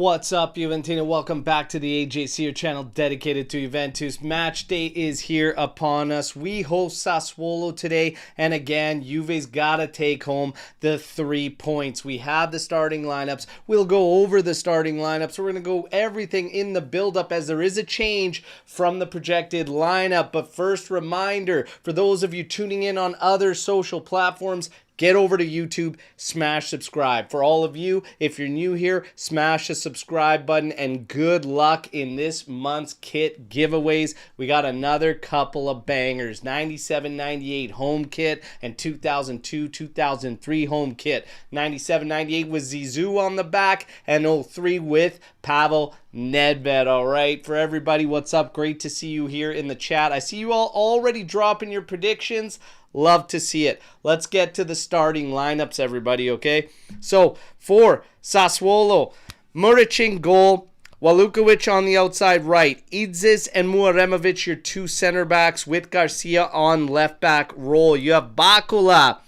What's up, Juventina? Welcome back to the AJC, your channel dedicated to Juventus. Match day is here upon us. We host Sassuolo today, and again, Juve's got to take home the 3 points. We have the starting lineups. We'll go over the starting lineups. We're going to go everything in the build-up as there is a change from the projected lineup. But first, reminder, for those of you tuning in on other social platforms, get over to YouTube, smash subscribe. For all of you, if you're new here, smash the subscribe button, and good luck in this month's kit giveaways. We got another couple of bangers, 97-98 home kit and 2002-2003 home kit. 97-98 with Zizou on the back and 03 with Pavel Nedved. All right, for everybody, what's up? Great to see you here in the chat. I see you all already dropping your predictions. Love to see it. Let's get to the starting lineups, everybody, okay? So, for Sassuolo, Muric in goal, Walukovic on the outside right, Idzis and Muaremovic, your two center backs, with Garcia on left back role. You have Bakula,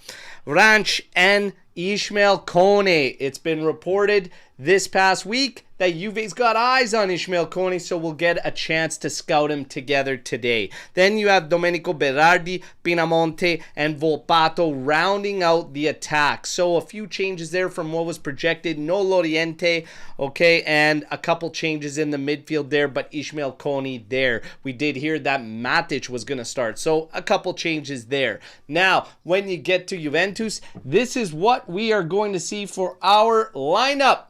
Ranch, and Ishmael Kone. It's been reported this past week that Juve's got eyes on Ishmael Kone, so we'll get a chance to scout him together today. Then you have Domenico Berardi, Pinamonte, and Volpato rounding out the attack. So a few changes there from what was projected. No Loriente, okay, and a couple changes in the midfield there, but Ishmael Kone there. We did hear that Matic was going to start, so a couple changes there. Now, when you get to Juventus, this is what we are going to see for our lineup.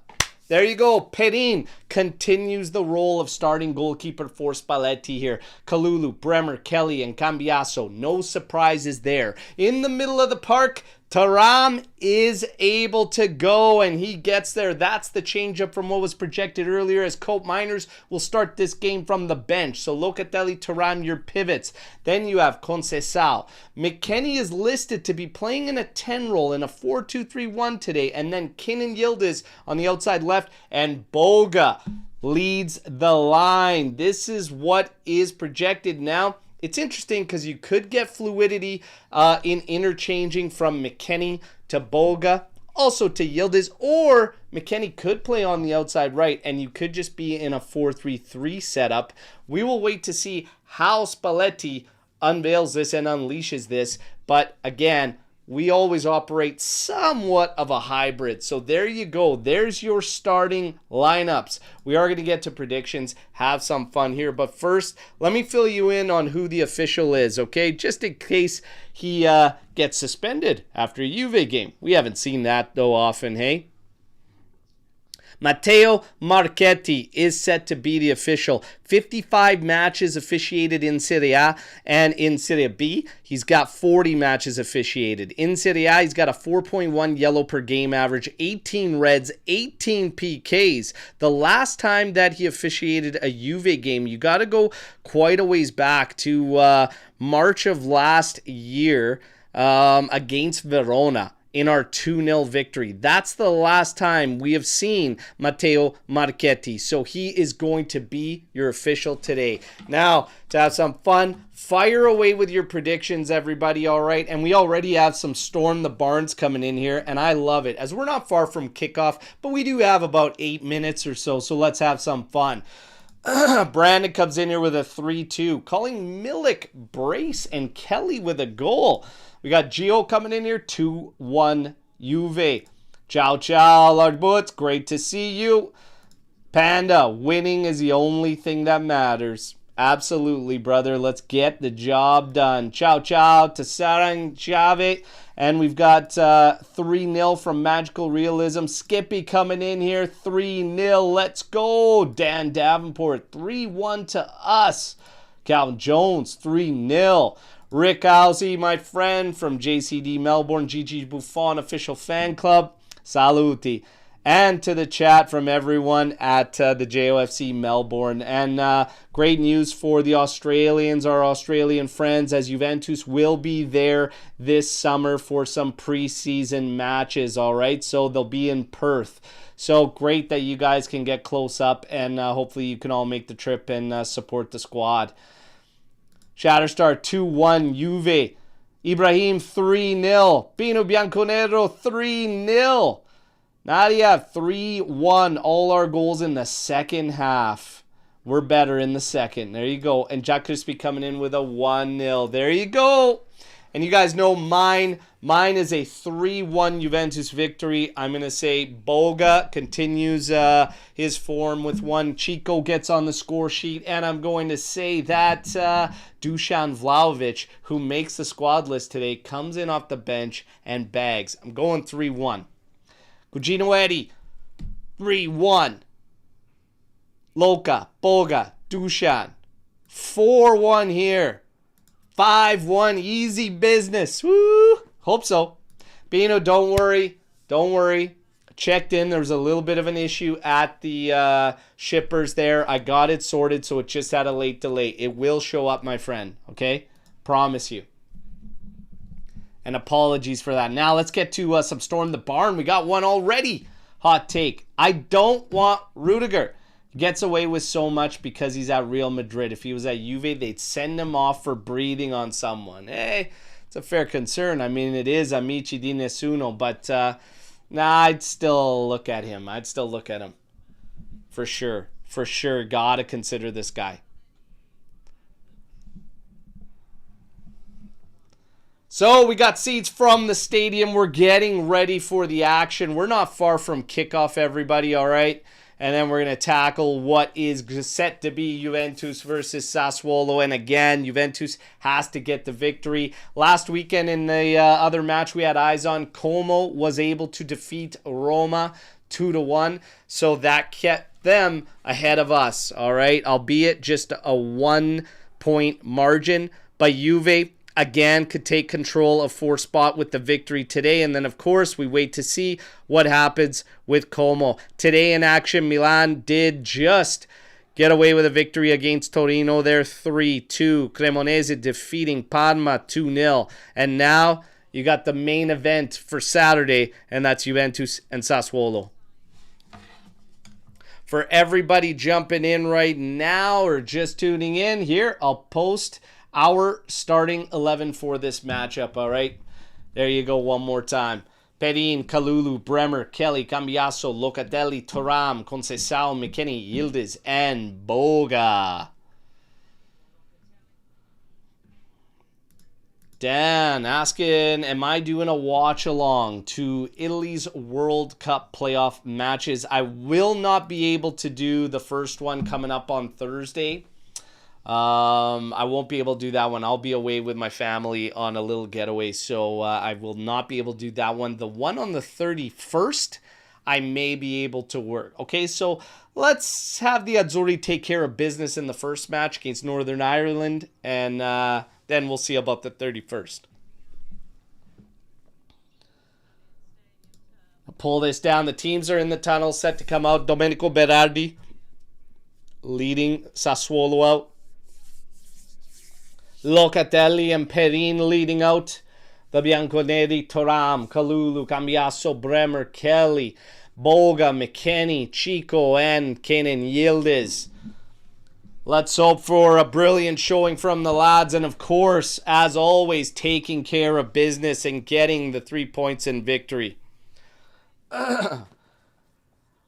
There you go. Perin continues the role of starting goalkeeper for Spalletti here. Kalulu, Bremer, Kelly, and Cambiaso. No surprises there. In the middle of the park, Thuram is able to go, and he gets there. That's the change-up from what was projected earlier, as Cope Miners will start this game from the bench. So Locatelli, Thuram, your pivots. Then you have Conceição. McKennie is listed to be playing in a 10 role in a 4-2-3-1 today, and then Kenan Yildiz on the outside left, and Boga leads the line. This is what is projected now. It's interesting because you could get fluidity in interchanging from McKennie to Boga, also to Yildiz, or McKennie could play on the outside right, and you could just be in a 4-3-3 setup. We will wait to see how Spalletti unveils this and unleashes this, but again, we always operate somewhat of a hybrid. So there you go. There's your starting lineups. We are going to get to predictions, have some fun here. But first, let me fill you in on who the official is, okay? Just in case he gets suspended after a Juve game. We haven't seen that, though, often, hey? Matteo Marchetti is set to be the official. 55 matches officiated in Serie A, and in Serie B, he's got 40 matches officiated. In Serie A, he's got a 4.1 yellow per game average, 18 reds, 18 PKs. The last time that he officiated a Juve game, you got to go quite a ways back to March of last year against Verona in our 2-0 victory. That's the last time we have seen Matteo Marchetti. So he is going to be your official today. Now, to have some fun, fire away with your predictions, everybody, all right? And we already have some Storm the Barns coming in here, and I love it, as we're not far from kickoff, but we do have about 8 minutes or so let's have some fun. Brandon comes in here with a 3-2, calling Milik brace and Kelly with a goal. We got Gio coming in here, 2-1 Juve. Ciao, ciao, large boots. Great to see you. Panda, winning is the only thing that matters. Absolutely, brother. Let's get the job done. Ciao, ciao to Sarang Chave. And we've got 3-0 from Magical Realism. Skippy coming in here, 3-0. Let's go. Dan Davenport, 3-1 to us. Calvin Jones, 3-0. Rick Alsey, my friend from JCD Melbourne, Gigi Buffon official fan club. Saluti. And to the chat from everyone at the JOFC Melbourne. And great news for the Australians, our Australian friends, as Juventus will be there this summer for some preseason matches, all right? So they'll be in Perth. So great that you guys can get close up, and hopefully you can all make the trip and support the squad. Shatterstar 2-1 Juve. Ibrahim 3-0. Pino Bianconero 3-0. Nadia, 3-1. All our goals in the second half. We're better in the second. There you go. And Jack Crispy coming in with a 1-0. There you go. And you guys know mine is a 3-1 Juventus victory. I'm going to say Boga continues his form with one. Chico gets on the score sheet. And I'm going to say that Dusan Vlahovic, who makes the squad list today, comes in off the bench and bags. I'm going 3-1. Gugino Eddy, 3-1. Loca, Boga, Dusan, 4-1 here. 5-1, easy business. Woo! Hope so. Bino, don't worry. Don't worry. Checked in. There was a little bit of an issue at the shippers there. I got it sorted, so it just had a late delay. It will show up, my friend. Okay? Promise you. And apologies for that. Now let's get to some Storm the Barn. We got one already. Hot take. I don't want Rudiger. Gets away with so much because he's at Real Madrid. If he was at Juve, they'd send him off for breathing on someone. Hey, it's a fair concern. I mean, it is amici di nessuno, but nah, I'd still look at him. I'd still look at him. For sure. For sure. Gotta consider this guy. So we got seats from the stadium. We're getting ready for the action. We're not far from kickoff, everybody, all right? And then we're going to tackle what is set to be Juventus versus Sassuolo. And again, Juventus has to get the victory. Last weekend in the other match we had eyes on, Como was able to defeat Roma 2-1. So that kept them ahead of us, all right? Albeit just a 1-point margin. But Juve, again, could take control of fourth spot with the victory today. And then, of course, we wait to see what happens with Como. Today in action, Milan did just get away with a victory against Torino. They're 3-2. Cremonese defeating Parma 2-0. And now you got the main event for Saturday, and that's Juventus and Sassuolo. For everybody jumping in right now or just tuning in here, I'll post our starting 11 for this matchup, all right? There you go one more time. Perin, Kalulu, Bremer, Kelly, Cambiasso, Locatelli, Thuram, Conceição, McKennie, Yildiz, and Boga. Dan asking, am I doing a watch along to Italy's World Cup playoff matches? I will not be able to do the first one coming up on Thursday. I won't be able to do that one. I'll be away with my family on a little getaway, so I will not be able to do that one. The one on the 31st, I may be able to work. Okay, so let's have the Azzurri take care of business in the first match against Northern Ireland, and then we'll see about the 31st. I'll pull this down. The teams are in the tunnel, set to come out. Domenico Berardi leading Sassuolo out. Locatelli and Perin leading out. The Bianconeri, Thuram, Kalulu, Cambiasso, Bremer, Kelly, Boga, McKennie, Chico, and Kenan Yildiz. Let's hope for a brilliant showing from the lads. And of course, as always, taking care of business and getting the 3 points in victory.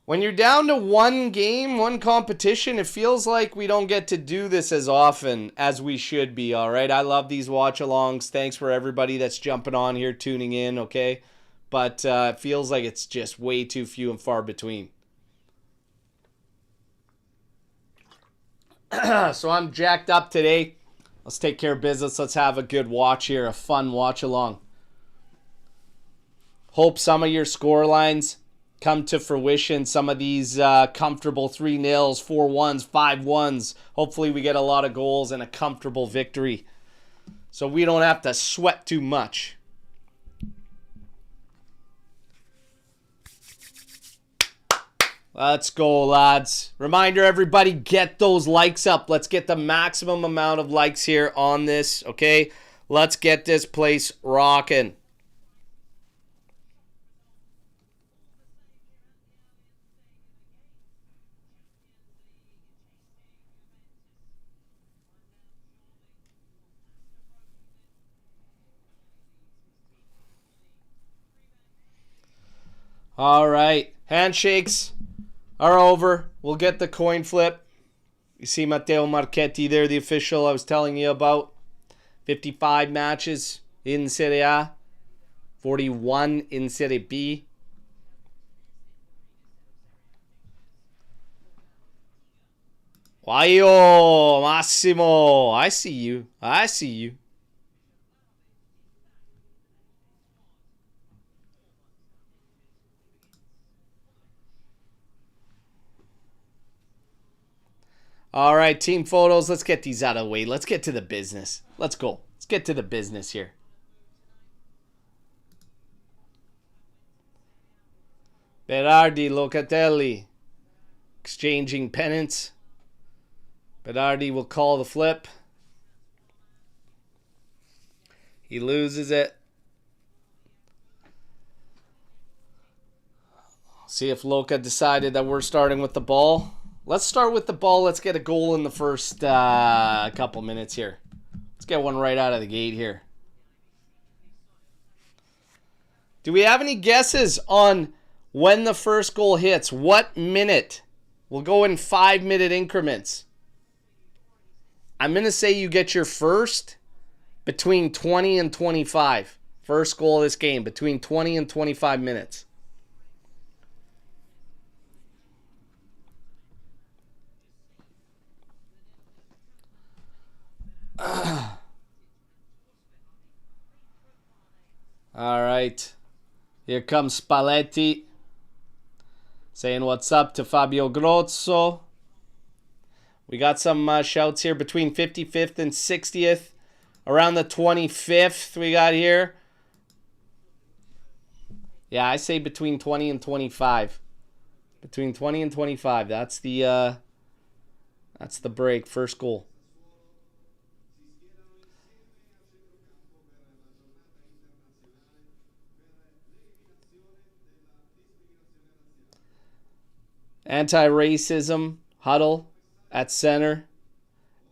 When you're down to one game, one competition, it feels like we don't get to do this as often as we should be, all right? I love these watch-alongs. Thanks for everybody that's jumping on here, tuning in, okay? But it feels like it's just way too few and far between. So I'm jacked up today. Let's take care of business. Let's have a good watch here, a fun watch-along. Hope some of your score lines come to fruition. Some of these comfortable 3-0s, 4-1s, 5-1s. Hopefully we get a lot of goals and a comfortable victory so we don't have to sweat too much. Let's go, lads. Reminder, everybody, get those likes up. Let's get the maximum amount of likes here on this, okay? Let's get this place rocking. All right. Handshakes are over. We'll get the coin flip. You see Matteo Marchetti there, the official I was telling you about. 55 matches in Serie A. 41 in Serie B. Wayo, Massimo. I see you. I see you. All right, team photos. Let's get these out of the way. Let's get to the business. Let's go. Let's get to the business here. Berardi, Locatelli. Exchanging pennants. Berardi will call the flip. He loses it. See if Loca decided that we're starting with the ball. Let's start with the ball. Let's get a goal in the first couple minutes here. Let's get one right out of the gate here. Do we have any guesses on when the first goal hits? What minute? We'll go in 5-minute increments. I'm going to say you get your first between 20 and 25. First goal of this game, between 20 and 25 minutes. All right. Here comes Spalletti saying what's up to Fabio Grosso. We got some shouts here between 55th and 60th. Around the 25th we got here. Yeah, I say between 20 and 25. Between 20 and 25. That's the break. First goal. Anti-racism huddle at center.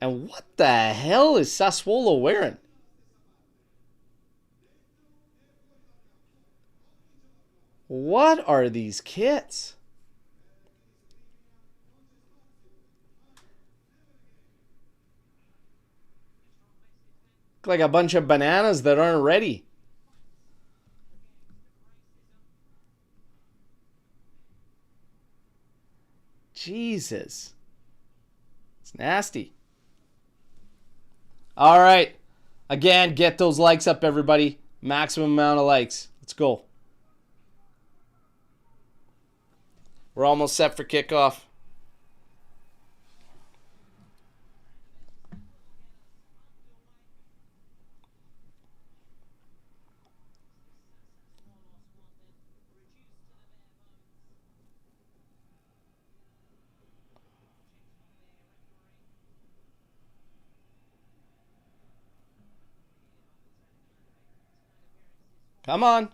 And what the hell is Sassuolo wearing? What are these kits? Look like a bunch of bananas that aren't ready. Jesus. It's nasty. All right. Again, get those likes up, everybody. Maximum amount of likes. Let's go. We're almost set for kickoff. Come on.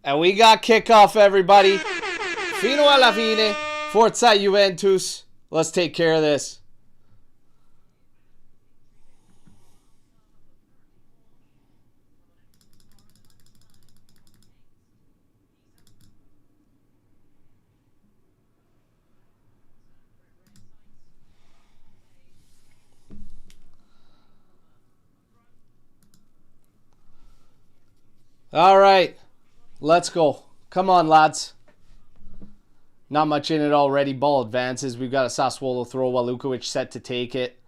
And we got kickoff, everybody. Fino alla fine. Forza Juventus. Let's take care of this. All right. Let's go. Come on, lads. Not much in it already. Ball advances. We've got a Sassuolo throw. Walukovic set to take it.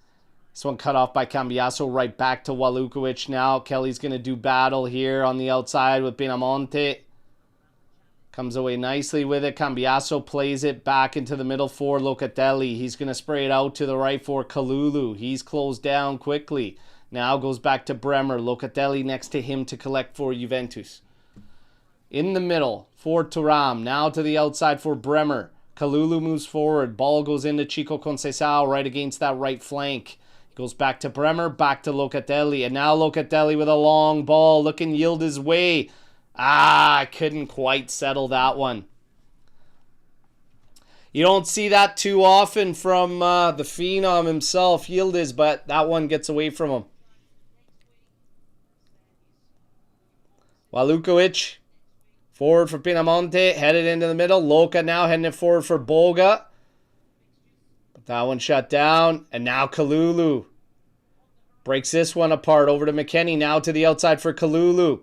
This one cut off by Cambiaso. Right back to Walukovic now. Kelly's going to do battle here on the outside with Pinamonte. Comes away nicely with it. Cambiaso plays it back into the middle for Locatelli. He's going to spray it out to the right for Kalulu. He's closed down quickly. Now goes back to Bremer. Locatelli next to him to collect for Juventus. In the middle for Thuram. Now to the outside for Bremer. Kalulu moves forward. Ball goes into Chico Conceição right against that right flank. Goes back to Bremer. Back to Locatelli. And now Locatelli with a long ball. Looking yield his way. I couldn't quite settle that one. You don't see that too often from the Phenom himself, Yildiz, but that one gets away from him. Walukovic. Forward for Pinamonti. Headed into the middle. Loca now heading it forward for Boga. But that one shut down. And now Kalulu. Breaks this one apart. Over to McKennie. Now to the outside for Kalulu.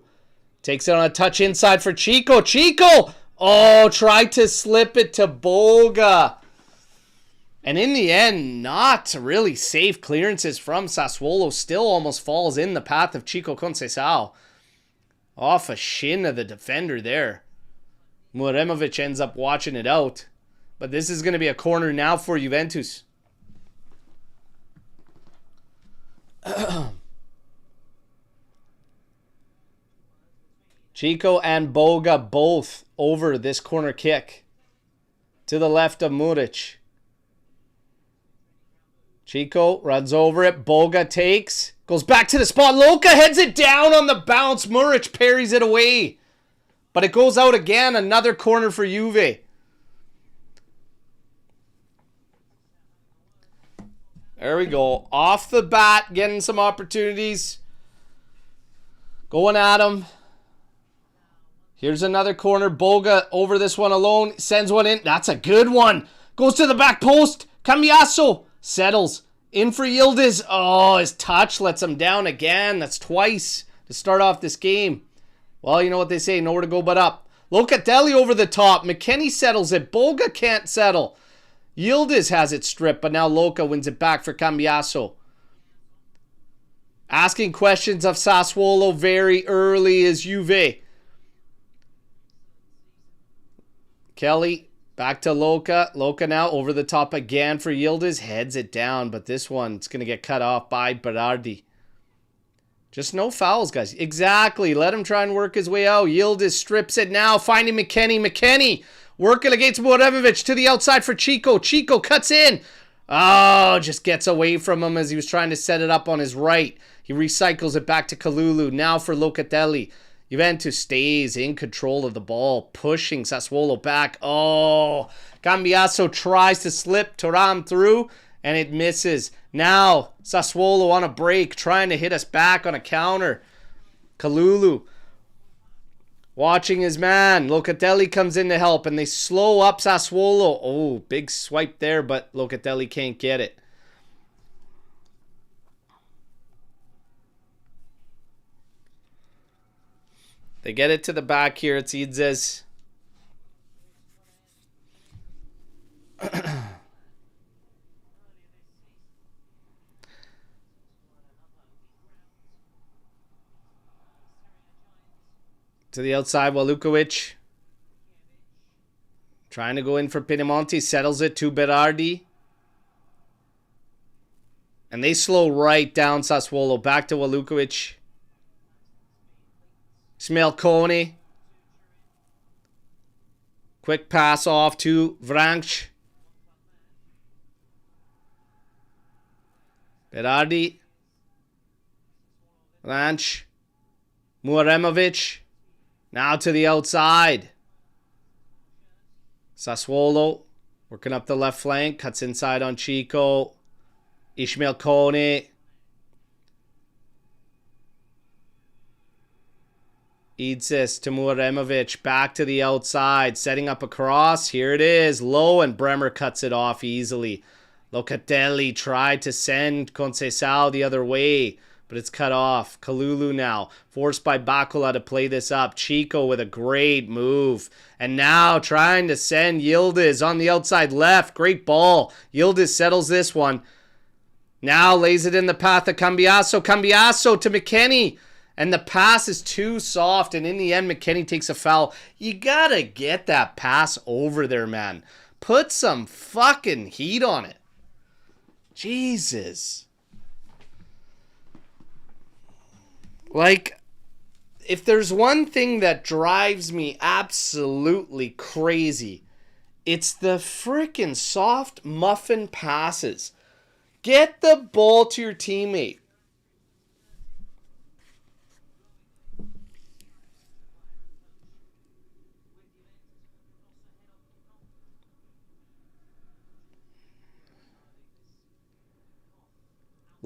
Takes it on a touch inside for Chico. Chico! Oh, tried to slip it to Boga. And in the end, not really safe clearances from Sassuolo. Still almost falls in the path of Chico Conceição. Off a shin of the defender there. Muremovic ends up watching it out. But this is going to be a corner now for Juventus. Chico and Boga both over this corner kick. To the left of Muric. Chico runs over it. Boga takes. Goes back to the spot. Loca heads it down on the bounce. Muric parries it away. But it goes out again. Another corner for Juve. There we go. Off the bat, getting some opportunities. Going at him. Here's another corner. Boga over this one alone. Sends one in. That's a good one. Goes to the back post. Cambiasso settles. In for Yildiz. Oh, his touch lets him down again. That's twice to start off this game. Well, you know what they say. Nowhere to go but up. Locatelli over the top. McKennie settles it. Boga can't settle. Yildiz has it stripped, but now Loca wins it back for Cambiasso. Asking questions of Sassuolo very early is Juve. Kelly, back to Loca. Loca now over the top again for Yildiz. Heads it down, but this one's going to get cut off by Berardi. Just no fouls, guys. Exactly. Let him try and work his way out. Yildiz strips it now, finding McKennie. McKennie working against Muremovic to the outside for Chico. Chico cuts in. Oh, just gets away from him as he was trying to set it up on his right. He recycles it back to Kalulu. Now for Locatelli. Juventus stays in control of the ball, pushing Sassuolo back. Oh, Cambiasso tries to slip Turin through, and it misses. Now, Sassuolo on a break, trying to hit us back on a counter. Kalulu watching his man. Locatelli comes in to help, and they slow up Sassuolo. Oh, big swipe there, but Locatelli can't get it. They get it to the back here. It's Idzes. To the outside, Walukovic. Trying to go in for Pinamonti. Settles it to Berardi. And they slow right down Sassuolo. Back to Walukovic. Smelcone. Quick pass off to Vranch. Berardi. Vranch. Muremovic. Now to the outside. Sassuolo working up the left flank. Cuts inside on Chico. Ishmael Kone. Idzes to Muremovic. Back to the outside. Setting up a cross. Here it is. Low, and Bremer cuts it off easily. Locatelli tried to send Conceição the other way, but it's cut off. Kalulu now. Forced by Bakula to play this up. Chico with a great move. And now trying to send Yildiz on the outside left. Great ball. Yildiz settles this one. Now lays it in the path of Cambiasso. Cambiasso to McKennie. And the pass is too soft. And in the end, McKennie takes a foul. You gotta get that pass over there, man. Put some fucking heat on it. Jesus. Like, if there's one thing that drives me absolutely crazy, it's the freaking soft muffin passes. Get the ball to your teammate.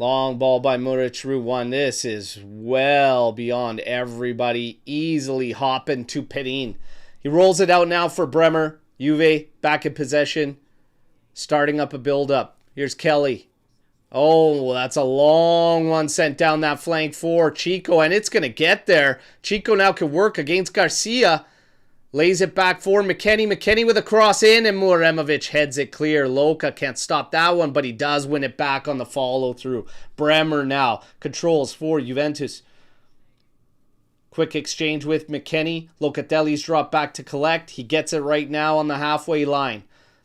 Long ball by Muric, route 1. This is well beyond everybody. Easily hopping to Perin. He rolls it out now for Bremer. Juve back in possession. Starting up a build-up. Here's Kelly. Oh, that's a long one sent down that flank for Chico, and it's going to get there. Chico now can work against Garcia. Lays it back for McKennie. McKennie with a cross in, and Muremovic heads it clear. Loka can't stop that one, but he does win it back on the follow-through. Bremer now controls for Juventus. Quick exchange with McKennie. Locatelli's dropped back to collect. He gets it right now on the halfway line.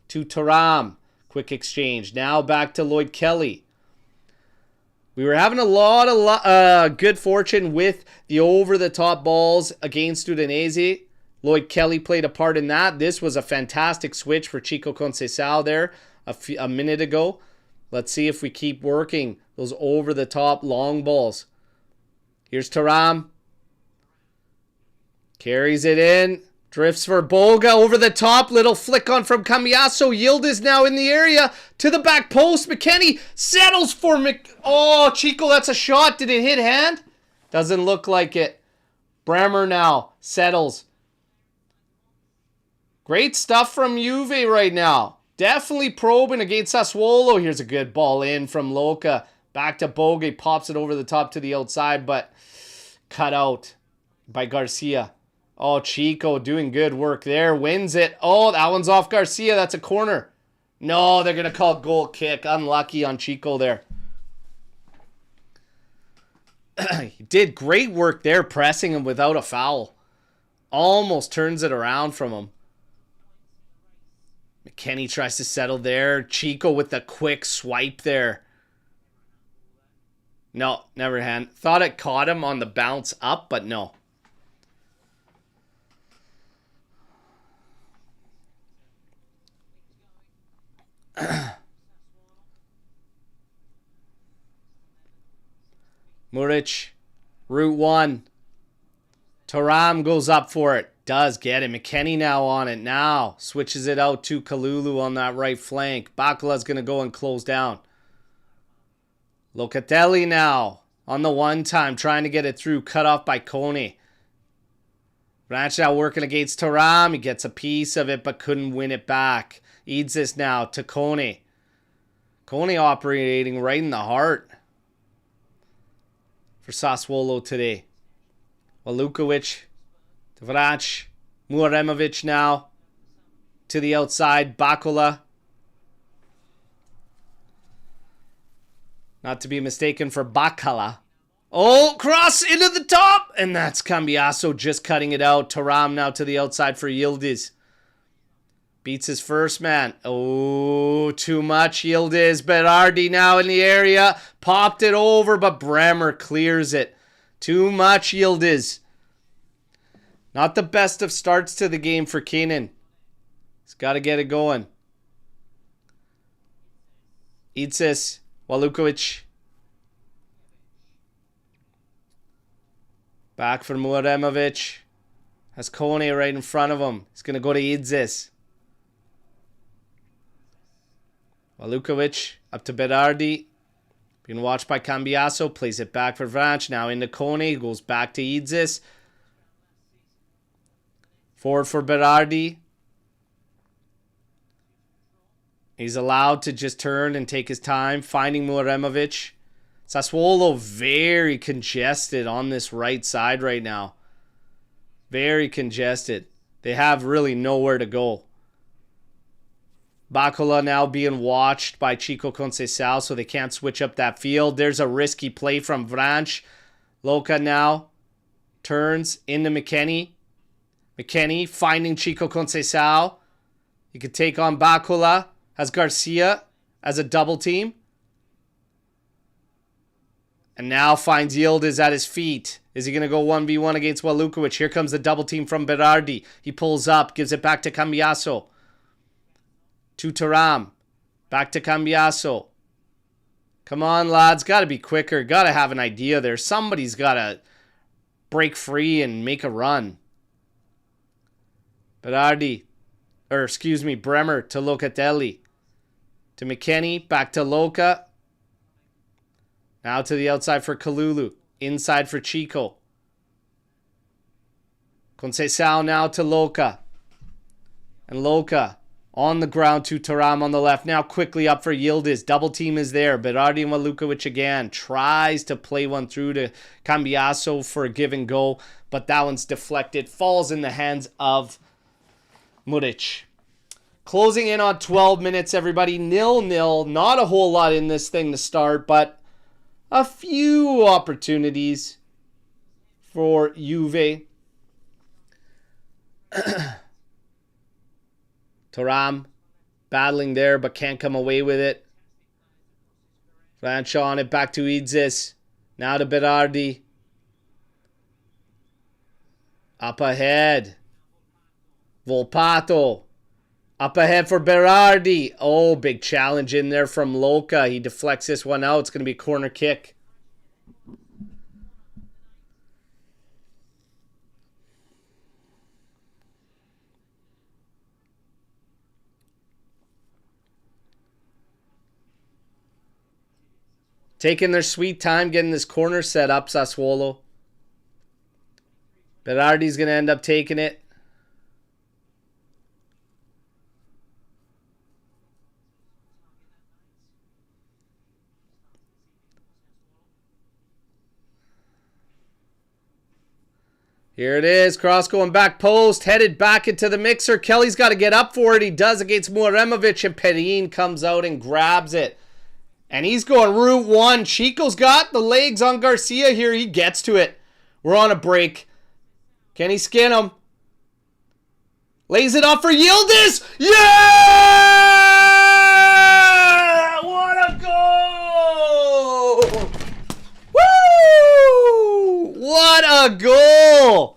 To Thuram. Quick exchange. Now back to Lloyd Kelly. We were having a lot of good fortune with the over-the-top balls against Udinese. Lloyd Kelly played a part in that. This was a fantastic switch for Chico Conceição there a minute ago. Let's see if we keep working those over-the-top long balls. Here's Thuram. Carries it in. Drifts for Boga over the top. Little flick on from Cambiasso. Yildiz now in the area. To the back post. McKennie settles for Oh, Chico, that's a shot. Did it hit hand? Doesn't look like it. Bremer now settles. Great stuff from Juve right now. Definitely probing against Sassuolo. Here's a good ball in from Loka. Back to Boga. Pops it over the top to the outside, but cut out by Garcia. Oh, Chico doing good work there. Wins it. Oh, that one's off Garcia. That's a corner. No, they're going to call goal kick. Unlucky on Chico there. He did great work there, pressing him without a foul. Almost turns it around from him. McKennie tries to settle there. Chico with the quick swipe there. No, never hand. Thought it caught him on the bounce up, but no. Muric, route 1. Thuram goes up for it. Does get it. McKennie now on it now. Switches it out to Kalulu on that right flank. Bakula's going to go and close down. Locatelli now on the one time. Trying to get it through. Cut off by Kone. Branch now working against Thuram. He gets a piece of it but couldn't win it back. Idzis now to Kone. Kone operating right in the heart for Sassuolo today. Walukovic to Vrac. Muremovic now to the outside. Bakula. Not to be mistaken for Bakala. Oh, cross into the top. And that's Cambiasso just cutting it out. Thuram now to the outside for Yildiz. Beats his first man. Oh, too much. Yildiz. Berardi now in the area. Popped it over, but Bremer clears it. Too much, Yildiz. Not the best of starts to the game for Kenan. He's got to get it going. Idzis. Walukovic. Back for Muremovic. Has Kone right in front of him. He's going to go to Idzis. Walukovic up to Berardi. Being watched by Cambiasso. Plays it back for Vrac. Now into Kone. Goes back to Idzis. Forward for Berardi. He's allowed to just turn and take his time. Finding Muremovic. Sassuolo very congested on this right side right now. Very congested. They have really nowhere to go. Bakula now being watched by Chico Conceição, so they can't switch up that field. There's a risky play from Vrac. Loka now turns into McKennie. McKennie finding Chico Conceição. He could take on Bakula. Has Garcia as a double team. And now finds Yildiz at his feet. Is he going to go 1v1 against Walukovic? Here comes the double team from Berardi. He pulls up, gives it back to Cambiasso. To Thuram. Back to Cambiasso. Come on, lads. Got to be quicker. Got to have an idea there. Somebody's got to break free and make a run. Bremer to Locatelli. To McKennie. Back to Loka. Now to the outside for Kalulu. Inside for Chico. Conceição now to Loca. And Loca on the ground to Thuram on the left. Now quickly up for Yildiz. Double team is there. Berardi and Walukovic again. Tries to play one through to Cambiasso for a give and go. But that one's deflected. Falls in the hands of Muric. Closing in on 12 minutes, everybody. 0-0. Not a whole lot in this thing to start, but a few opportunities for Juve. Thuram battling there, but can't come away with it. Francha on it, back to Idzis. Now to Berardi. Up ahead. Volpato. Up ahead for Berardi. Oh, big challenge in there from Loca. He deflects this one out. It's going to be a corner kick. Taking their sweet time getting this corner set up, Sassuolo. Berardi's going to end up taking it. Here it is. Cross going back post. Headed back into the mixer. Kelly's got to get up for it. He does against Muremovic. And Perin comes out and grabs it. And he's going route one. Chico's got the legs on Garcia here. He gets to it. We're on a break. Can he skin him? Lays it off for Yildiz. Yeah! What a goal! Woo! What a goal!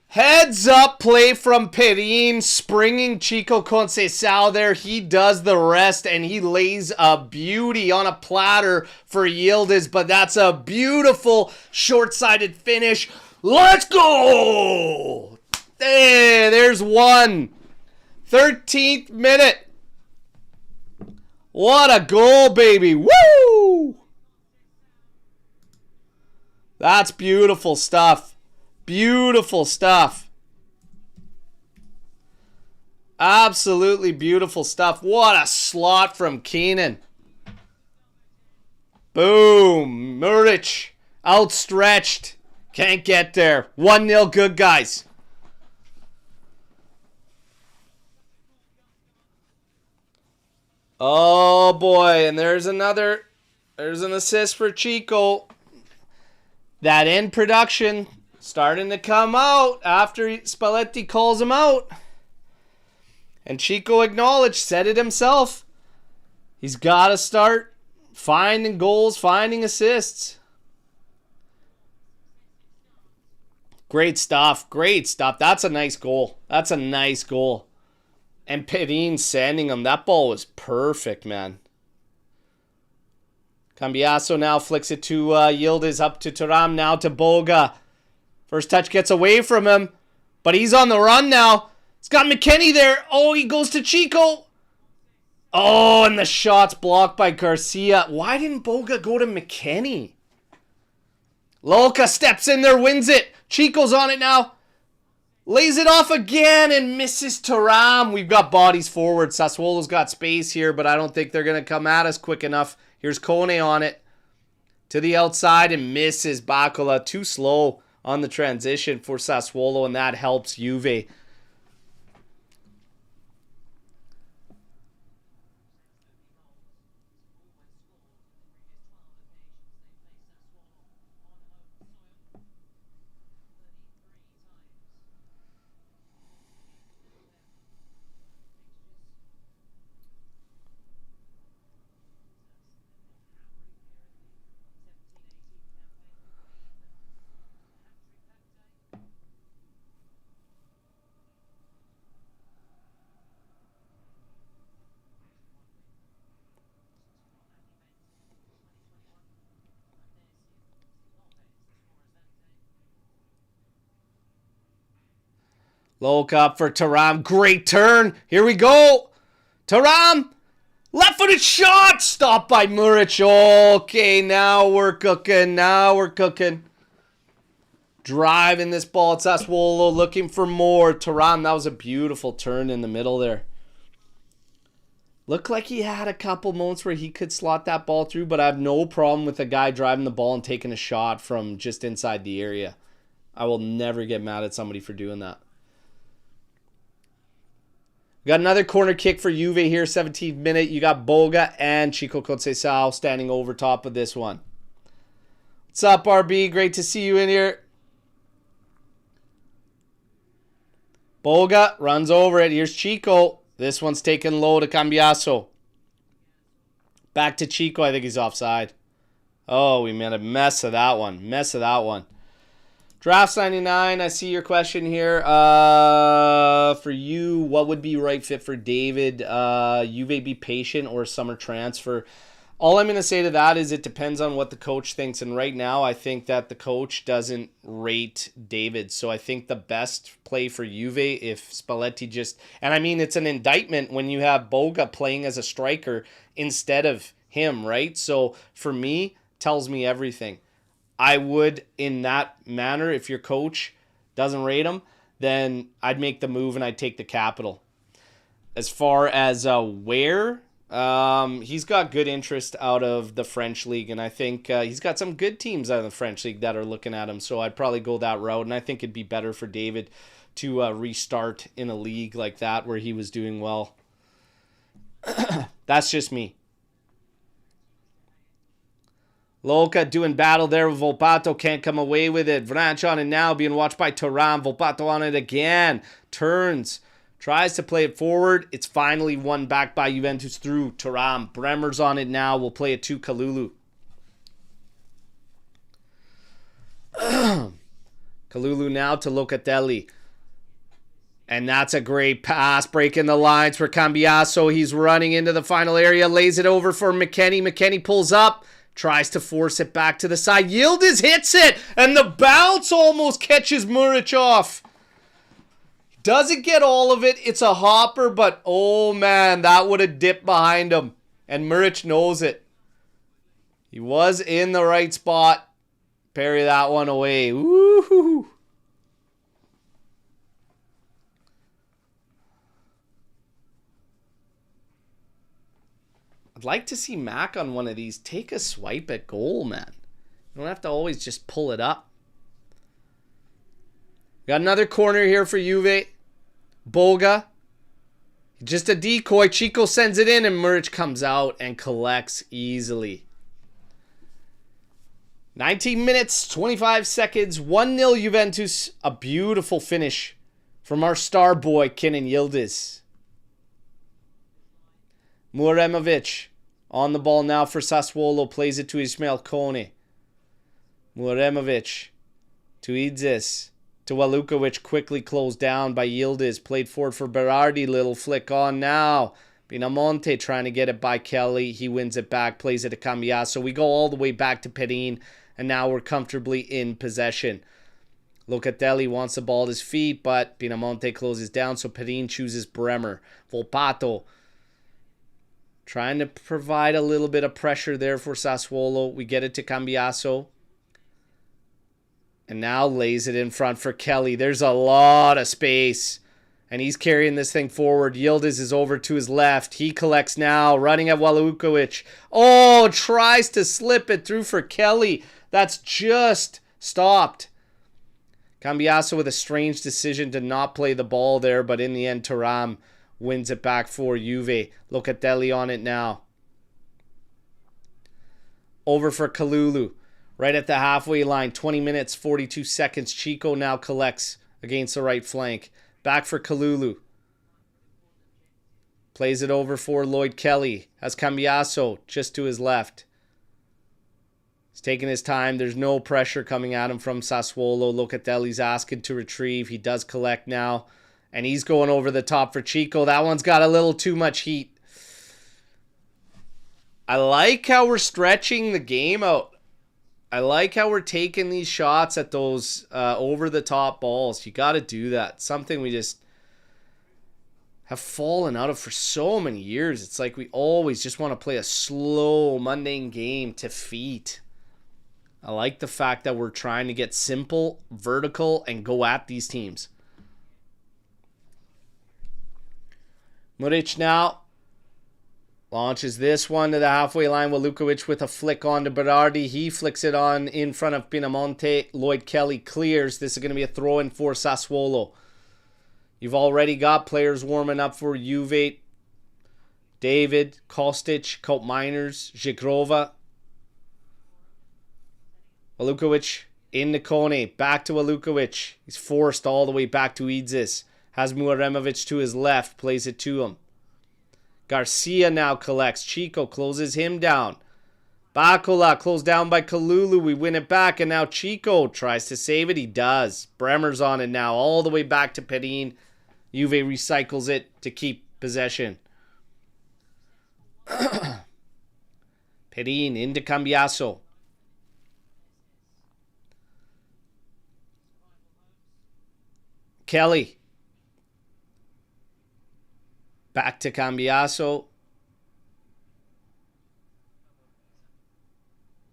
Heads up play from Perin, springing Chico Conceição there. He does the rest, and he lays a beauty on a platter for Yildiz, but that's a beautiful short-sided finish. Let's go! Hey, there's one. 13th minute. What a goal, baby. Woo! That's beautiful stuff. Beautiful stuff. Absolutely beautiful stuff. What a slot from Keenan. Boom. Muric outstretched. Can't get there. 1-0 good, guys. Oh, boy. And there's an assist for Chico. That end production starting to come out after Spalletti calls him out. And Chico acknowledged, said it himself. He's got to start finding goals, finding assists. Great stuff. Great stuff. That's a nice goal. That's a nice goal. And Perin sending him. That ball was perfect, man. Cambiasso now flicks it to Yildiz, up to Thuram, now to Boga. First touch gets away from him, but he's on the run now. It's got McKennie there. Oh, he goes to Chico. Oh, and the shot's blocked by Garcia. Why didn't Boga go to McKennie? Loca steps in there, wins it. Chico's on it now. Lays it off again and misses Thuram. We've got bodies forward. Sassuolo's got space here, but I don't think they're going to come at us quick enough. Here's Kone on it. To the outside and misses Bacola. Too slow on the transition for Sassuolo, and that helps Juve. Loca up for Thuram. Great turn. Here we go. Thuram Left-footed shot! Stopped by Muric. Okay, now we're cooking. Now we're cooking. Driving this ball at Sassuolo, looking for more. Turin, that was a beautiful turn in the middle there. Looked like he had a couple moments where he could slot that ball through, but I have no problem with a guy driving the ball and taking a shot from just inside the area. I will never get mad at somebody for doing that. We got another corner kick for Juve here, 17th minute. You got Boga and Chico Conceição standing over top of this one. What's up, RB? Great to see you in here. Boga runs over it. Here's Chico. This one's taken low to Cambiaso. Back to Chico. I think he's offside. Oh, we made a mess of that one. Mess of that one. Drafts 99. I see your question here. For you, what would be right fit for David? Juve be patient or summer transfer? All I'm going to say to that is it depends on what the coach thinks. And right now, I think that the coach doesn't rate David. So I think the best play for Juve if Spalletti just... And I mean, it's an indictment when you have Boga playing as a striker instead of him, right? So for me, tells me everything. I would, in that manner, if your coach doesn't rate him, then I'd make the move and I'd take the capital. As far as where... he's got good interest out of the French league, and I think he's got some good teams out of the French league that are looking at him, so I'd probably go that route, and I think it'd be better for David to restart in a league like that where he was doing well. That's just me. Loca doing battle there with Volpato, can't come away with it. Vranch on it now, being watched by Turin. Volpato on it again, turns. Tries to play it forward. It's finally won back by Juventus through Turam. Bremer's on it now. We'll play it to Kalulu. Kalulu now to Locatelli. And that's a great pass. Breaking the lines for Cambiaso. He's running into the final area. Lays it over for McKennie. McKennie pulls up. Tries to force it back to the side. Yildiz hits it. And the bounce almost catches Muric off. Doesn't get all of it. It's a hopper, but oh man, that would have dipped behind him. And Muric knows it. He was in the right spot. Parry that one away. Woo-hoo-hoo. I'd like to see Mac on one of these. Take a swipe at goal, man. You don't have to always just pull it up. Got another corner here for Juve. Boga. Just a decoy. Chico sends it in and Muric comes out and collects easily. 19 minutes, 25 seconds. 1-0 Juventus. A beautiful finish from our star boy, Kenan Yildiz. Muremovic on the ball now for Sassuolo. Plays it to Ismail Kone. Muremovic to Idzis. To Walukovic, quickly closed down by Yildiz. Played forward for Berardi. Little flick on now. Pinamonte trying to get it by Kelly. He wins it back. Plays it to Cambiaso. We go all the way back to Perin. And now we're comfortably in possession. Locatelli wants the ball at his feet. But Pinamonte closes down. So Perin chooses Bremer. Volpato trying to provide a little bit of pressure there for Sassuolo. We get it to Cambiaso. And now lays it in front for Kelly. There's a lot of space. And he's carrying this thing forward. Yildiz is over to his left. He collects now. Running at Walukovic. Oh, tries to slip it through for Kelly. That's just stopped. Cambiaso with a strange decision to not play the ball there. But in the end, Thuram wins it back for Juve. Locatelli on it now. Over for Kalulu. Right at the halfway line, 20 minutes, 42 seconds. Chico now collects against the right flank. Back for Kalulu. Plays it over for Lloyd Kelly. Has Cambiaso just to his left. He's taking his time. There's no pressure coming at him from Sassuolo. Locatelli's asking to retrieve. He does collect now. And he's going over the top for Chico. That one's got a little too much heat. I like how we're stretching the game out. I like how we're taking these shots at those over-the-top balls. You got to do that. Something we just have fallen out of for so many years. It's like we always just want to play a slow, mundane game to feet. I like the fact that we're trying to get simple, vertical, and go at these teams. Muric now launches this one to the halfway line. Walukovic with a flick on to Berardi. He flicks it on in front of Pinamonti. Lloyd Kelly clears. This is going to be a throw-in for Sassuolo. You've already got players warming up for Juve. David, Kostic, Cope Miners, Zigrova. Walukovic into Kone. Back to Walukovic. He's forced all the way back to Idzis. Has Muaremovic to his left. Plays it to him. Garcia now collects. Chico closes him down. Bacola closed down by Kalulu. We win it back, and now Chico tries to save it. He does. Bremer's on it now, all the way back to Perin. Juve recycles it to keep possession. Perin into Cambiaso. Kelly. Back to Cambiaso.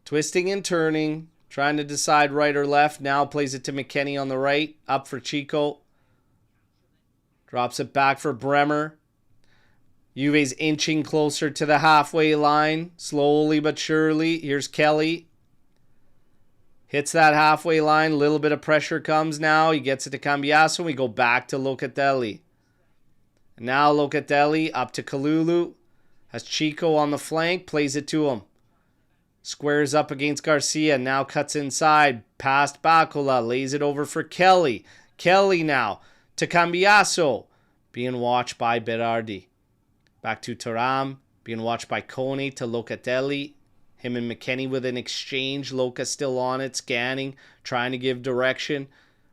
Twisting and turning. Trying to decide right or left. Now plays it to McKennie on the right. Up for Chico. Drops it back for Bremer. Juve's inching closer to the halfway line. Slowly but surely. Here's Kelly. Hits that halfway line. Little bit of pressure comes now. He gets it to Cambiaso. We go back to Locatelli. And now Locatelli up to Kalulu. Has Chico on the flank. Plays it to him. Squares up against Garcia. Now cuts inside. Past Bacola. Lays it over for Kelly. Kelly now to Cambiaso. Being watched by Berardi. Back to Thuram. Being watched by Kone to Locatelli. Him and McKennie with an exchange. Loca still on it. Scanning. Trying to give direction.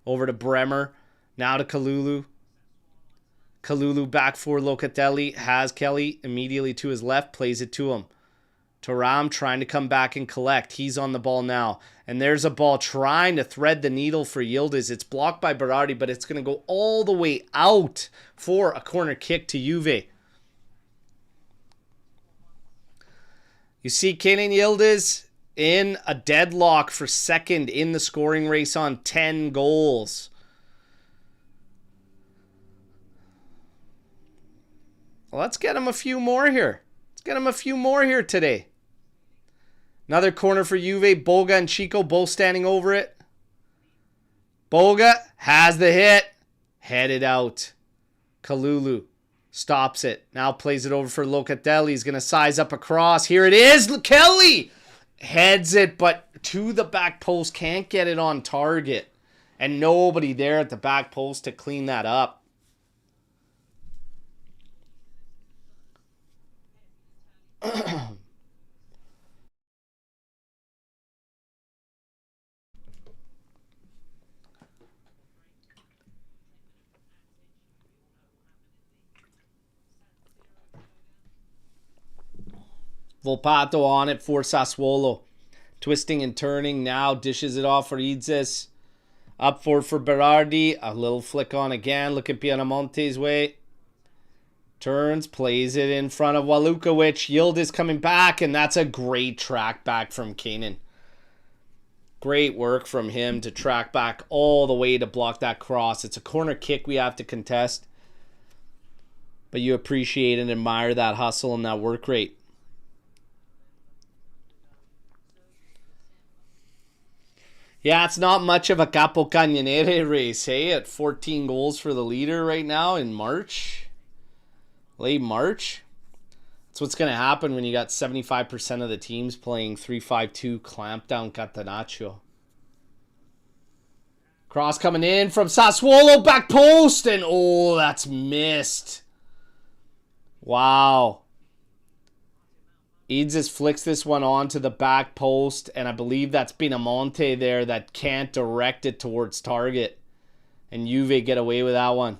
Over to Bremer. Now to Kalulu. Kalulu back for Locatelli. Has Kelly immediately to his left. Plays it to him. Thuram trying to come back and collect. He's on the ball now. And there's a ball trying to thread the needle for Yildiz. It's blocked by Berardi, but it's going to go all the way out for a corner kick to Juve. You see Kenan Yildiz in a deadlock for second in the scoring race on 10 goals. Well, let's get him a few more here. Let's get him a few more here today. Another corner for Juve. Boga and Chico both standing over it. Boga has the hit. Headed out. Kalulu stops it. Now plays it over for Locatelli. He's going to size up a cross. Here it is. Kelly heads it, but to the back post. Can't get it on target. And nobody there at the back post to clean that up. Volpato on it for Sassuolo. Twisting and turning. Now dishes it off for Idzis. Up for Berardi. A little flick on again. Look at Pinamonti's way. Turns. Plays it in front of Walukovic. Yildiz coming back. And that's a great track back from Kenan. Great work from him to track back all the way to block that cross. It's a corner kick we have to contest. But you appreciate and admire that hustle and that work rate. Yeah, it's not much of a Capocannoniere race, hey? At 14 goals for the leader right now in March. Late March. That's what's going to happen when you got 75% of the teams playing 3-5-2 clamp down Catenaccio. Cross coming in from Sassuolo. Back post. And oh, that's missed. Wow. Idzis flicks this one onto the back post, and I believe that's Pinamonti there that can't direct it towards target. And Juve get away with that one.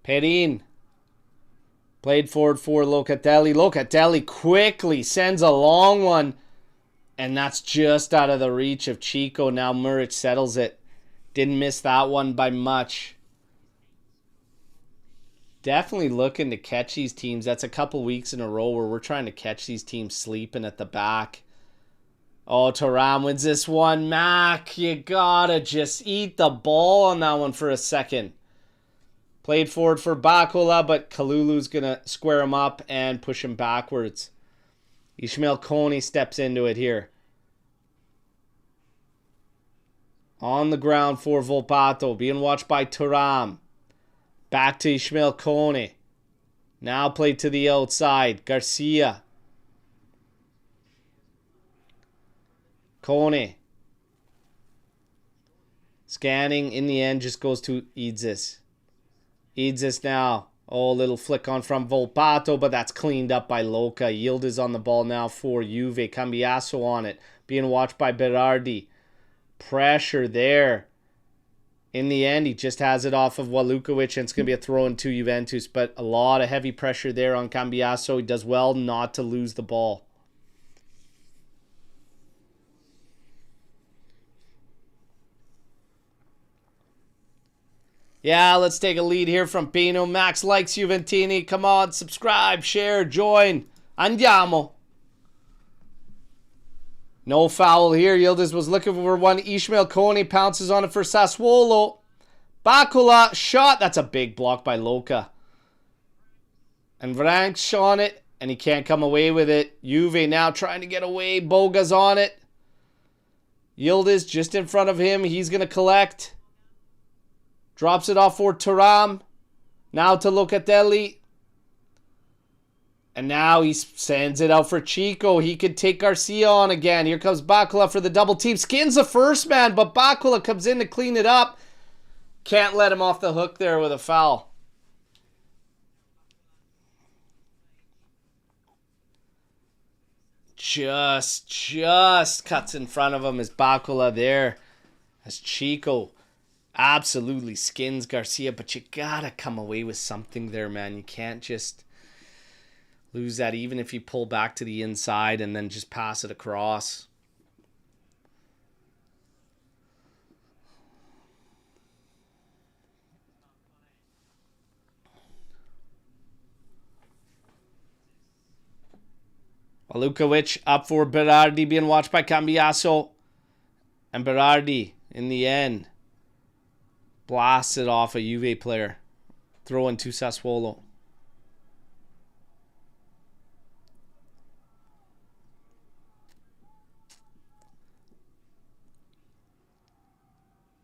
Perin. Played forward for Locatelli. Locatelli quickly sends a long one. And that's just out of the reach of Chico. Now Muric settles it. Didn't miss that one by much. Definitely looking to catch these teams. That's a couple weeks in a row where we're trying to catch these teams sleeping at the back. Oh, Thuram wins this one. Mac, you gotta just eat the ball on that one for a second. Played forward for Bakula, but Kalulu's going to square him up and push him backwards. Ishmael Kone steps into it here. On the ground for Volpato, being watched by Thuram. Back to Ishmael Kone. Now played to the outside. Garcia. Kone. Scanning, in the end, just goes to Idzis. Idzis now. Oh, little flick on from Volpato, but that's cleaned up by Loca. Yield is on the ball now for Juve. Cambiasso on it. Being watched by Berardi. Pressure there. In the end, he just has it off of Walukovic, and it's going to be a throw into Juventus. But a lot of heavy pressure there on Cambiasso. He does well not to lose the ball. Yeah, let's take a lead here from Pino. Max likes Juventini. Come on, subscribe, share, join. Andiamo. No foul here. Yildiz was looking for one. Ishmael Kone pounces on it for Sassuolo. Bakula shot. That's a big block by Loca. And Vranks on it, and he can't come away with it. Juve now trying to get away. Boga's on it. Yildiz just in front of him. He's going to collect. Drops it off for Thuram. Now to Locatelli. And now he sends it out for Chico. He could take Garcia on again. Here comes Bakula for the double team. Skins the first man, but Bakula comes in to clean it up. Can't let him off the hook there with a foul. Just cuts in front of him as Bakula there. As Chico absolutely skins Garcia, but you gotta come away with something there, man. You can't just lose that, even if you pull back to the inside and then just pass it across. Walukovic up for Berardi, being watched by Cambiasso. And Berardi, in the end, blasts it off a Juve player. Throw into Sassuolo.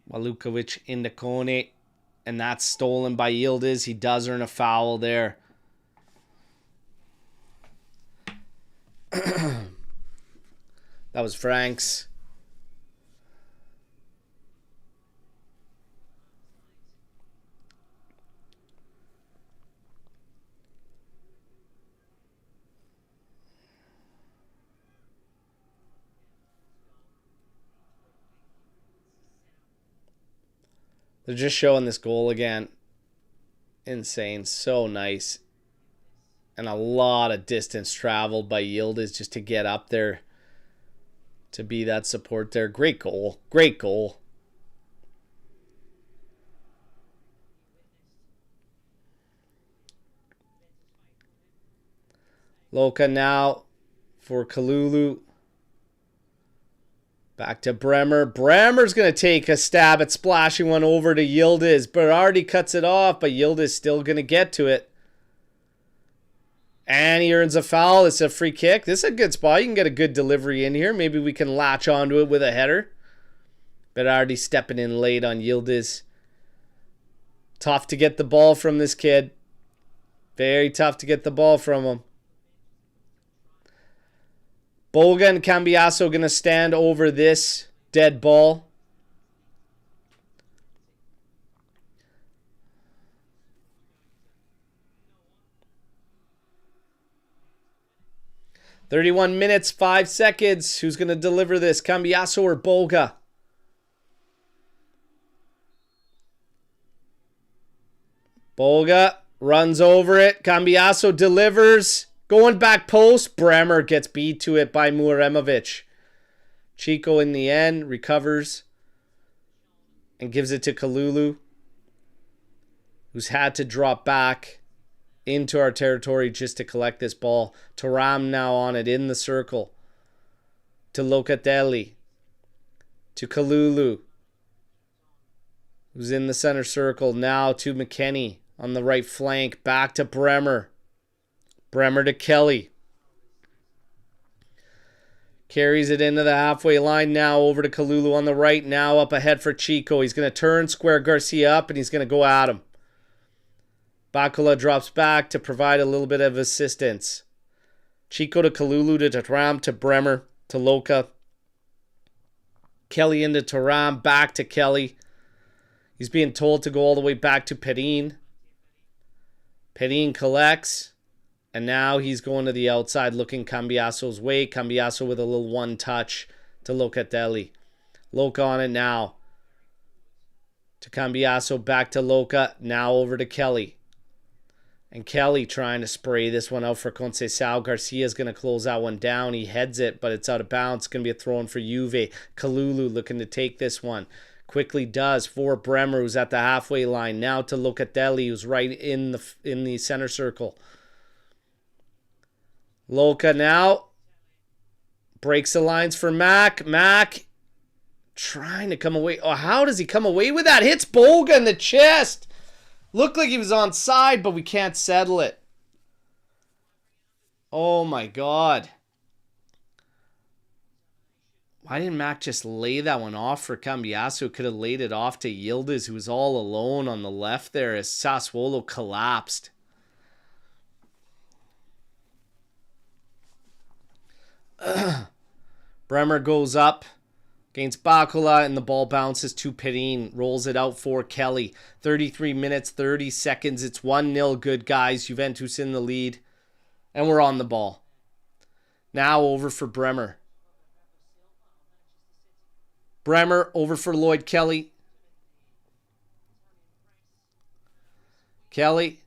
Walukovic into Kone. And that's stolen by Yildiz. He does earn a foul there. That was Franks. They're just showing this goal again. Insane. So nice. And a lot of distance traveled by Yildiz just to get up there. To be that support there. Great goal. Great goal. Loca now for Kalulu. Back to Bremer. Bremer's going to take a stab at splashing one over to Yildiz. Berardi cuts it off, but Yildiz still going to get to it. And he earns a foul. It's a free kick. This is a good spot. You can get a good delivery in here. Maybe we can latch onto it with a header. Berardi stepping in late on Yildiz. Tough to get the ball from this kid. Very tough to get the ball from him. Boga and Cambiasso going to stand over this dead ball. "31 minutes, 5 seconds. Who's going to deliver this? Cambiasso or Boga?" Boga Runs over it. Cambiaso delivers. Going back post. Bremer gets beat to it by Muremovic. Chico in the end recovers and gives it to Kalulu, who's had to drop back into our territory just to collect this ball. Thuram now on it in the circle. To Locatelli. To Kalulu, who's in the center circle. Now to McKennie on the right flank. Back to Bremer. Bremer to Kelly. Carries it into the halfway line. Now over to Kalulu on the right. Now up ahead for Chico. He's going to turn, square Garcia up, and he's going to go at him. Bakula drops back to provide a little bit of assistance. Chico to Kalulu to Thuram to Bremer to Loca. Kelly into Thuram, back to Kelly. He's being told to go all the way back to Perin. Perin collects. And now he's going to the outside looking Cambiaso's way. Cambiaso with a little one touch to Locatelli. Loca on it now. To Cambiaso, back to Loca. Now over to Kelly. And Kelly trying to spray this one out for Conceição. Garcia's going to close that one down. He heads it, but it's out of bounds. It's going to be a throw-in for Juve. Kalulu looking to take this one. Quickly does for Bremer, who's at the halfway line. Now to Locatelli, who's right in the center circle. Loca now breaks the lines for Mac. Mac trying to come away. Oh, how does he come away with that? Hits Boga in the chest. Looked like he was onside, but we can't settle it. Oh my God. Why didn't Mac just lay that one off for Cambiaso? Could have laid it off to Yildiz, who was all alone on the left there as Sassuolo collapsed. Bremer goes up against Bakula, and the ball bounces to Perin. Rolls it out for Kelly. 33 minutes, 30 seconds. It's 1-0 good, guys. Juventus in the lead. And we're on the ball. Now over for Bremer. Bremer over for Lloyd Kelly. Kelly.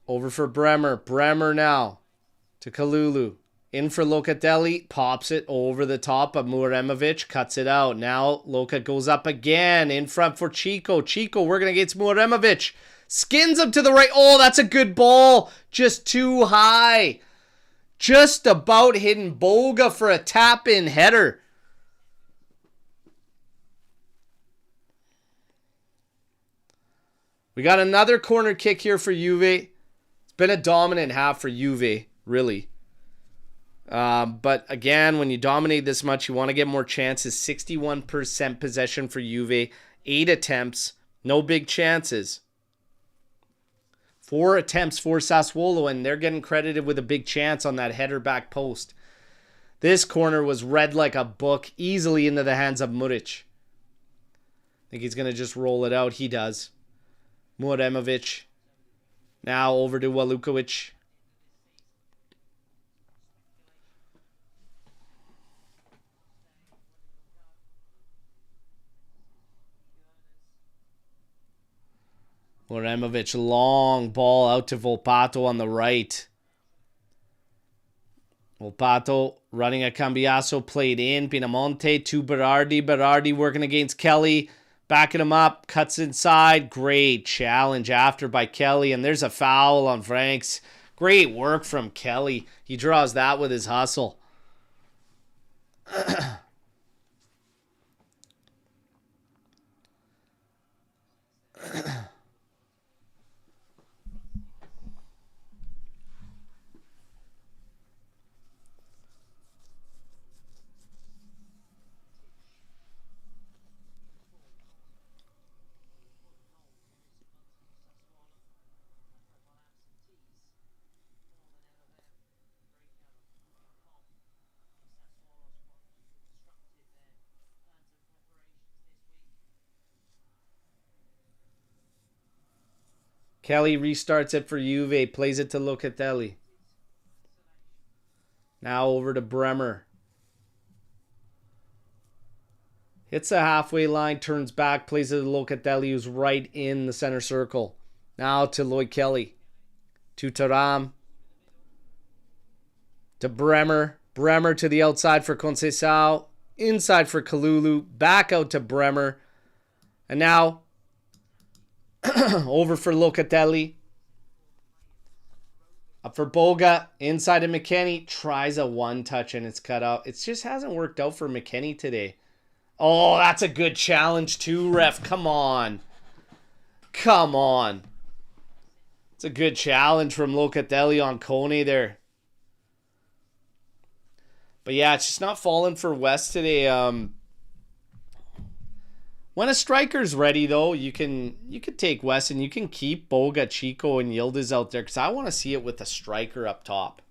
Over for Bremer. Bremer now to Kalulu. In for Locatelli. Pops it over the top of Muremovic. Cuts it out. Now Loca goes up again. In front for Chico. Chico working against Muremovic. Skins him to the right. Oh, that's a good ball. Just too high. Just about hitting Boga for a tap-in header. We got another corner kick here for Juve. It's been a dominant half for Juve, really. But again, when you dominate this much, you want to get more chances. 61% possession for Juve. 8 attempts. No big chances. 4 attempts for Sassuolo, and they're getting credited with a big chance on that header back post. This corner was read like a book, easily into the hands of Muric. I think he's going to just roll it out. He does. Muremovic. Now over to Walukovic. Muremovic, long ball out to Volpato on the right. Volpato running a Cambiaso, played in. Pinamonte to Berardi. Berardi working against Kelly. Backing him up. Cuts inside. Great challenge after by Kelly. And there's a foul on Franks. Great work from Kelly. He draws that with his hustle. Kelly restarts it for Juve. Plays it to Locatelli. Now over to Bremer. Hits the halfway line, turns back, plays it to Locatelli, who's right in the center circle. Now to Lloyd Kelly. To Thuram. To Bremer. Bremer to the outside for Conceição. Inside for Kalulu. Back out to Bremer. And now over for Locatelli. Up for Boga. Inside to McKennie. Tries a one-touch and it's cut out. It just hasn't worked out for McKennie today. Oh, that's a good challenge too, ref. Come on. Come on. It's a good challenge from Locatelli on Kone there. But yeah, it's just not falling for West today. When a striker's ready, though, you can take West and you can keep Boga, Chico, and Yildiz out there because I want to see it with a striker up top.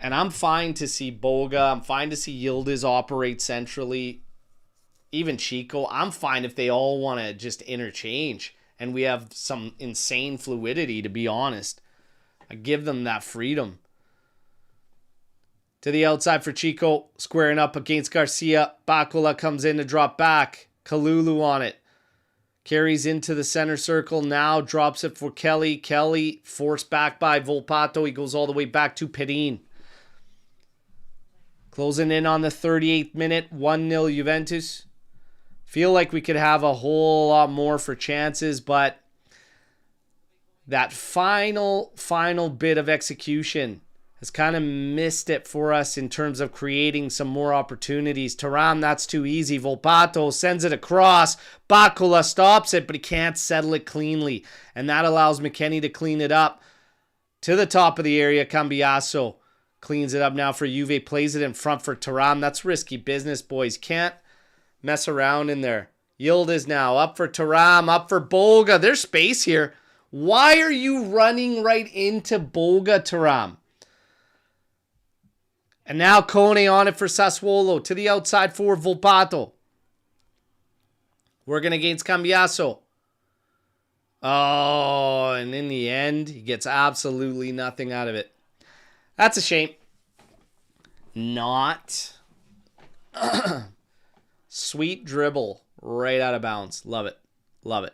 And I'm fine to see Boga. I'm fine to see Yildiz operate centrally. Even Chico. I'm fine if they all want to just interchange. And we have some insane fluidity, to be honest. I give them that freedom. To the outside for Chico. Squaring up against Garcia. Bakula comes in to drop back. Kalulu on it. Carries into the center circle. Now drops it for Kelly. Kelly forced back by Volpato. He goes all the way back to Perin. Closing in on the 38th minute, 1-0 Juventus. Feel like we could have a whole lot more for chances, but that final bit of execution has kind of missed it for us in terms of creating some more opportunities. Thuram, that's too easy. Volpato sends it across. Bakula stops it, but he can't settle it cleanly. And that allows McKennie to clean it up to the top of the area. Cambiasso cleans it up now for Juve. Plays it in front for Thuram. That's risky business, boys. Can't mess around in there. Yildiz now. Up for Thuram. Up for Boga. There's space here. Why are you running right into Boga, Thuram? And now Kone on it for Sassuolo. To the outside for Volpato. Working against Cambiasso. Oh, and in the end, he gets absolutely nothing out of it. That's a shame. Not. Sweet dribble right out of bounds. Love it. Love it.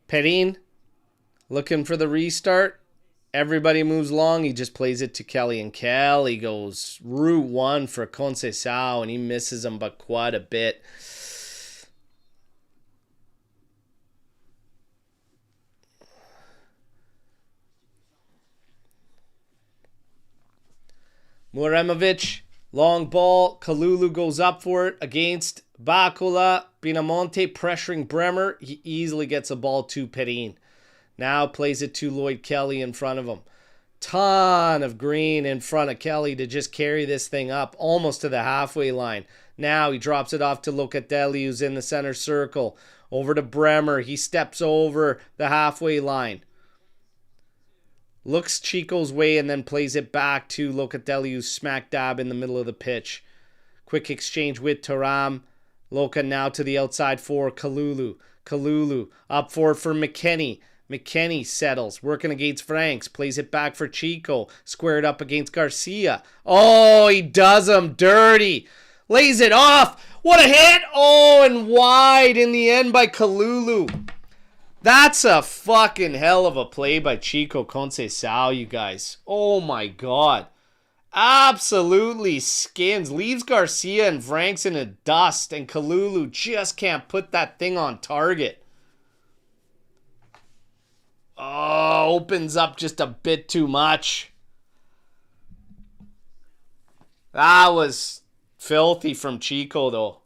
Perin looking for the restart. Everybody moves long. He just plays it to Kelly. And Kelly goes route one for Conceição. And he misses him but quite a bit. Muremovic. Long ball. Kalulu goes up for it against Bakula. Binamonte pressuring Bremer. He easily gets a ball to Perin. Now plays it to Lloyd Kelly in front of him. Ton of green in front of Kelly to just carry this thing up almost to the halfway line. Now he drops it off to Locatelli, who's in the center circle. Over to Bremer. He steps over the halfway line. Looks Chico's way and then plays it back to Locatelli, who's smack dab in the middle of the pitch. Quick exchange with Thuram. Loca now to the outside for Kalulu. Kalulu up forward for McKennie. McKennie settles, working against Franks, plays it back for Chico, squared up against Garcia. Oh, he does him dirty. Lays it off. What a hit. Oh, and wide in the end by Kalulu. That's a fucking hell of a play by Chico Conceição, you guys. Oh my God. Absolutely skins. Leaves Garcia and Franks in a dust, and Kalulu just can't put that thing on target. Oh, opens up just a bit too much. That was filthy from Chico, though.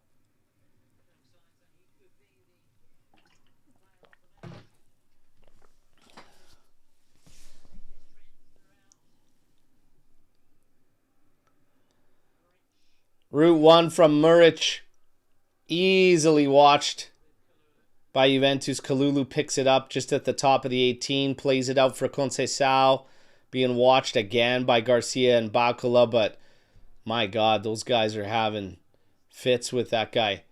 Route 1 from Muric. Easily watched by Juventus. Kalulu picks it up just at the top of the 18. Plays it out for Conceição. Being watched again by Garcia and Bakula, but My God, those guys are having fits with that guy.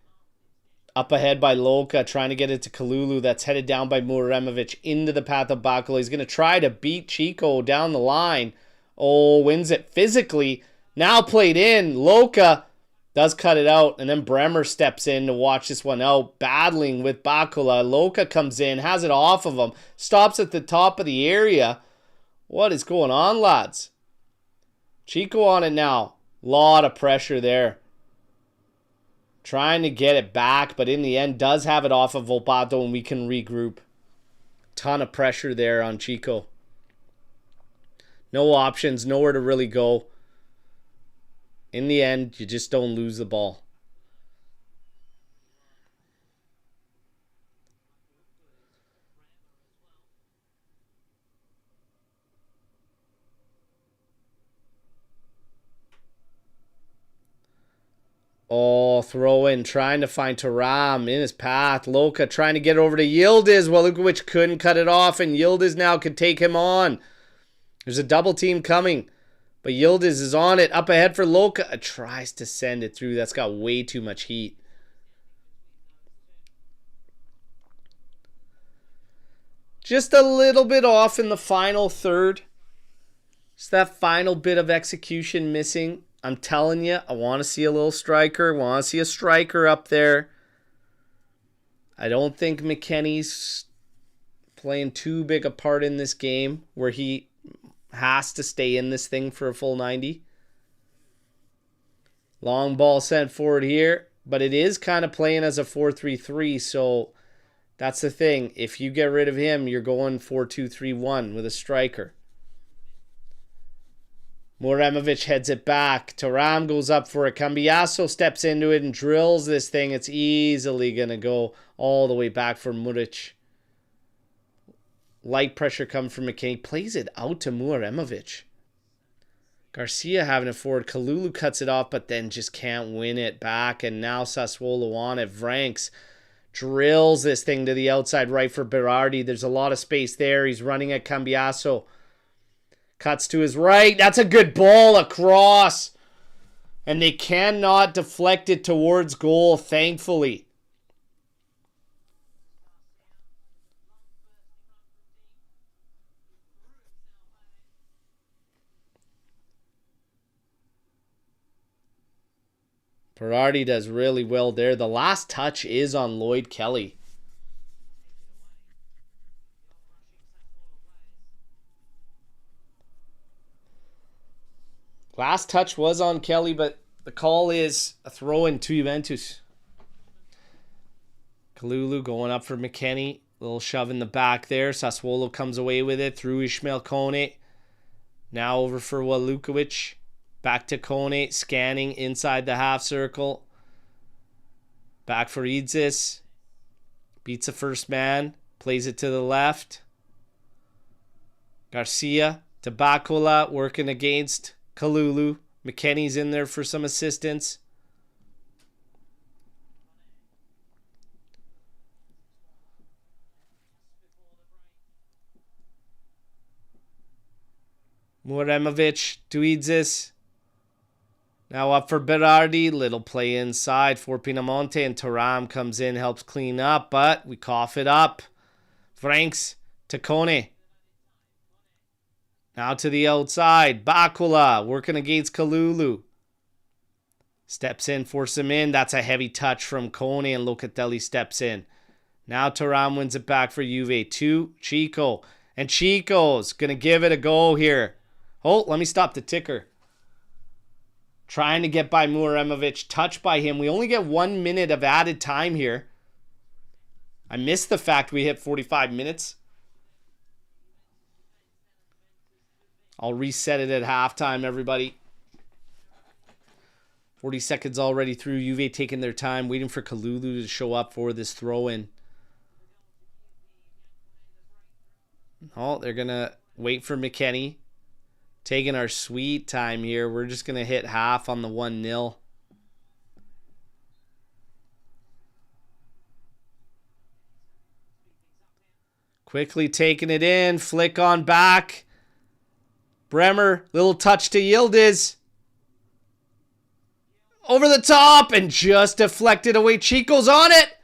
Up ahead by Loka, trying to get it to Kalulu. That's headed down by Muremovic into the path of Bakula. He's going to try to beat Chico down the line. Oh, wins it physically. Now played in. Loka does cut it out, and then Bremer steps in to watch this one out, battling with Bakula. Loka comes in, has it off of him, stops at the top of the area. What is going on, lads? Chico on it now. Lot of pressure there. Trying to get it back, but in the end does have it off of Volpato, and we can regroup. Ton of pressure there on Chico. No options, nowhere to really go. In the end, you just don't lose the ball. Oh, throw in, trying to find Taram in his path. Loka trying to get over to Yildiz. Walukovic couldn't cut it off, and Yildiz now could take him on. There's a double team coming, but Yildiz is on it. Up ahead for Loka. Tries to send it through. That's got way too much heat. Just a little bit off in the final third. Just that final bit of execution missing. I'm telling you, I want to see a little striker. Want to see a striker up there. I don't think McKennie's playing too big a part in this game where he has to stay in this thing for a full 90. Long ball sent forward here, but it is kind of playing as a 4-3-3, so that's the thing. If you get rid of him, you're going 4-2-3-1 with a striker. Muremovic heads it back. Taram goes up for it. Cambiasso steps into it and drills this thing. It's easily going to go all the way back for Muric. Light pressure comes from McKinney. Plays it out to Muremovic. Garcia having it forward. Kalulu cuts it off, but then just can't win it back. And now Sassuolo on it. Vranks drills this thing to the outside right for Berardi. There's a lot of space there. He's running at Cambiasso. Cuts to his right. That's a good ball across. And they cannot deflect it towards goal, thankfully. Berardi does really well there. The last touch is on Lloyd Kelly. Last touch was on Kelly, but the call is a throw-in to Juventus. Kalulu going up for McKennie. Little shove in the back there. Sassuolo comes away with it through Ishmael Kone. Now over for Walukovic. Back to Kone, scanning inside the half circle. Back for Idzis. Beats the first man. Plays it to the left. Garcia to Bakula, working against Kalulu. McKennie's in there for some assistance. Muremovic to Idzis. Now up for Berardi. Little play inside for Pinamonte, and Taram comes in, helps clean up, but we cough it up. Franks to Kone. Now to the outside. Bakula working against Kalulu. Steps in, force him in. That's a heavy touch from Kone, and Locatelli steps in. Now Taram wins it back for Juve to Chico. And Chico's going to give it a go here. Oh, let me stop the ticker. Trying to get by Muremovic. Touched by him. We only get 1 minute of added time here. I missed the fact we hit 45 minutes. I'll reset it at halftime, everybody. 40 seconds already through. Juve taking their time, waiting for Kalulu to show up for this throw-in. Oh, they're going to wait for McKennie. Taking our sweet time here. We're just going to hit half on the 1-0. Quickly taking it in. Flick on back. Bremer, little touch to Yildiz. Over the top and just deflected away. Chico's on it.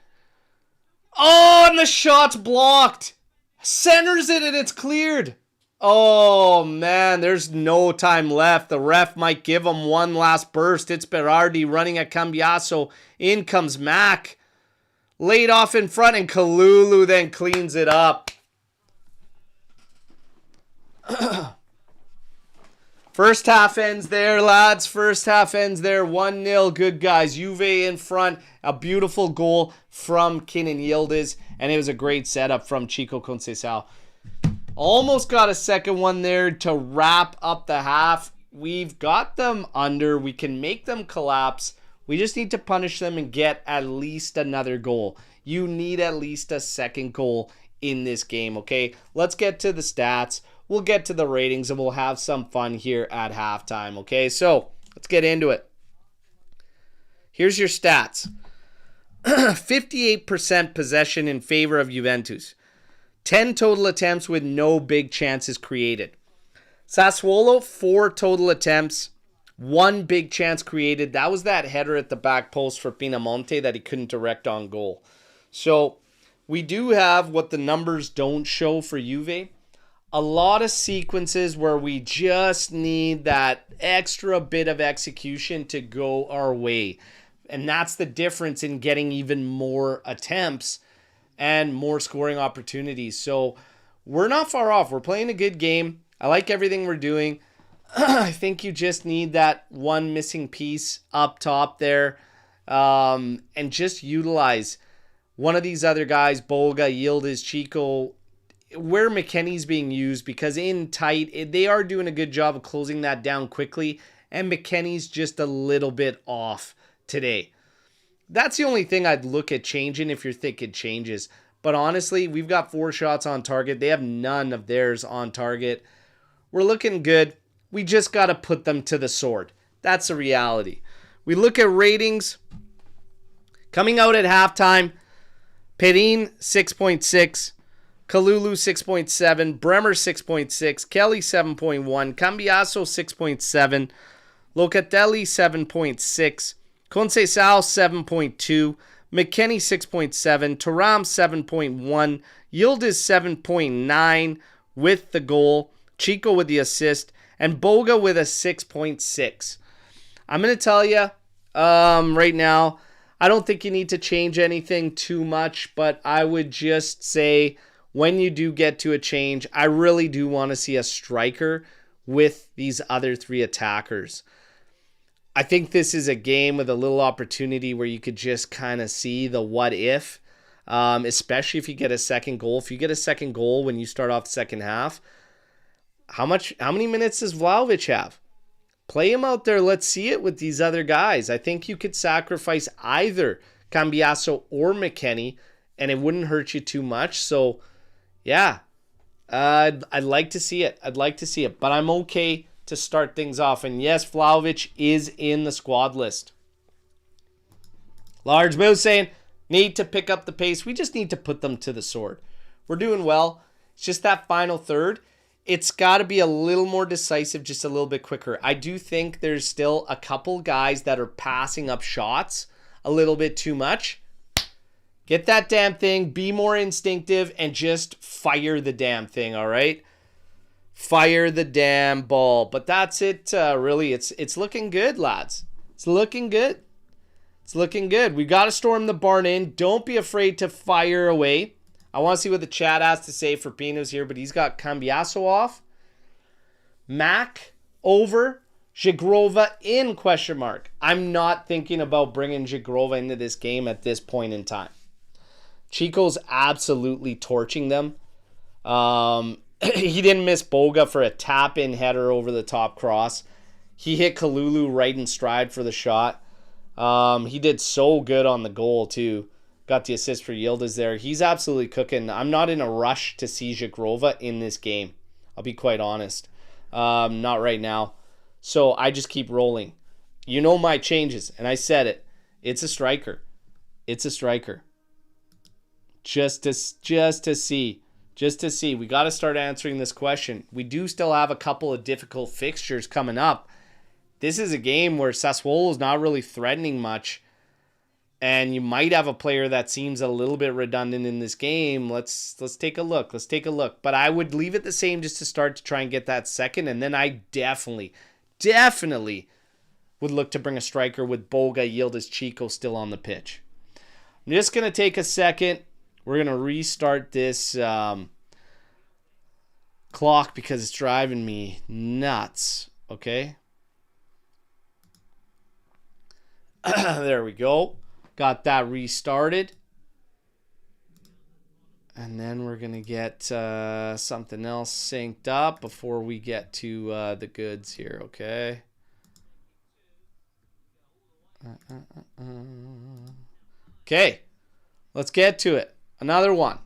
Oh, and the shot's blocked. Centers it and it's cleared. Oh, man, there's no time left. The ref might give him one last burst. It's Berardi running at Cambiaso. In comes Mac. Laid off in front, and Kalulu then cleans it up. First half ends there, lads. First half ends there. 1-0. Good guys. Juve in front. A beautiful goal from Kenan Yildiz. And it was a great setup from Chico Conceição. Almost got a second one there to wrap up the half. We've got them under. We can make them collapse. We just need to punish them and get at least another goal. You need at least a second goal in this game, okay? Let's get to the stats. We'll get to the ratings and we'll have some fun here at halftime, okay? So, let's get into it. Here's your stats. 58% possession in favor of Juventus. 10 total attempts with no big chances created. Sassuolo, 4 total attempts, 1 big chance created. That was that header at the back post for Pinamonte that he couldn't direct on goal. So, we do have what the numbers don't show for Juve. A lot of sequences where we just need that extra bit of execution to go our way. And that's the difference in getting even more attempts and more scoring opportunities. So we're not far off. We're playing a good game. I like everything we're doing. I think you just need that one missing piece up top there. And just utilize one of these other guys, Boga, Yildiz, Chico, where McKennie's being used, because in tight, they are doing a good job of closing that down quickly, and McKennie's just a little bit off today. That's the only thing I'd look at changing if you're thinking changes. But honestly, we've got 4 shots on target. They have none of theirs on target. We're looking good. We just got to put them to the sword. That's the reality. We look at ratings. Coming out at halftime, Perin 6.6. Kalulu 6.7, Bremer 6.6, Kelly 7.1, Cambiaso 6.7, Locatelli 7.6, Conceição 7.2, McKennie 6.7, Thuram 7.1, Yildiz 7.9 with the goal, Chico with the assist, and Boga with a 6.6. I'm going to tell you right now, I don't think you need to change anything too much, but I would just say, when you do get to a change, I really do want to see a striker with these other 3 attackers. I think this is a game with a little opportunity where you could just kind of see the what if, especially if you get a second goal. If you get a second goal when you start off the second half, how many minutes does Vlahovic have? Play him out there. Let's see it with these other guys. I think you could sacrifice either Cambiaso or McKennie, and it wouldn't hurt you too much. So, yeah, I'd like to see it. I'd like to see it. But I'm okay to start things off. And yes, Vlahovic is in the squad list. Large Moose saying, need to pick up the pace. We just need to put them to the sword. We're doing well. It's just that final third. It's got to be a little more decisive, just a little bit quicker. I do think there's still a couple guys that are passing up shots a little bit too much. Get that damn thing, be more instinctive, and just fire the damn thing, all right? Fire the damn ball. But that's it, really. It's looking good, lads. It's looking good. It's looking good. We got to storm the barn in. Don't be afraid to fire away. I want to see what the chat has to say for Pino's here, but he's got Cambiaso off. Mac over. Zigrova in, question mark. I'm not thinking about bringing Zigrova into this game at this point in time. Chico's absolutely torching them. He didn't miss Boga for a tap-in header over the top cross. He hit Kalulu right in stride for the shot. He did so good on the goal, too. Got the assist for Yildiz there. He's absolutely cooking. I'm not in a rush to see Zigrova in this game. I'll be quite honest. Not right now. So I just keep rolling. You know my changes, and I said it. It's a striker. It's a striker. Just to see. We got to start answering this question. We do still have a couple of difficult fixtures coming up. this is a game where Sassuolo is not really threatening much, and you might have a player that seems a little bit redundant in this game. Let's take a look. Let's take a look. But I would leave it the same just to start to try and get that second, and then I definitely would look to bring a striker with Boga, Yildiz, Chico still on the pitch. I'm just going to take a second. We're going to restart this clock because it's driving me nuts. Okay. There we go. Got that restarted. And then we're going to get something else synced up before we get to the goods here, okay? Okay. Let's get to it. Another one.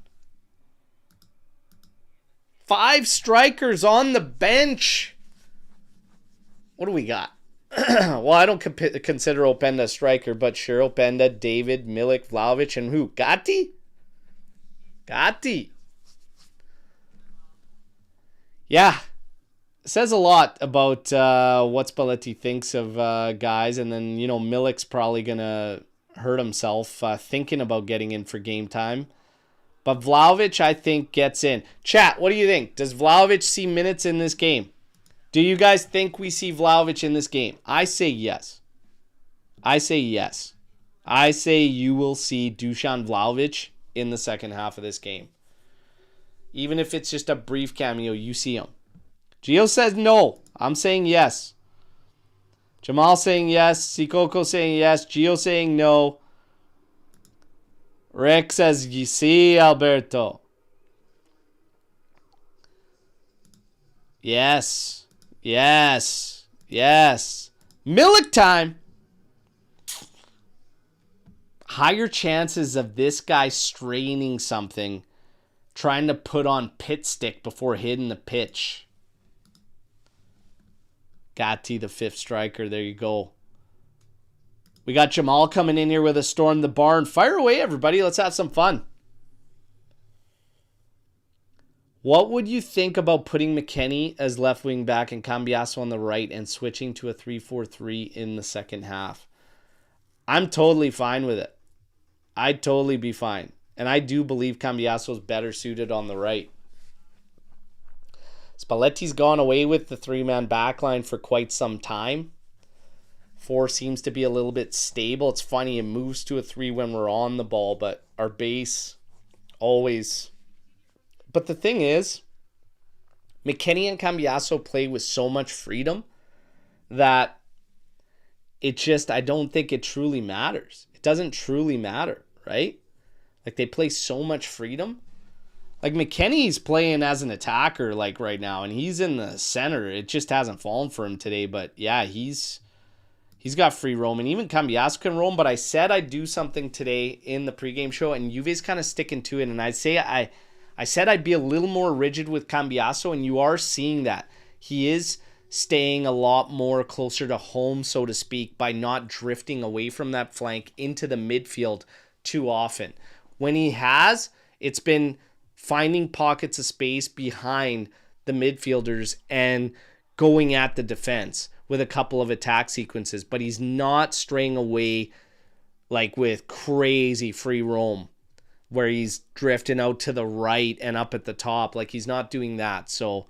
5 strikers on the bench. What do we got? Well, I don't consider Openda a striker, but sure, Openda, David, Milik, Vlahovic, and who? Gatti? Yeah. It says a lot about what Spalletti thinks of guys, and then, you know, Milik's probably going to hurt himself thinking about getting in for game time. But Vlahovic, I think, gets in. Chat, what do you think? Does Vlahovic see minutes in this game? Do you guys think we see Vlahovic in this game? I say yes. I say you will see Dusan Vlahovic in the second half of this game. Even if it's just a brief cameo, you see him. Gio says no. I'm saying yes. Jamal saying yes. Sikoko saying yes. Gio saying no. Rick says, you see, Alberto. Yes. Milik time. Higher chances of this guy straining something, trying to put on pit stick before hitting the pitch. Gatti, the 5th striker. There you go. We got Jamal coming in here with a Storm the Barn. Fire away, everybody. Let's have some fun. What would you think about putting McKennie as left wing back and Cambiasso on the right and switching to a 3-4-3 in the second half? I'm totally fine with it. I'd totally be fine. And I do believe Cambiasso is better suited on the right. Spalletti's gone away with the 3-man backline for quite some time. 4 seems to be a little bit stable. It's funny, it moves to a 3 when we're on the ball, but our base always... But the thing is, McKennie and Cambiasso play with so much freedom that it just, I don't think it truly matters. It doesn't truly matter, right? Like, they play so much freedom. Like, McKennie's playing as an attacker, like, right now, and he's in the center. It just hasn't fallen for him today, but yeah, he's got free roam, and even Cambiasso can roam, but I said I'd do something today in the pregame show, and Juve's kind of sticking to it, and I said I'd be a little more rigid with Cambiasso, and you are seeing that. He is staying a lot more closer to home, so to speak, by not drifting away from that flank into the midfield too often. When he has, it's been finding pockets of space behind the midfielders and going at the defense with a couple of attack sequences, but he's not straying away like with crazy free roam, where he's drifting out to the right and up at the top. Like, he's not doing that. So,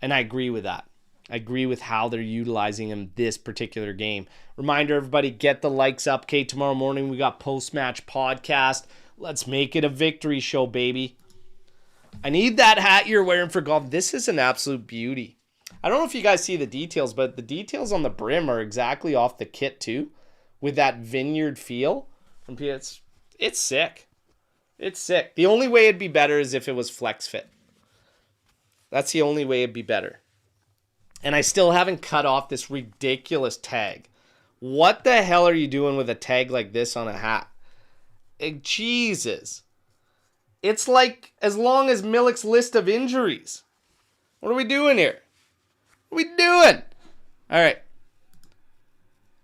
and I agree with that. I agree with how they're utilizing him this particular game. Reminder, everybody, get the likes up. Okay, tomorrow morning we got post-match podcast. Let's make it a victory show, baby. I need that hat you're wearing for golf. This is an absolute beauty. I don't know if you guys see the details, but the details on the brim are exactly off the kit too, with that vineyard feel. It's sick. It's sick. The only way it'd be better is if it was flex fit. That's the only way it'd be better. And I still haven't cut off this ridiculous tag. What the hell are you doing with a tag like this on a hat? Jesus. It's like as long as Milik's list of injuries. What are we doing here? What are we doing? All right.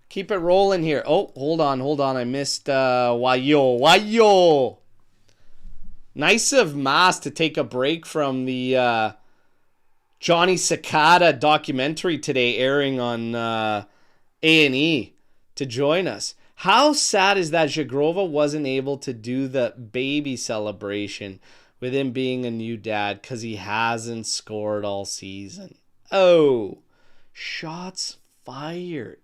Keep it rolling here. Oh, hold on. I missed Wayo. Nice of Mas to take a break from the Johnny Cicada documentary today airing on A&E to join us. How sad is that Zagrova wasn't able to do the baby celebration with him being a new dad because he hasn't scored all season? Oh, shots fired.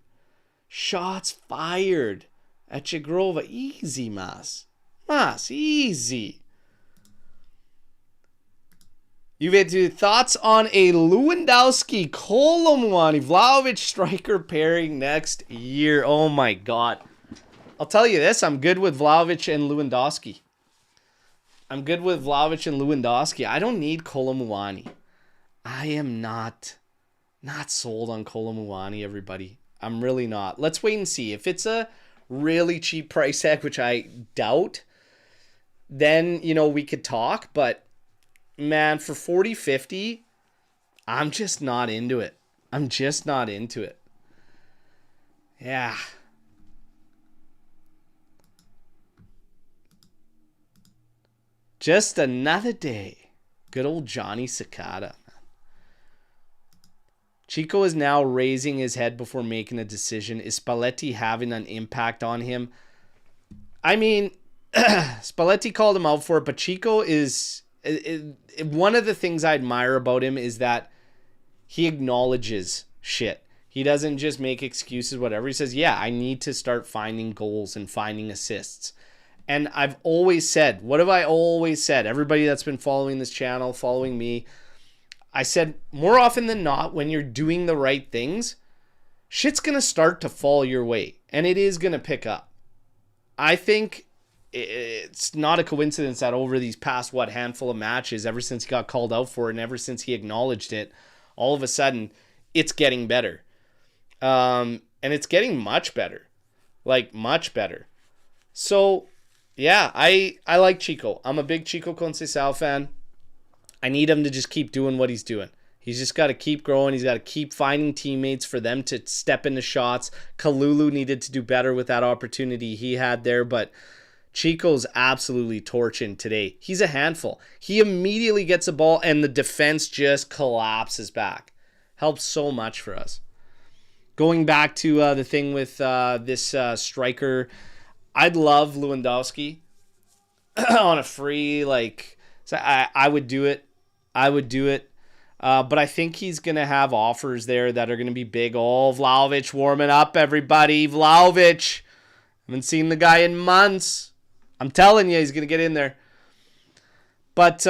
Shots fired at Zagrova. Easy, Mas. Mas, easy. Juventus, thoughts on a Lewandowski, Kolomwani, Vlahovic striker pairing next year? Oh my God. I'll tell you this, I'm good with Vlahovic and Lewandowski. I'm good with Vlahovic and Lewandowski. I don't need Kolomwani. I am not sold on Kolomwani, everybody. I'm really not. Let's wait and see. If it's a really cheap price tag, which I doubt, then, you know, we could talk. But, man, for 40, 50, I'm just not into it. I'm just not into it. Yeah. Just another day. Good old Johnny Cicada. Chico is now raising his head before making a decision. Is Spalletti having an impact on him? I mean, Spalletti called him out for it, but Chico is... one of the things I admire about him is that he acknowledges shit. He doesn't just make excuses, whatever. He says, yeah, I need to start finding goals and finding assists. And I've always said, what have I always said? Everybody that's been following this channel, following me, I said more often than not, when you're doing the right things, shit's going to start to fall your way. And it is going to pick up. I think it's not a coincidence that over these past, handful of matches, ever since he got called out for it and ever since he acknowledged it, all of a sudden, it's getting better. And it's getting much better. Like, much better. So... yeah, I like Chico. I'm a big Chico Conceição fan. I need him to just keep doing what he's doing. He's just got to keep growing. He's got to keep finding teammates for them to step into shots. Kalulu needed to do better with that opportunity he had there, but Chico's absolutely torching today. He's a handful. He immediately gets a ball, and the defense just collapses back. Helps so much for us. Going back to the thing with this striker... I'd love Lewandowski on a free, like, so I would do it. I would do it. But I think he's going to have offers there that are going to be big. Oh, Vlahovic warming up, everybody. Vlahovic. Haven't seen the guy in months. I'm telling you, he's going to get in there. But,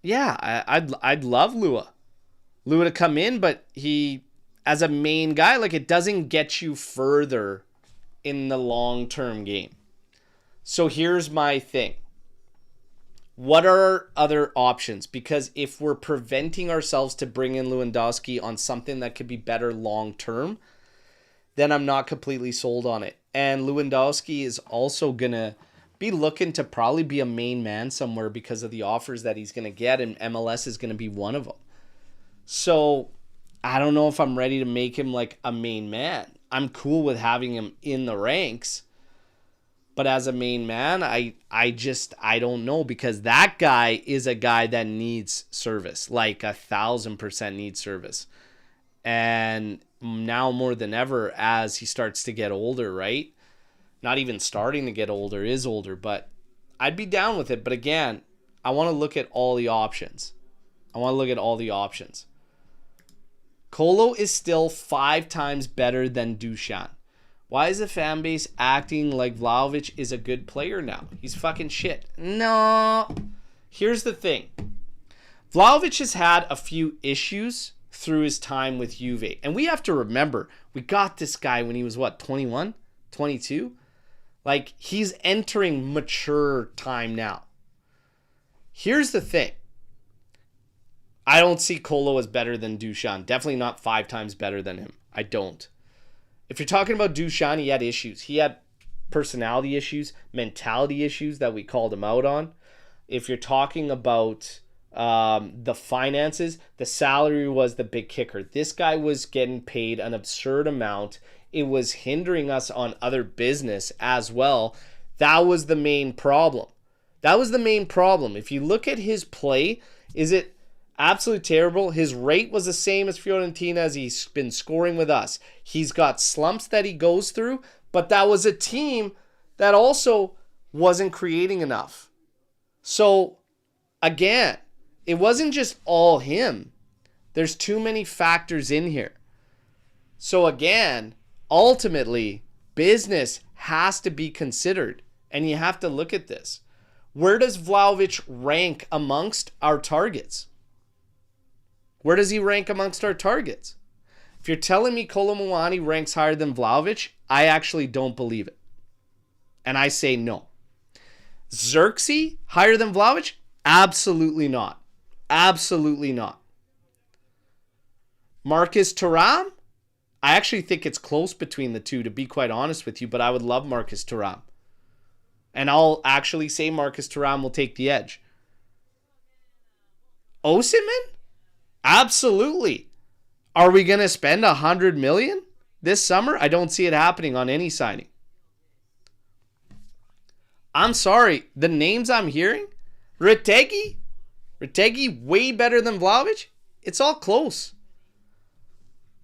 yeah, I'd love Lua to come in, but he, as a main guy, like, it doesn't get you further in the long-term game. So here's my thing. What are other options? Because if we're preventing ourselves to bring in Lewandowski on something that could be better long-term, then I'm not completely sold on it. And Lewandowski is also going to be looking to probably be a main man somewhere because of the offers that he's going to get, and MLS is going to be one of them. So I don't know if I'm ready to make him like a main man. I'm cool with having him in the ranks, but as a main man, I don't know, because that guy is a guy that needs service, like 1,000% needs service. And now more than ever, as he starts to get older, right? Not even starting to get older, is older, but I'd be down with it. But again, I want to look at all the options. Colo is still 5 times better than Dusan. Why is the fan base acting like Vlahovic is a good player now? He's fucking shit. No. Here's the thing. Vlahovic has had a few issues through his time with Juve. And we have to remember, we got this guy when he was, 21? 22? Like, he's entering mature time now. Here's the thing. I don't see Colo as better than Dusan. Definitely not 5 times better than him. I don't. If you're talking about Dusan, he had issues. He had personality issues, mentality issues that we called him out on. If you're talking about the finances, the salary was the big kicker. This guy was getting paid an absurd amount. It was hindering us on other business as well. That was the main problem. If you look at his play, is it Absolutely terrible. His rate was the same as Fiorentina as he's been scoring with us. He's got slumps that he goes through, but that was a team that also wasn't creating enough. So, again, it wasn't just all him. There's too many factors in here. So, again, ultimately, business has to be considered, and you have to look at this. Where does Vlahovic rank amongst our targets? Where does he rank amongst our targets? If you're telling me Kolo Muani ranks higher than Vlahovic, I actually don't believe it. And I say no. Xerxes higher than Vlahovic? Absolutely not. Absolutely not. Marcus Thuram? I actually think it's close between the two, to be quite honest with you, but I would love Marcus Thuram. And I'll actually say Marcus Thuram will take the edge. Osimhen? Absolutely. Are we going to spend $100 million this summer? I don't see it happening on any signing. I'm sorry. The names I'm hearing? Retegi way better than Vlahovic? It's all close.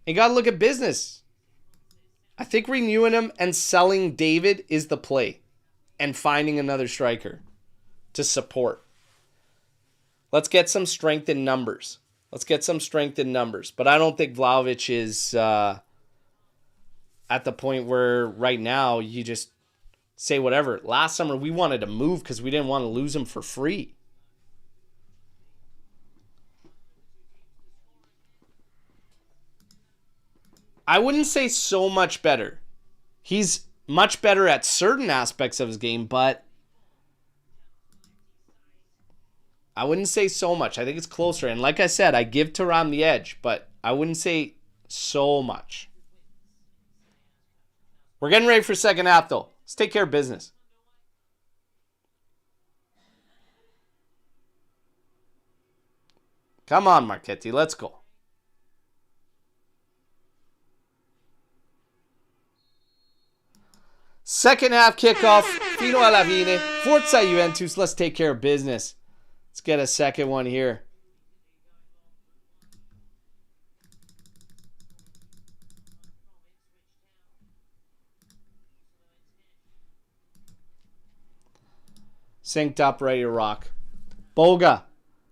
You got to look at business. I think renewing him and selling David is the play. And finding another striker to support. Let's get some strength in numbers. But I don't think Vlahovic is at the point where right now you just say whatever. Last summer we wanted to move because we didn't want to lose him for free. I wouldn't say so much better. He's much better at certain aspects of his game, but I wouldn't say so much. I think it's closer. And like I said, I give Thuram the edge, but I wouldn't say so much. We're getting ready for second half, though. Let's take care of business. Come on, Marchetti. Let's go. Second half kickoff. Fino alla fine. Forza Juventus. Let's take care of business. Let's get a second one here. Synced up, ready to rock. Boga.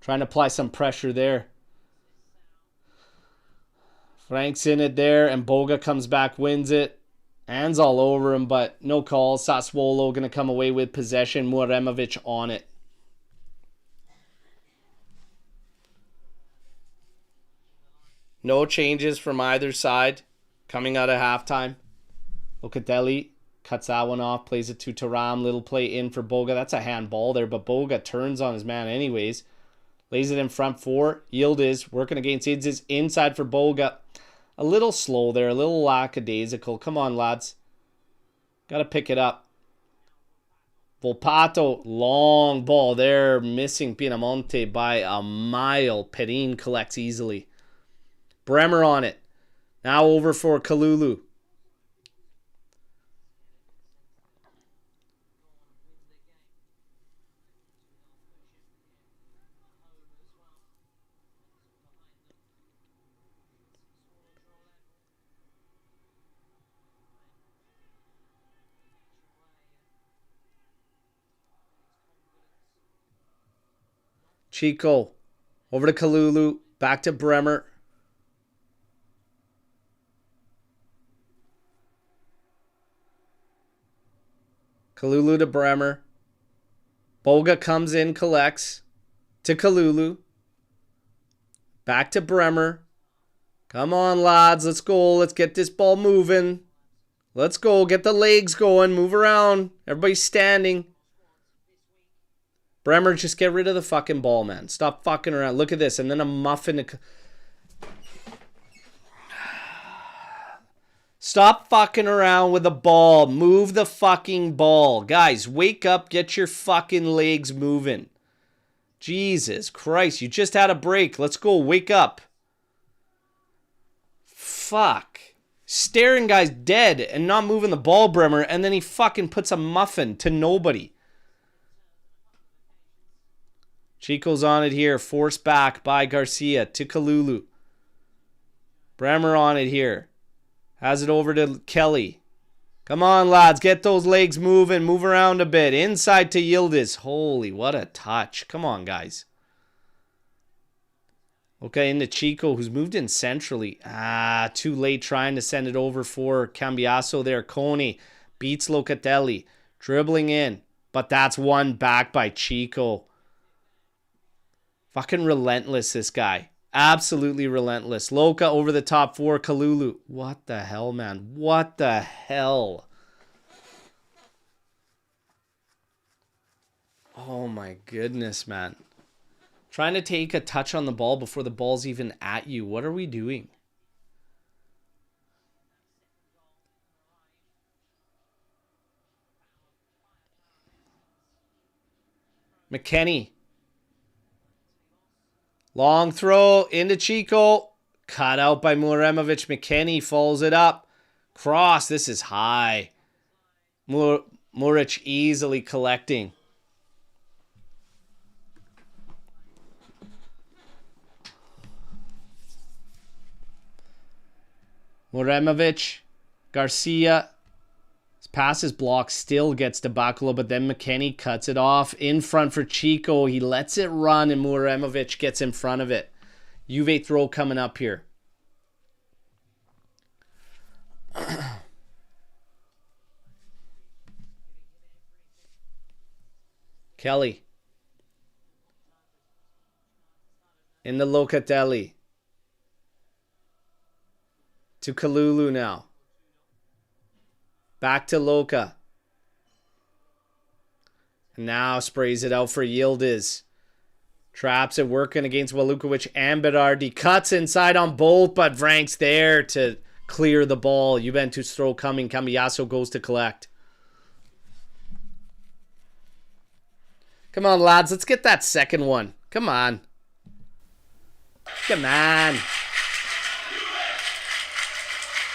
Trying to apply some pressure there. Frank's in it there, and Boga comes back, wins it. Hands all over him, but no calls. Sassuolo going to come away with possession. Muremovic on it. No changes from either side coming out of halftime. Locatelli cuts that one off, plays it to Thuram. Little play in for Boga. That's a handball there, but Boga turns on his man anyways. Lays it in front for Yildiz. Working against Yildiz. Inside for Boga. A little slow there, a little lackadaisical. Come on, lads. Got to pick it up. Volpato, long ball there. Missing Pinamonte by a mile. Perin collects easily. Bremer on it. Now over for Kalulu. Chico. Over to Kalulu. Back to Bremer. Kalulu to Bremer. Boga comes in, collects. To Kalulu. Back to Bremer. Come on, lads. Let's go. Let's get this ball moving. Let's go. Get the legs going. Move around. Everybody's standing. Bremer, just get rid of the fucking ball, man. Stop fucking around. Look at this. And then a muffin. Stop fucking around with the ball. Move the fucking ball. Guys, wake up. Get your fucking legs moving. Jesus Christ. You just had a break. Let's go. Wake up. Fuck. Staring guys dead and not moving the ball, Bremer. And then he fucking puts a muffin to nobody. Chico's on it here. Forced back by Garcia to Kalulu. Bremer on it here. Has it over to Kelly. Come on, lads. Get those legs moving. Move around a bit. Inside to Yildiz. Holy, what a touch. Come on, guys. Okay, into Chico, who's moved in centrally. Too late trying to send it over for Cambiaso there. Coney beats Locatelli. Dribbling in. But that's one back by Chico. Fucking relentless, this guy. Absolutely relentless. Loca over the top for Kalulu. What the hell, man? What the hell? Oh my goodness, man. Trying to take a touch on the ball before the ball's even at you. What are we doing? McKennie. Long throw into Chico. Cut out by Muremovic. McKennie follows it up. Cross. This is high. Muric easily collecting. Muremovic. Garcia. His pass is blocked. Still gets to Bakula, but then McKennie cuts it off. In front for Chico. He lets it run, and Muremovic gets in front of it. Juve throw coming up here. Kelly. In the Locatelli. To Kalulu now. Back to Loca. And now sprays it out for Yildiz. Traps it working against Walukovic and Berardi. Cuts inside on both, but Vrank's there to clear the ball. Juventus throw coming. Cambiaso goes to collect. Come on, lads. Let's get that second one. Come on. Come on.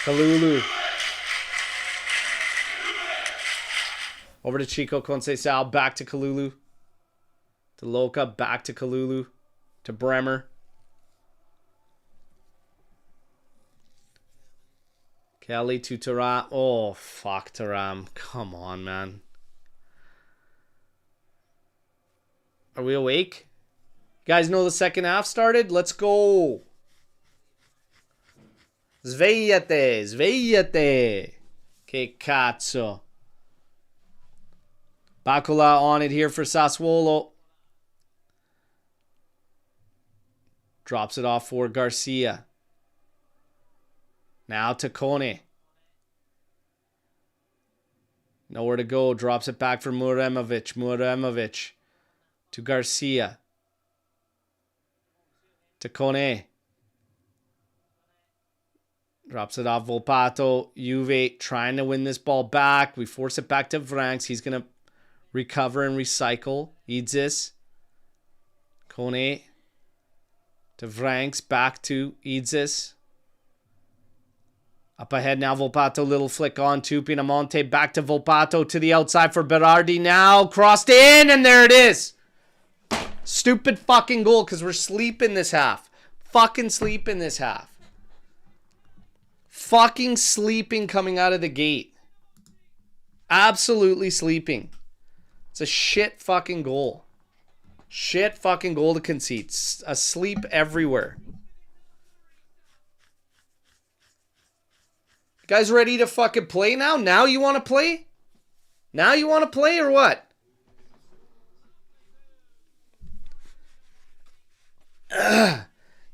Kalulu. Over to Chico Conceição. Back to Kalulu. To Loca. Back to Kalulu. To Bremer. Kelly to Thuram. Oh, fuck Thuram. Come on, man. Are we awake? You guys know the second half started? Let's go. Svegliate, svegliate. Che cazzo. Bakula on it here for Sassuolo. Drops it off for Garcia. Now to Kone. Nowhere to go. Drops it back for Muremovic. Muremovic to Garcia. To Kone. Drops it off Volpato. Juve trying to win this ball back. We force it back to Vranks. He's going to recover and recycle. Idzis. Kone. To Vranks. Back to Idzis. Up ahead now. Volpato. Little flick on to Pinamonte. Back to Volpato. To the outside for Berardi now. Crossed in. And there it is. Stupid fucking goal because we're sleeping this half. Fucking sleeping this half. Fucking sleeping coming out of the gate. Absolutely sleeping. It's a shit fucking goal. Shit fucking goal to concede. Asleep everywhere. You guys ready to fucking play now? Now you want to play? Now you want to play or what? Ugh.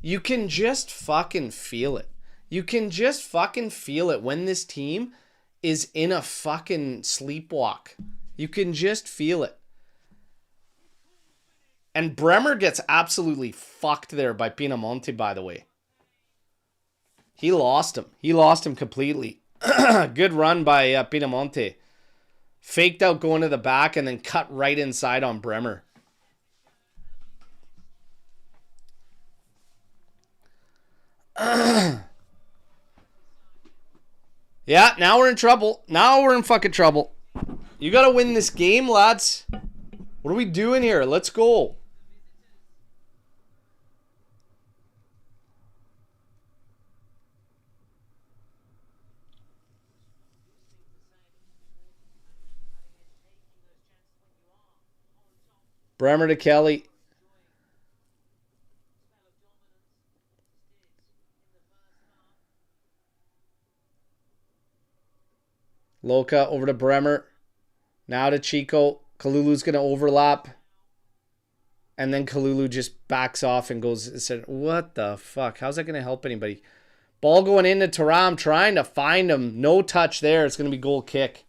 You can just fucking feel it. You can just fucking feel it when this team is in a fucking sleepwalk. You can just feel it. And Bremer gets absolutely fucked there by Pinamonte, by the way. He lost him. He lost him completely. Good run by Pinamonte. Faked out going to the back and then cut right inside on Bremer. Yeah, now we're in trouble. Now we're in fucking trouble. You gotta win this game, lads. What are we doing here? Let's go. Bremer to Kelly. Loka over to Bremer. Now to Chico. Kalulu's going to overlap. And then Kalulu just backs off and goes, what the fuck? How's that going to help anybody? Ball going into Thuram, trying to find him. No touch there. It's going to be goal kick.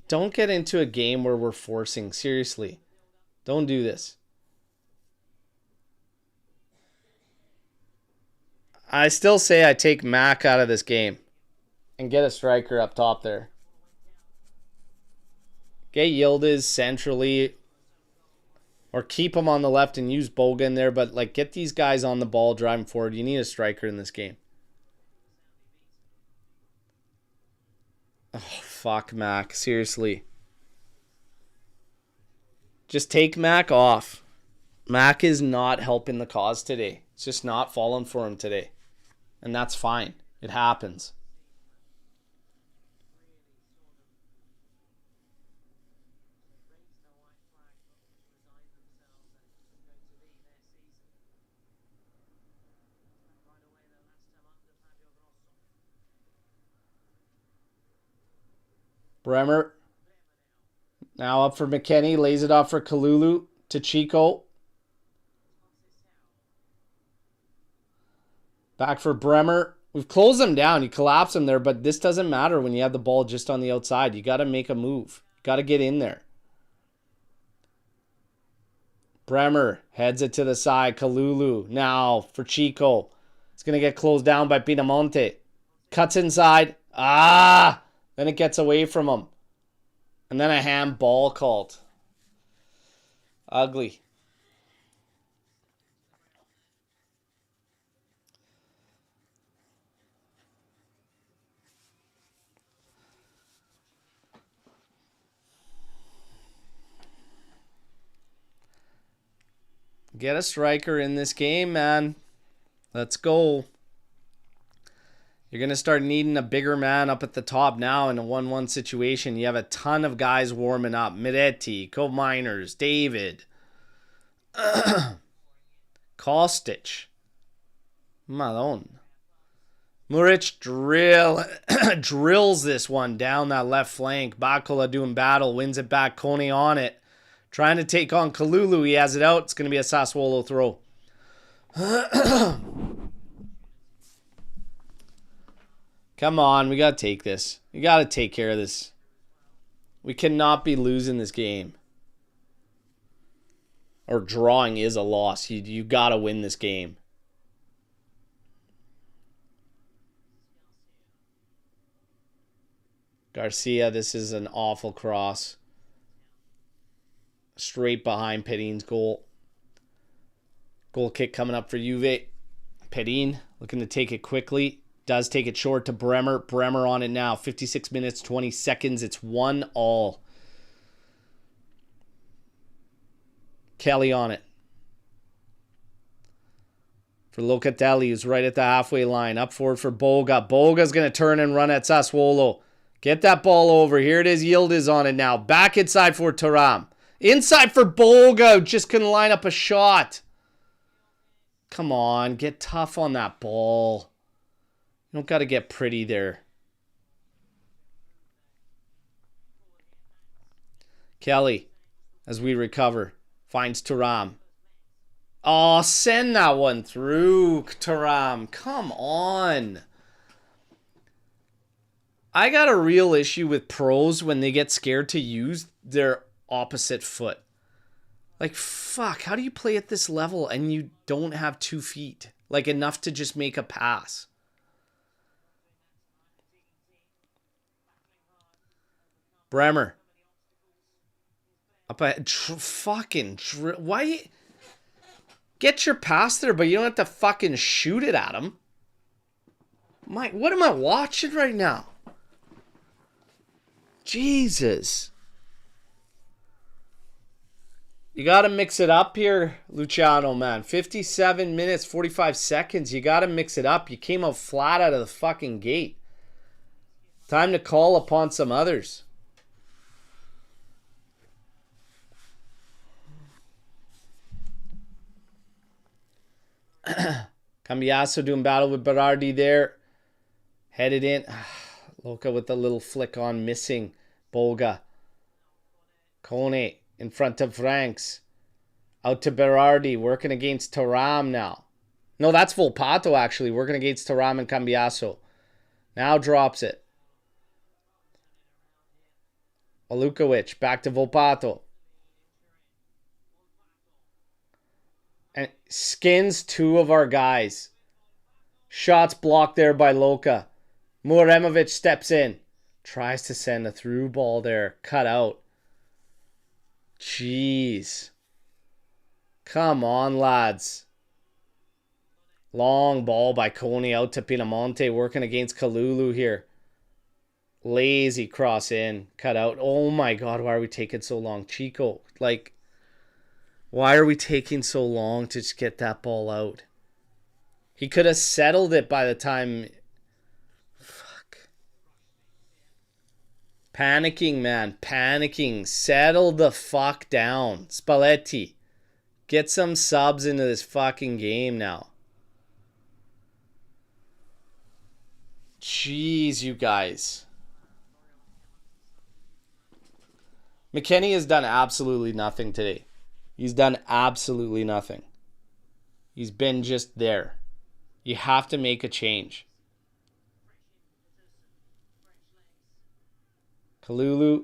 Don't get into a game where we're forcing. Seriously. Don't do this. I still say I take Mac out of this game and get a striker up top there. Get Yildiz centrally, or keep him on the left and use Bogan there, but like get these guys on the ball driving forward. You need a striker in this game. Oh, fuck Mac. Seriously. Just take Mac off. Mac is not helping the cause today. It's just not falling for him today. And that's fine. It happens. Bremer. Now up for McKennie. Lays it off for Kalulu to Chico. Back for Bremer. We've closed them down. You collapse them there, but this doesn't matter when you have the ball just on the outside. You got to make a move. You got to get in there. Bremer heads it to the side. Kalulu now for Chico. It's going to get closed down by Pinamonte. Cuts inside. Ah! Then it gets away from him. And then a handball called. Ugly. Get a striker in this game, man. Let's go. You're going to start needing a bigger man up at the top now in a 1-1 situation. You have a ton of guys warming up. Miretti, Co-Miners, David. Kostic. Malone. Muric drills this one down that left flank. Bakola doing battle. Wins it back. Kone on it. Trying to take on Kalulu. He has it out. It's going to be a Sassuolo throw. Come on. We got to take this. We got to take care of this. We cannot be losing this game. Or drawing is a loss. You got to win this game. Garcia, this is an awful cross. Straight behind Pedin's goal. Goal kick coming up for Juve. Pedin looking to take it quickly. Does take it short to Bremer. Bremer on it now. 56 minutes, 20 seconds. It's 1-1. Kelly on it. For Locatelli, who's right at the halfway line. Up forward for Boga. Boga's going to turn and run at Sassuolo. Get that ball over. Here it is. Yildiz on it now. Back inside for Thuram. Inside for Boga. Just couldn't line up a shot. Come on. Get tough on that ball. You don't got to get pretty there. Kelly, as we recover, finds Thuram. Oh, send that one through, Thuram. Come on. I got a real issue with pros when they get scared to use their opposite foot. Like, fuck, how do you play at this level and you don't have 2 feet? Like, enough to just make a pass. Bremer. Up ahead. Why? Get your pass there, but you don't have to fucking shoot it at him. What am I watching right now? Jesus. You got to mix it up here, Luciano, man. 57 minutes, 45 seconds. You got to mix it up. You came out flat out of the fucking gate. Time to call upon some others. Cambiasso doing battle with Berardi there. Headed in. Loca with the little flick on, missing. Boga. Kone in front of Franks. Out to Berardi, working against Thuram now. No, that's Volpato actually, working against Thuram and Cambiasso. Now drops it. Alukovic, back to Volpato. And skins two of our guys. Shots blocked there by Loca. Muremovic steps in. Tries to send a through ball there. Cut out. Jeez. Come on, lads. Long ball by Coney out to Pinamonte. Working against Kalulu here. Lazy cross in. Cut out. Oh my God, why are we taking so long? Chico, like, why are we taking so long to just get that ball out? He could have settled it by the time... Fuck. Panicking, man. Panicking. Settle the fuck down. Spalletti. Get some subs into this fucking game now. Jeez, you guys. McKennie has done absolutely nothing today. He's done absolutely nothing. He's been just there. You have to make a change. Kalulu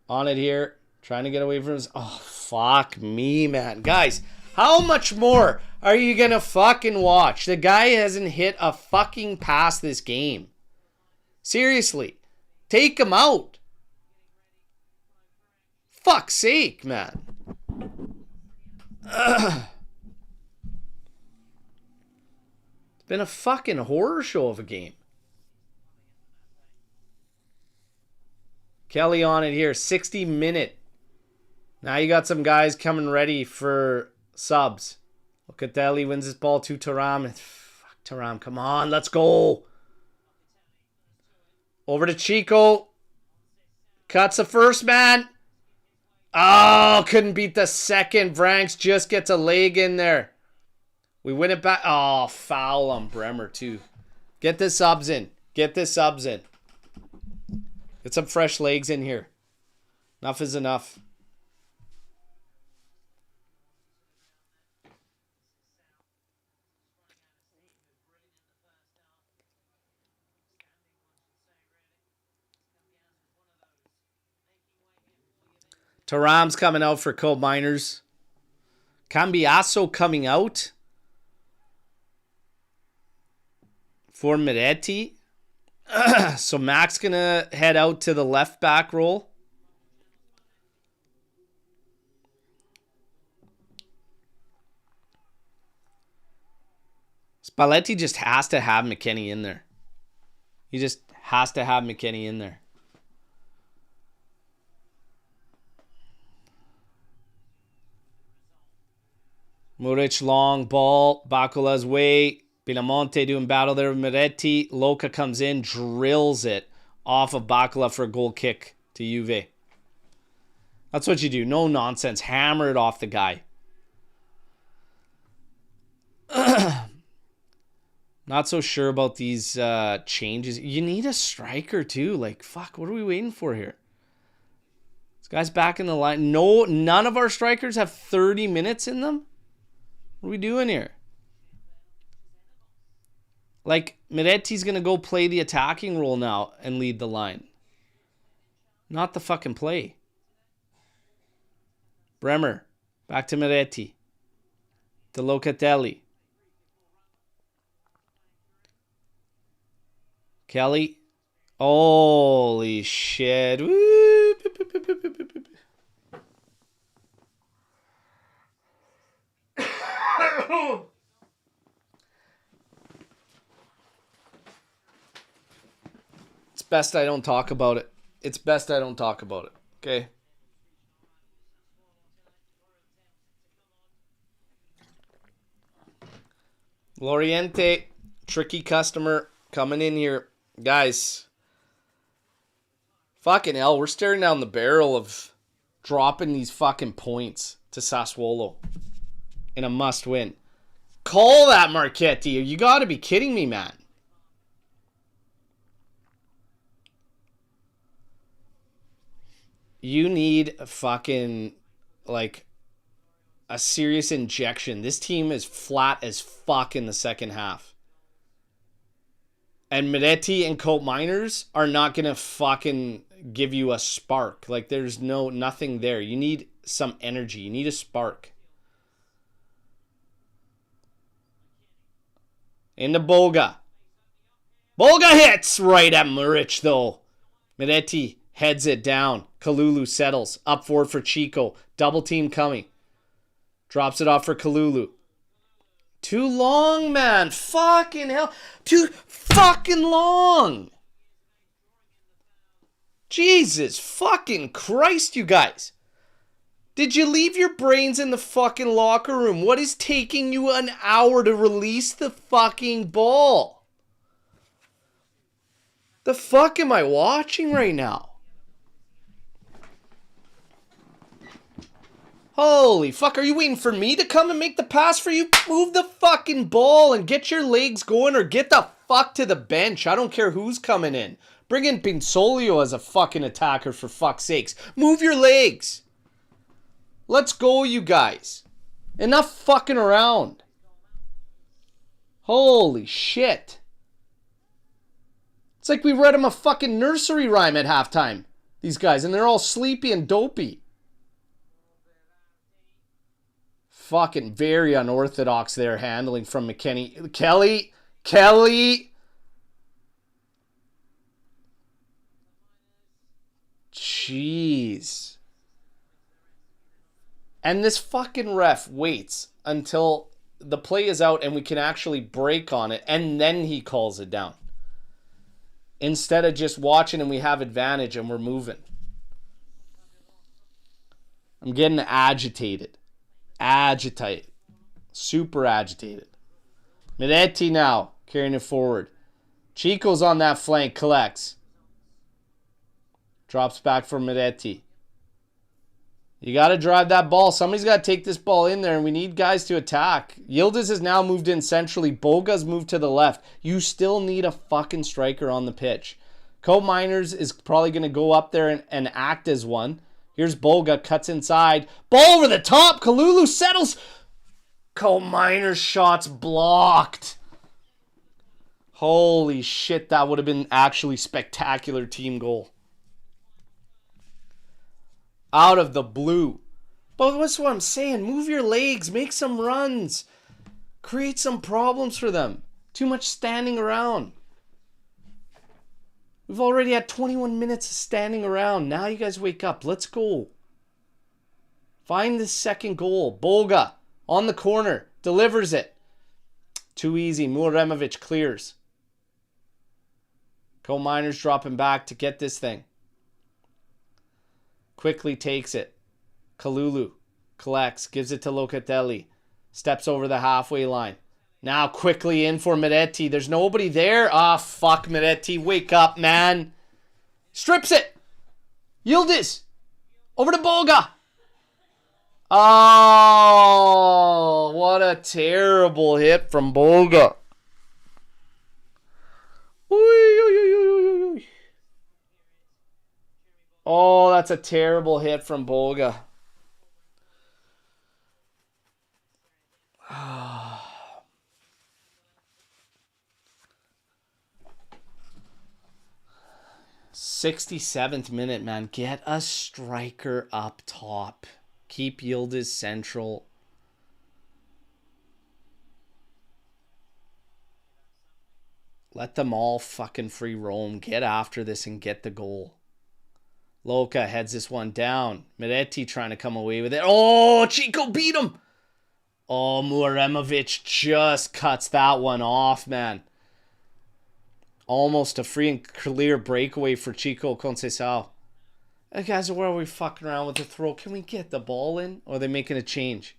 on it here. Trying to get away from his... Oh, fuck me, man. Guys, how much more are you going to fucking watch? The guy hasn't hit a fucking pass this game. Seriously. Take him out. Fuck's sake, man. It's been a fucking horror show of a game. Kelly on it here. 60-minute. Now you got some guys coming ready for subs. Locatelli wins this ball to Thuram. Fuck Thuram, come on, let's go. Over to Chico. Cuts the first man. Oh, couldn't beat the second. Branks just gets a leg in there. We win it back. Oh, foul on Bremer too. Get the subs in. Get the subs in. Get some fresh legs in here. Enough is enough. Thuram's coming out for Coal Miners. Cambiasso coming out for Miretti. So Mac's going to head out to the left back role. Spalletti just has to have McKennie in there. He just has to have McKennie in there. Muric long ball. Bacula's way. Pinamonte doing battle there with Miretti. Loca comes in, drills it off of Bacula for a goal kick to Juve. That's what you do. No nonsense. Hammer it off the guy. Not so sure about these changes. You need a striker too. Like, fuck, what are we waiting for here? This guy's back in the line. No, none of our strikers have 30 minutes in them? What are we doing here? Like, Miretti's going to go play the attacking role now and lead the line. Not the fucking play. Bremer. Back to Miretti. To Locatelli. Kelly. Holy shit. Woo. It's best I don't talk about it. It's best I don't talk about it. Okay? Loriente, tricky customer coming in here. Guys, fucking hell, we're staring down the barrel of dropping these fucking points to Sassuolo in a must-win. Call that, Marchetti. You gotta be kidding me, man. You need a fucking, like, a serious injection. This team is flat as fuck in the second half. And Miretti and Cope Miners are not going to fucking give you a spark. Like, there's nothing there. You need some energy. You need a spark. Into Boga. Boga hits right at Muric, though. Miretti heads it down. Kalulu settles. Up forward for Chico. Double team coming. Drops it off for Kalulu. Too long, man. Fucking hell. Too fucking long. Jesus fucking Christ, you guys. Did you leave your brains in the fucking locker room? What is taking you an hour to release the fucking ball? The fuck am I watching right now? Holy fuck, are you waiting for me to come and make the pass for you? Move the fucking ball and get your legs going, or get the fuck to the bench. I don't care who's coming in. Bring in Pinsolio as a fucking attacker, for fuck's sakes. Move your legs. Let's go, you guys. Enough fucking around. Holy shit. It's like we read them a fucking nursery rhyme at halftime. These guys, and they're all sleepy and dopey. Fucking very unorthodox there handling from McKennie. Kelly. Jeez. And this fucking ref waits until the play is out and we can actually break on it, and then he calls it down. Instead of just watching and we have advantage and we're moving. I'm getting agitated. Super agitated. Miretti now carrying it forward. Chico's on that flank, collects. Drops back for Miretti. You got to drive that ball. Somebody's got to take this ball in there, and we need guys to attack. Yildiz has now moved in centrally. Boga's moved to the left. You still need a fucking striker on the pitch. Cope Miners is probably going to go up there and act as one. Here's Boga, cuts inside. Ball over the top. Kalulu settles. Cope Miners' shot's blocked. Holy shit, that would have been actually spectacular team goal. Out of the blue. But that's what I'm saying. Move your legs. Make some runs. Create some problems for them. Too much standing around. We've already had 21 minutes of standing around. Now you guys wake up. Let's go. Find this second goal. Boga on the corner. Delivers it. Too easy. Muremovic clears. Cope Miners dropping back to get this thing. Quickly takes it. Kalulu collects. Gives it to Locatelli. Steps over the halfway line. Now quickly in for Miretti. There's nobody there. Ah, fuck, Miretti. Wake up, man. Strips it. Yildiz. Over to Boga. Oh, what a terrible hit from Boga. Oh, that's a terrible hit from Boga. 67th minute, man. Get a striker up top. Keep Yildiz central. Let them all fucking free roam. Get after this and get the goal. Loca heads this one down. Miretti trying to come away with it. Oh, Chico beat him. Oh, Muremovic just cuts that one off, man. Almost a free and clear breakaway for Chico Conceição. Hey guys, where are we fucking around with the throw? Can we get the ball in? Or are they making a change?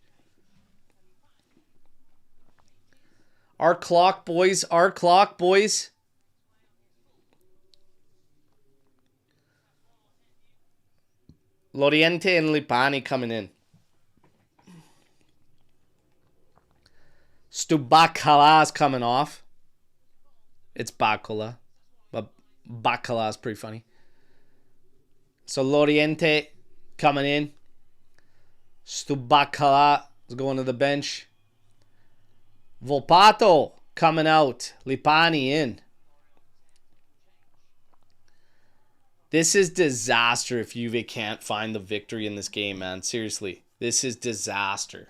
Our clock, boys. Our clock, boys. Loriente and Lipani coming in. Stubacala's coming off. It's Bacala. But Bacala is pretty funny. So Loriente coming in. Stubacala is going to the bench. Volpato coming out. Lipani in. This is disaster if Juve can't find the victory in this game, man. Seriously. This is disaster.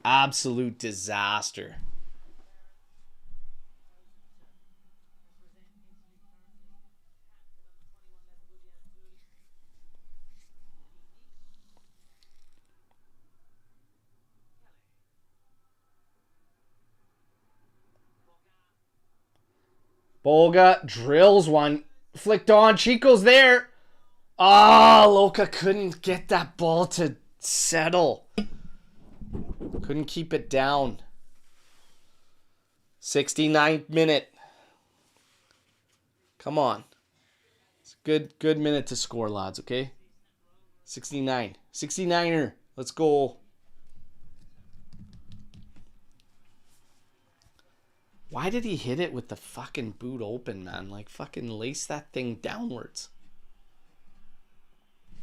Absolute disaster. Boga drills one. Flicked on. Chico's there. Ah, Loca couldn't get that ball to settle. Couldn't keep it down. 69th minute. Come on. It's a good minute to score, lads, okay? 69. 69er. Let's go. Why did he hit it with the fucking boot open, man? Like, fucking lace that thing downwards.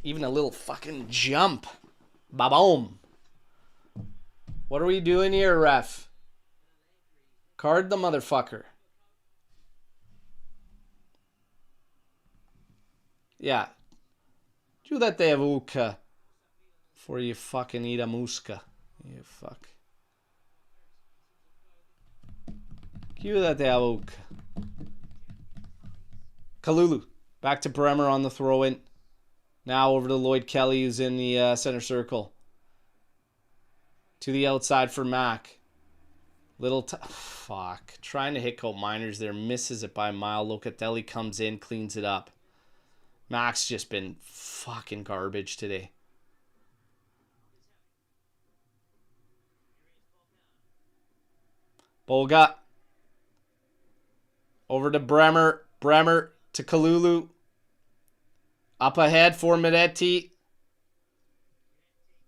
Even a little fucking jump. Ba-boom. What are we doing here, ref? Card the motherfucker. Yeah. Chiudete a boca before you fucking eat a musca. You fuck. Chiudete a boca. Kalulu. Back to Bremer on the throw-in. Now over to Lloyd Kelly, who's in the center circle. To the outside for Mac. Fuck. Trying to hit Cope Miners there. Misses it by a mile. Locatelli comes in, cleans it up. Mac's just been fucking garbage today. Boga. Over to Bremer. Bremer to Kalulu. Up ahead for Miretti.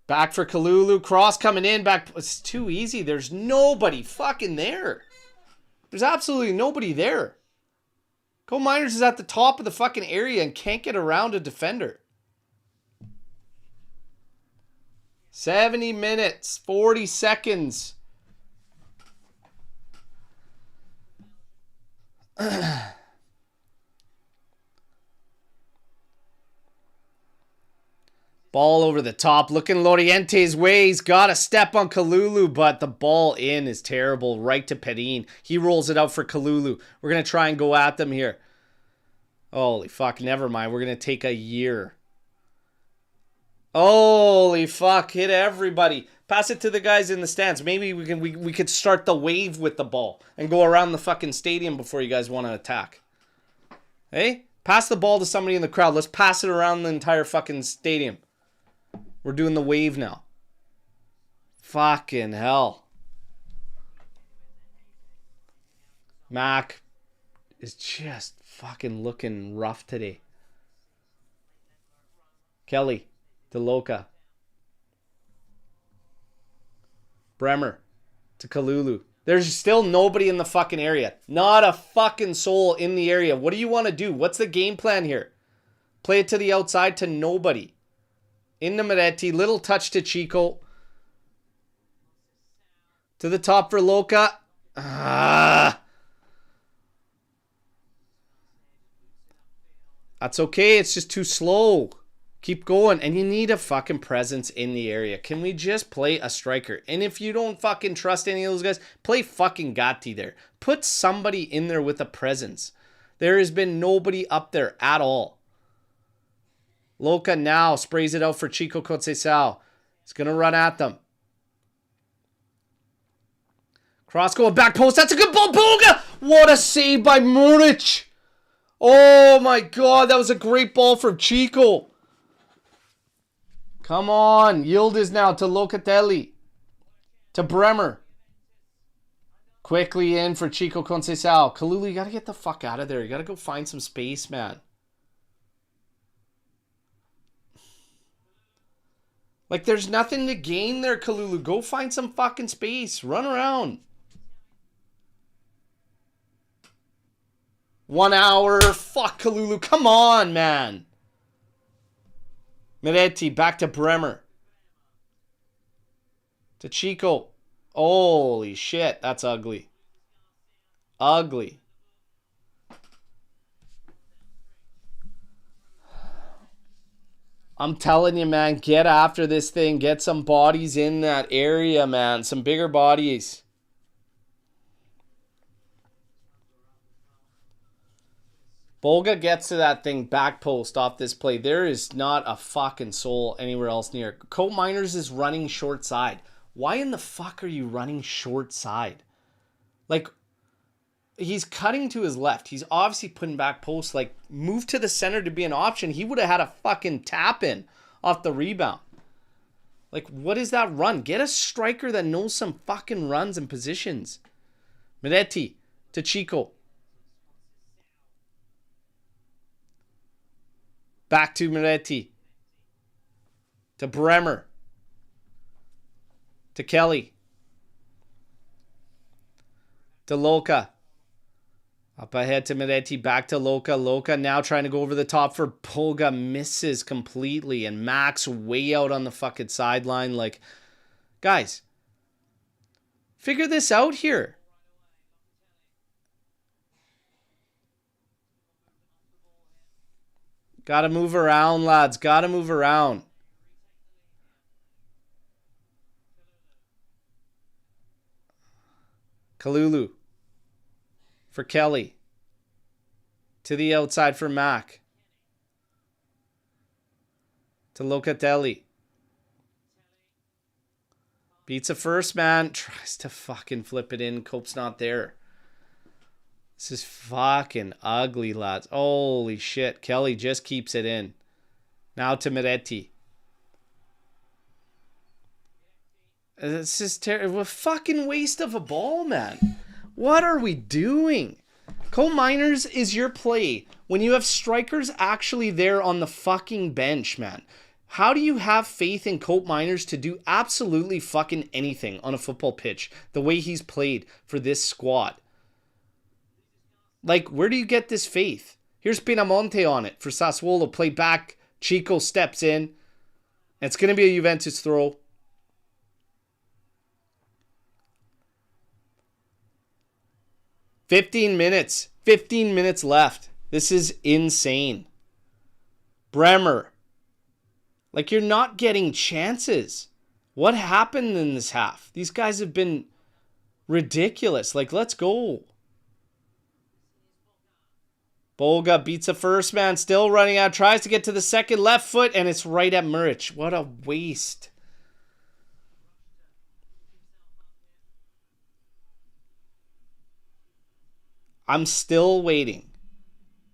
Back for Kalulu. Cross coming in. Back. It's too easy. There's nobody fucking there. There's absolutely nobody there. Cope Miners is at the top of the fucking area and can't get around a defender. 70 minutes. 40 seconds. Ball over the top. Looking Loriente's way. He's got a step on Kalulu, but the ball in is terrible. Right to Perin. He rolls it out for Kalulu. We're going to try and go at them here. Holy fuck. Never mind. We're going to take a year. Holy fuck. Hit everybody. Pass it to the guys in the stands. Maybe we could start the wave with the ball and go around the fucking stadium before you guys want to attack. Hey? Pass the ball to somebody in the crowd. Let's pass it around the entire fucking stadium. We're doing the wave now. Fucking hell. Mac is just fucking looking rough today. Kelly to Loca. Bremer to Kalulu. There's still nobody in the fucking area. Not a fucking soul in the area. What do you want to do? What's the game plan here? Play it to the outside to nobody. Into Miretti. Little touch to Chico. To the top for Loca. That's okay. It's just too slow. Keep going. And you need a fucking presence in the area. Can we just play a striker? And if you don't fucking trust any of those guys, play fucking Gatti there. Put somebody in there with a presence. There has been nobody up there at all. Loca now sprays it out for Chico Conceição. He's going to run at them. Cross going back post. That's a good ball. Boga! What a save by Muric. Oh my God. That was a great ball from Chico. Come on. Yildiz now to Locatelli. To Bremer. Quickly in for Chico Conceição. Kalulu, you got to get the fuck out of there. You got to go find some space, man. Like, there's nothing to gain there, Kalulu. Go find some fucking space. Run around. 1 hour. Fuck, Kalulu. Come on, man. Miretti, back to Bremer. To Chico. Holy shit, that's ugly. Ugly. I'm telling you, man, get after this thing. Get some bodies in that area, man. Some bigger bodies. Bolga gets to that thing back post off this play. There is not a fucking soul anywhere else near. Colt Miners is running short side. Why in the fuck are you running short side? Like, he's cutting to his left. He's obviously putting back post. Like, move to the center to be an option. He would have had a fucking tap in off the rebound. Like, what is that run? Get a striker that knows some fucking runs and positions. Miretti to Chico. Back to Miretti. To Bremer. To Kelly. To Loca. Up ahead to Miretti. Back to Loca. Loca now trying to go over the top for Bolga. Misses completely. And Max way out on the fucking sideline. Like, guys, figure this out here. Gotta move around, lads. Gotta move around. Kalulu. For Kelly. To the outside for Mac. To Locatelli. Beats a first man. Tries to fucking flip it in. Cope's not there. This is fucking ugly, lads. Holy shit. Kelly just keeps it in. Now to Miretti. This is terrible. A fucking waste of a ball, man. What are we doing? Coal Miners is your play when you have strikers actually there on the fucking bench, man. How do you have faith in Colt Miners to do absolutely fucking anything on a football pitch the way he's played for this squad? Like, where do you get this faith? Here's Pinamonte on it for Sassuolo. Play back. Chico steps in. It's going to be a Juventus throw. $15 minutes. 15 minutes left. This is insane. Bremer. Like, you're not getting chances. What happened in this half? These guys have been ridiculous. Like, let's go. Bolga beats the first man. Still running out. Tries to get to the second left foot. And it's right at Muric. What a waste. I'm still waiting.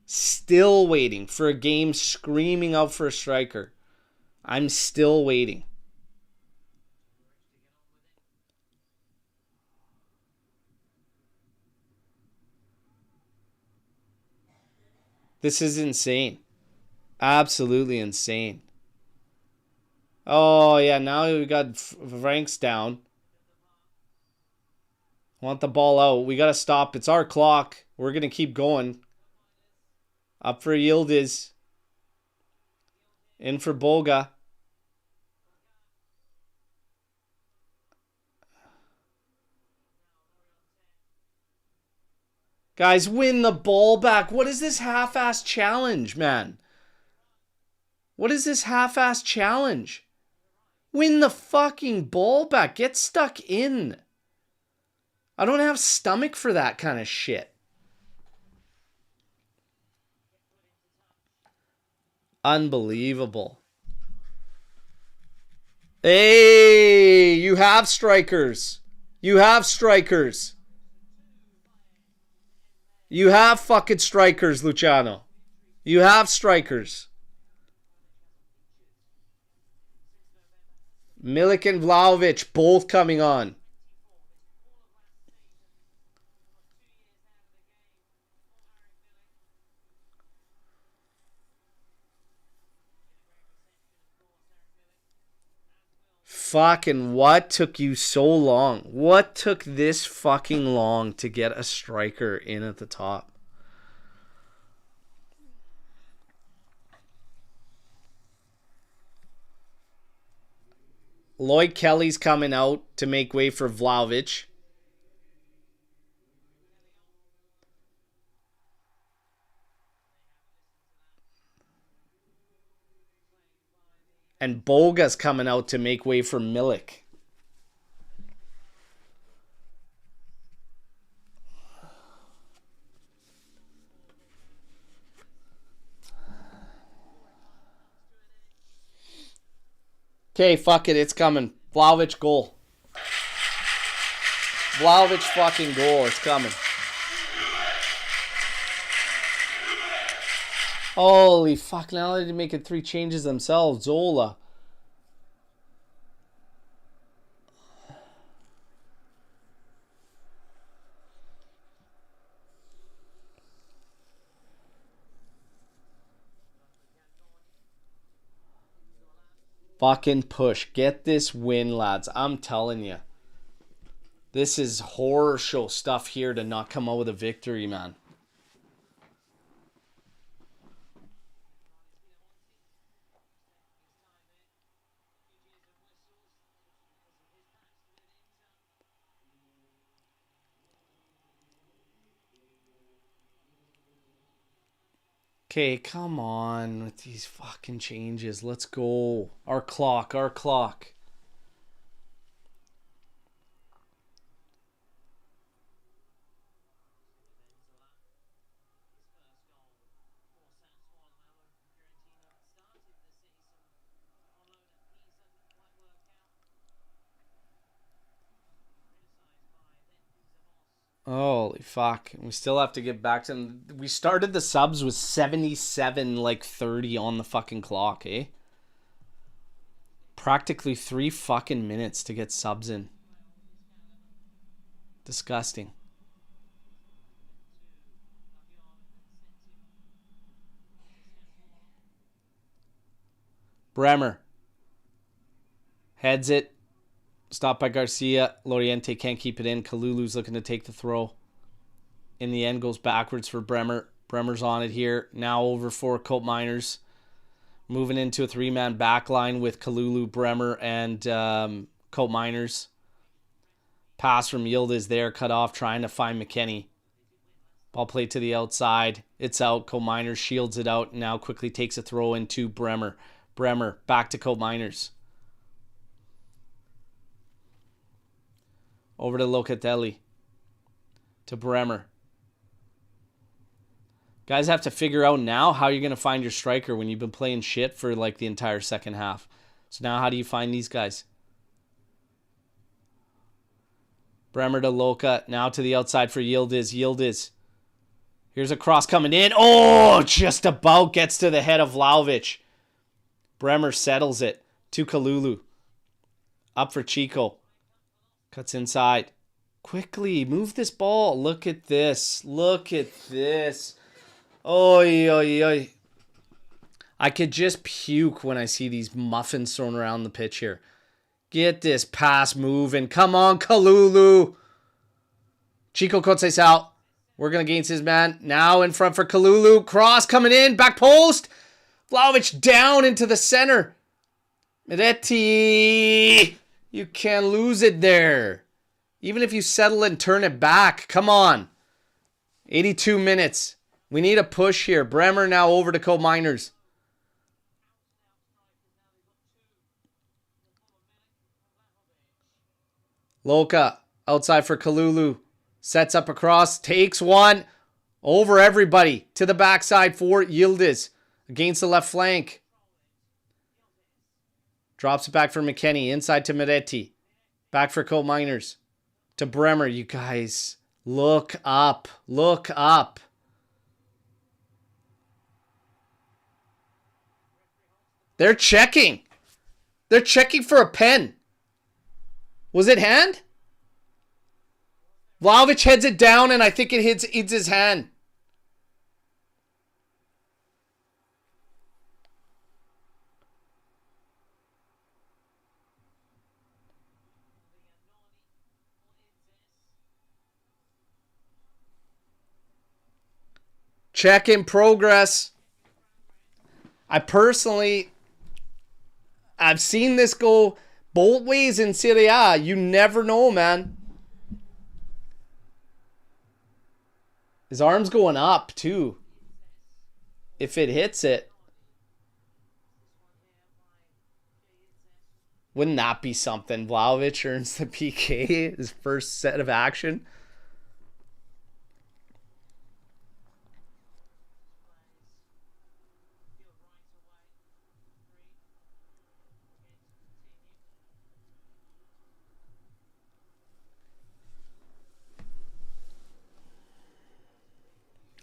Still waiting for a game screaming out for a striker. I'm still waiting. This is insane. Absolutely insane. Oh, yeah, now we got Frank's down. Want the ball out. We got to stop. It's our clock. We're going to keep going. Up for Yildiz. In for Bolga. Guys, win the ball back. What is this half-ass challenge, man? What is this half-ass challenge? Win the fucking ball back. Get stuck in. I don't have stomach for that kind of shit. Unbelievable. Hey, you have strikers. You have strikers. You have fucking strikers, Luciano. You have strikers. Milik and Vlahovic both coming on. Fucking what took you so long? What took this fucking long to get a striker in at the top? Lloyd Kelly's coming out to make way for Vlahovic. And Boga's coming out to make way for Milik. Okay, fuck it. It's coming. Vlahovic goal. Vlahovic fucking goal. It's coming. Holy fuck. Now they're making 3 changes themselves. Zola. Fucking push. Get this win, lads. I'm telling you. This is horror show stuff here to not come out with a victory, man. Okay, come on with these fucking changes. Let's go. Our clock, our clock. Holy fuck. We still have to get back to them. We started the subs with 77, like 30 on the fucking clock, eh? Practically 3 fucking minutes to get subs in. Disgusting. Bremer. Heads it. Stopped by Garcia. Loriente can't keep it in. Kalulu's looking to take the throw. In the end, goes backwards for Bremer. Bremer's on it here. Now over for Cope Miners. Moving into a 3-man back line with Kalulu, Bremer, and Cope Miners. Pass from Yildiz there. Cut off. Trying to find McKennie. Ball played to the outside. It's out. Cope Miners shields it out. Now quickly takes a throw into Bremer. Bremer back to Cope Miners. Over to Locatelli. To Bremer. Guys have to figure out now how you're going to find your striker when you've been playing shit for like the entire second half. So now how do you find these guys? Bremer to Loca. Now to the outside for Yildiz. Yildiz. Here's a cross coming in. Oh, just about gets to the head of Vlahovic. Bremer settles it to Kalulu. Up for Chico. Cuts inside. Quickly, move this ball. Look at this. Look at this. Oy, oy, oy. I could just puke when I see these muffins thrown around the pitch here. Get this pass moving. Come on, Kalulu. Chico Cotes out. Working against his man. Now in front for Kalulu. Cross coming in. Back post. Vlahovic down into the center. Miretti. You can't lose it there. Even if you settle and turn it back. Come on. 82 minutes. We need a push here. Bremer now over to Cope Miners. Loca outside for Kalulu. Sets up across. Takes one. Over everybody. To the backside for Yildiz. Against the left flank. Drops it back for McKennie. Inside to Miretti. Back for Cope Miners. To Bremer. You guys, look up. Look up. They're checking. They're checking for a pen. Was it hand? Vlahovic heads it down, and I think it hits his hand. Check in progress. I've seen this go both ways in Serie A. You never know, man. His arm's going up, too. If it hits it. Wouldn't that be something? Vlahovic earns the PK, his first set of action.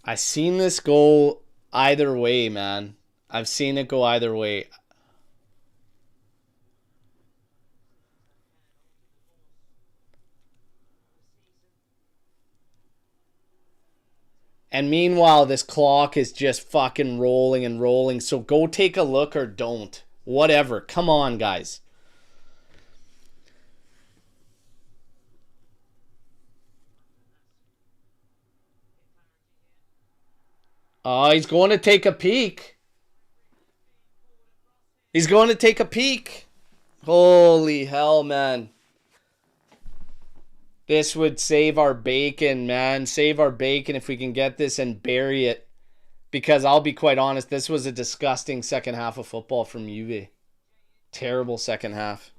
I've seen this go either way, man. I've seen it go either way. And meanwhile, this clock is just fucking rolling and rolling. So go take a look or don't. Whatever. Come on, guys. Oh, he's going to take a peek. He's going to take a peek. Holy hell, man. This would save our bacon, man. Save our bacon if we can get this and bury it. Because I'll be quite honest, this was a disgusting second half of football from Juve. Terrible second half.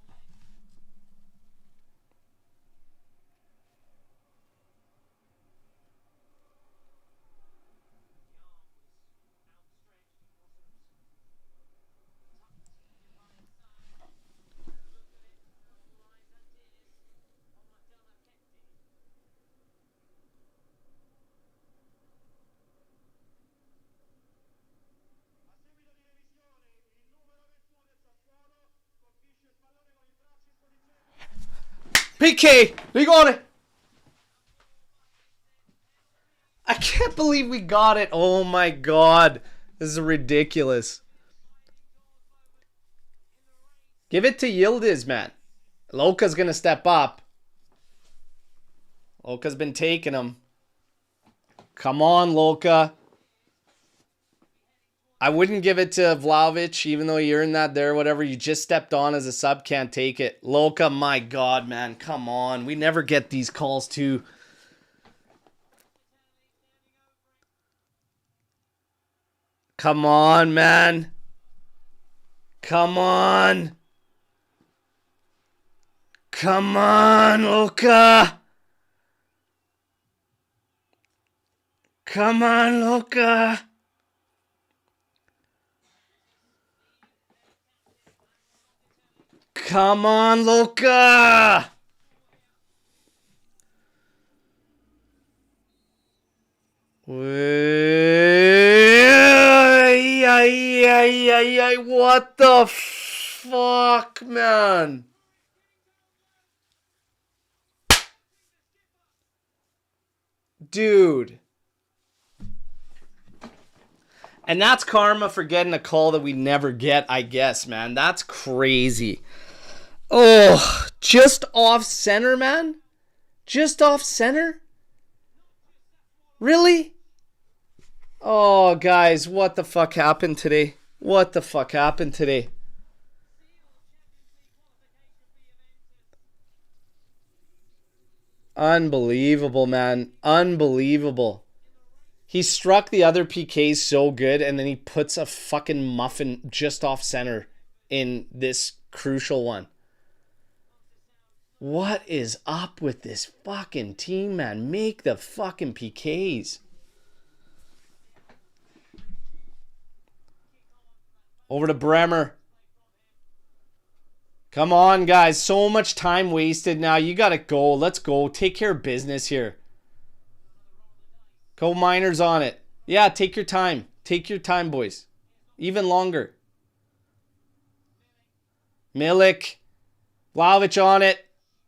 PK! We got it! I can't believe we got it. Oh my god. This is ridiculous. Give it to Yildiz, man. Loka's going to step up. Loka's been taking him. Come on, Loka. I wouldn't give it to Vlahovic, even though you earned that there, whatever. You just stepped on as a sub, can't take it. Loka, my God, man. Come on. We never get these calls, too. Come on, man. Come on. Come on, Loka. Come on, Loka. Come on, Loka. What the fuck, man? Dude. And that's karma for getting a call that we never get, I guess, man. That's crazy. Oh, just off center, man? Just off center? Really? Oh, guys, what the fuck happened today? What the fuck happened today? Unbelievable, man. Unbelievable. He struck the other PKs so good, and then he puts a fucking muffin just off center in this crucial one. What is up with this fucking team, man? Make the fucking PKs. Over to Bremer. Come on, guys. So much time wasted now. You got to go. Let's go. Take care of business here. Go Miners on it. Yeah, take your time. Take your time, boys. Even longer. Milik. Vlahovic on it.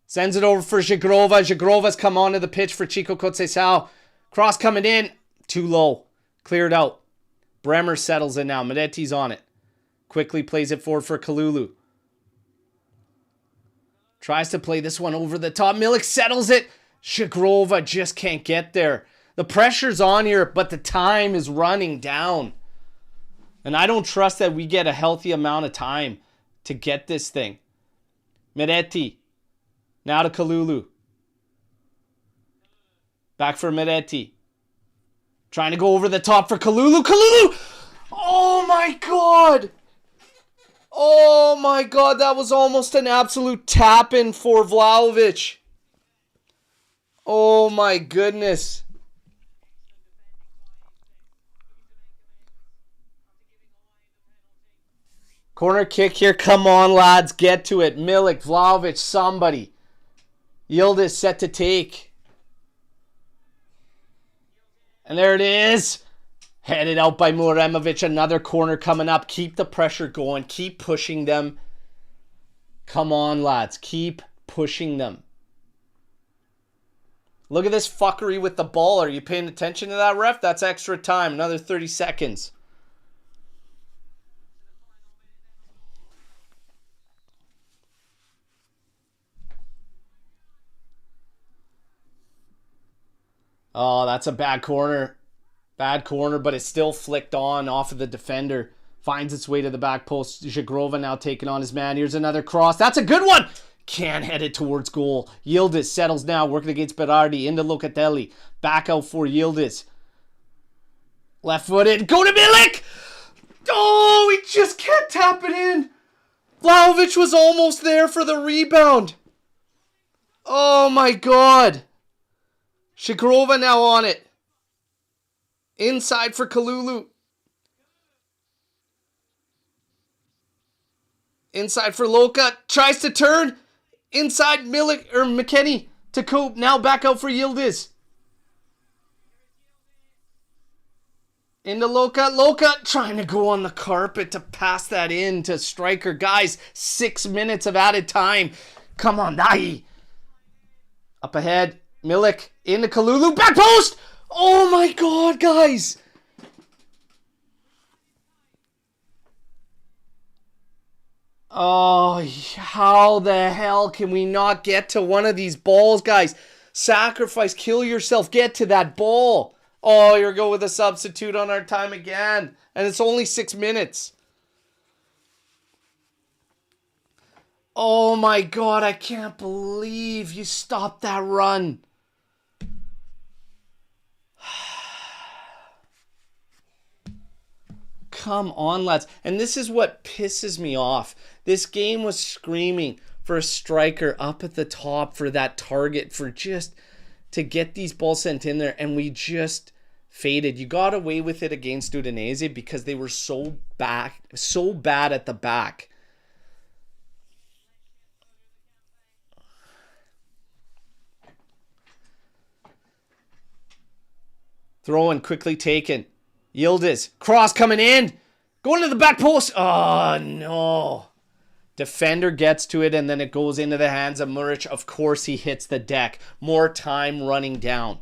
Sends it over for Zagrova. Zagrova's come onto the pitch for Chico Conceição. Cross coming in. Too low. Cleared out. Bremer settles it now. Medetti's on it. Quickly plays it forward for Kalulu. Tries to play this one over the top. Milik settles it. Zagrova just can't get there. The pressure's on here, but the time is running down. And I don't trust that we get a healthy amount of time to get this thing. Miretti. Now to Kalulu. Back for Miretti. Trying to go over the top for Kalulu. Kalulu! Oh my God! Oh my God, that was almost an absolute tap-in for Vlahovic. Oh my goodness. Corner kick here. Come on, lads. Get to it. Milik, Vlahovic, somebody. Yildiz set to take. And there it is. Headed out by Muremovic. Another corner coming up. Keep the pressure going. Keep pushing them. Come on, lads. Keep pushing them. Look at this fuckery with the ball. Are you paying attention to that, ref? That's extra time. Another 30 seconds. Oh, that's a bad corner. Bad corner, but it's still flicked on off of the defender. Finds its way to the back post. Zagrova now taking on his man. Here's another cross. That's a good one. Can't head it towards goal. Yildiz settles now, working against Berardi. Into Locatelli. Back out for Yildiz. Left-footed. Go to Milik! Oh, he just can't tap it in. Vlahovic was almost there for the rebound. Oh, my God. Zagrova now on it. Inside for Kalulu. Inside for Loka. Tries to turn. Inside Milik or McKennie to Cope. Now back out for Yildiz. Into Loka. Loka trying to go on the carpet to pass that in to striker. Guys, 6 minutes of added time. Come on, Dahi. Up ahead. Milik into Kalulu. Back post! Oh my God, guys. Oh, how the hell can we not get to one of these balls, guys? Sacrifice, kill yourself, get to that ball. Oh, you're going with a substitute on our time again. And it's only 6 minutes. Oh my God, I can't believe you stopped that run. Come on, lads. And this is what pisses me off. This game was screaming for a striker up at the top for that target, for just to get these balls sent in there, and we just faded. You got away with it against Udinese because they were so bad at the back. Throw in quickly taken. Yildiz. Cross coming in. Going to the back post. Oh, no. Defender gets to it, and then it goes into the hands of Muric. Of course, he hits the deck. More time running down.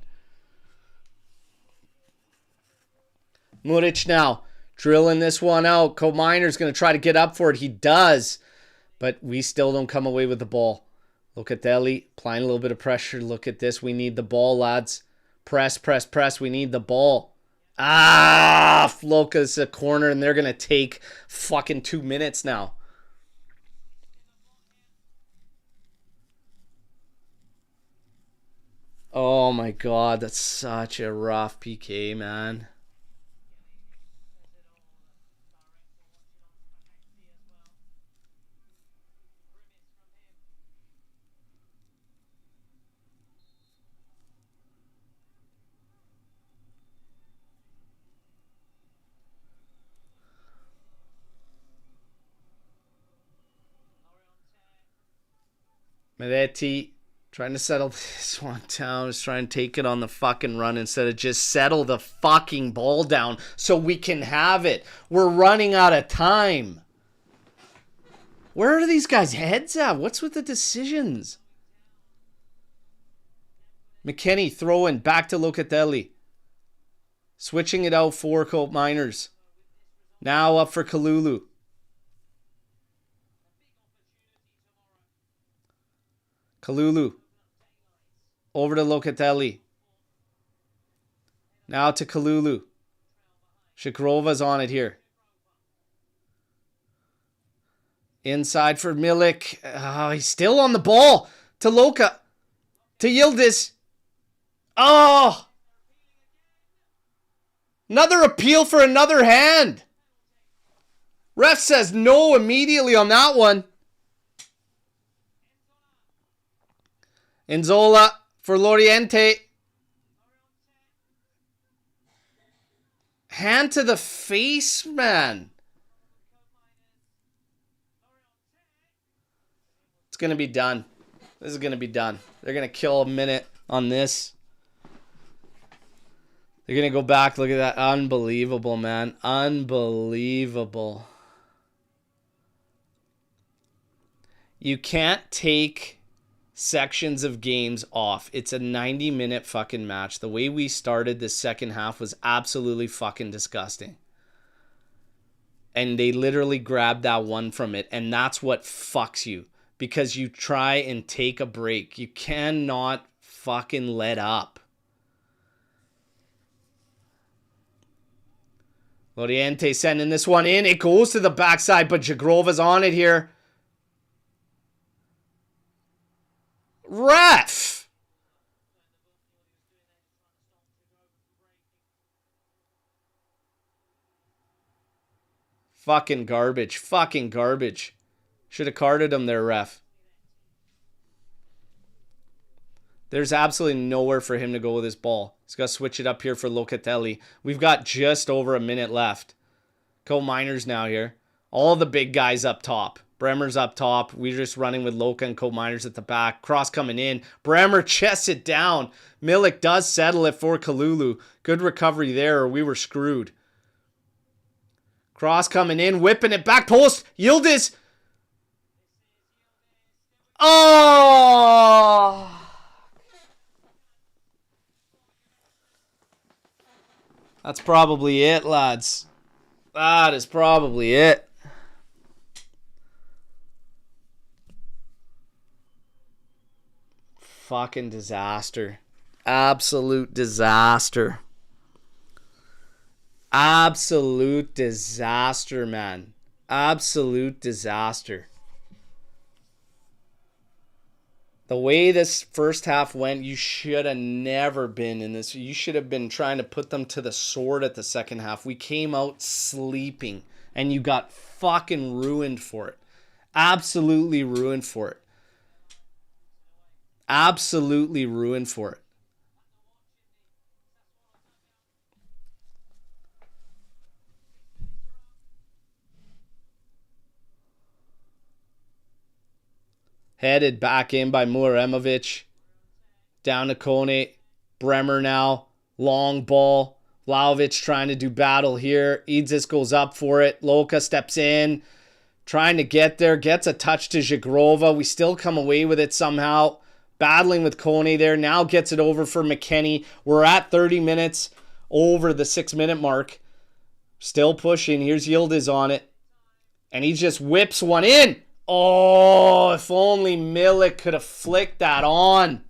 Muric now drilling this one out. Miner's going to try to get up for it. He does, but we still don't come away with the ball. Locatelli applying a little bit of pressure. Look at this. We need the ball, lads. Press, press, press. We need the ball. Ah, Floka's a corner, and they're going to take fucking 2 minutes now. Oh my God, that's such a rough PK, man. Miretti trying to settle this one down. Just trying to take it on the fucking run instead of just settle the fucking ball down so we can have it. We're running out of time. Where are these guys' heads at? What's with the decisions? McKennie throwing back to Locatelli. Switching it out for Cope Miners. Now up for Kalulu. Kalulu. Over to Locatelli. Now to Kalulu. Shikrova's on it here. Inside for Milik. Oh, he's still on the ball. To Loka. To Yildiz. Oh! Another appeal for another hand. Ref says no immediately on that one. Nzola for Loriente. Hand to the face, man. It's going to be done. This is going to be done. They're going to kill a minute on this. They're going to go back. Look at that. Unbelievable, man. Unbelievable. You can't take sections of games off. It's a 90-minute fucking match. The way we started this second half was absolutely fucking disgusting. And they literally grabbed that one from it. And that's what fucks you. Because you try and take a break. You cannot fucking let up. Loriente sending this one in. It goes to the backside, but Jagrova's on it here. Ref! Fucking garbage. Fucking garbage. Should have carded him there, ref. There's absolutely nowhere for him to go with this ball. He's got to switch it up here for Locatelli. We've got just over a minute left. Co-Miners now here. All the big guys up top. Bremer's up top. We're just running with Loka and Co-Miners at the back. Cross coming in. Bremer chests it down. Milik does settle it for Kalulu. Good recovery there, or we were screwed. Cross coming in. Whipping it back post. Yildiz. Oh! That's probably it, lads. That is probably it. Fucking disaster. Absolute disaster. Absolute disaster, man. Absolute disaster. The way this first half went, you should have never been in this. You should have been trying to put them to the sword at the second half. We came out sleeping, and you got fucking ruined for it. Absolutely ruined for it. Absolutely ruined for it. Headed back in by Muremovic. Down to Kone. Bremer now. Long ball. Vlahovic trying to do battle here. Idzis goes up for it. Loka steps in. Trying to get there. Gets a touch to Zagrova. We still come away with it somehow. Battling with Kone there. Now gets it over for McKennie. We're at 30 minutes. Over the 6-minute mark. Still pushing. Here's Yildiz on it. And he just whips one in. Oh, if only Milik could have flicked that on.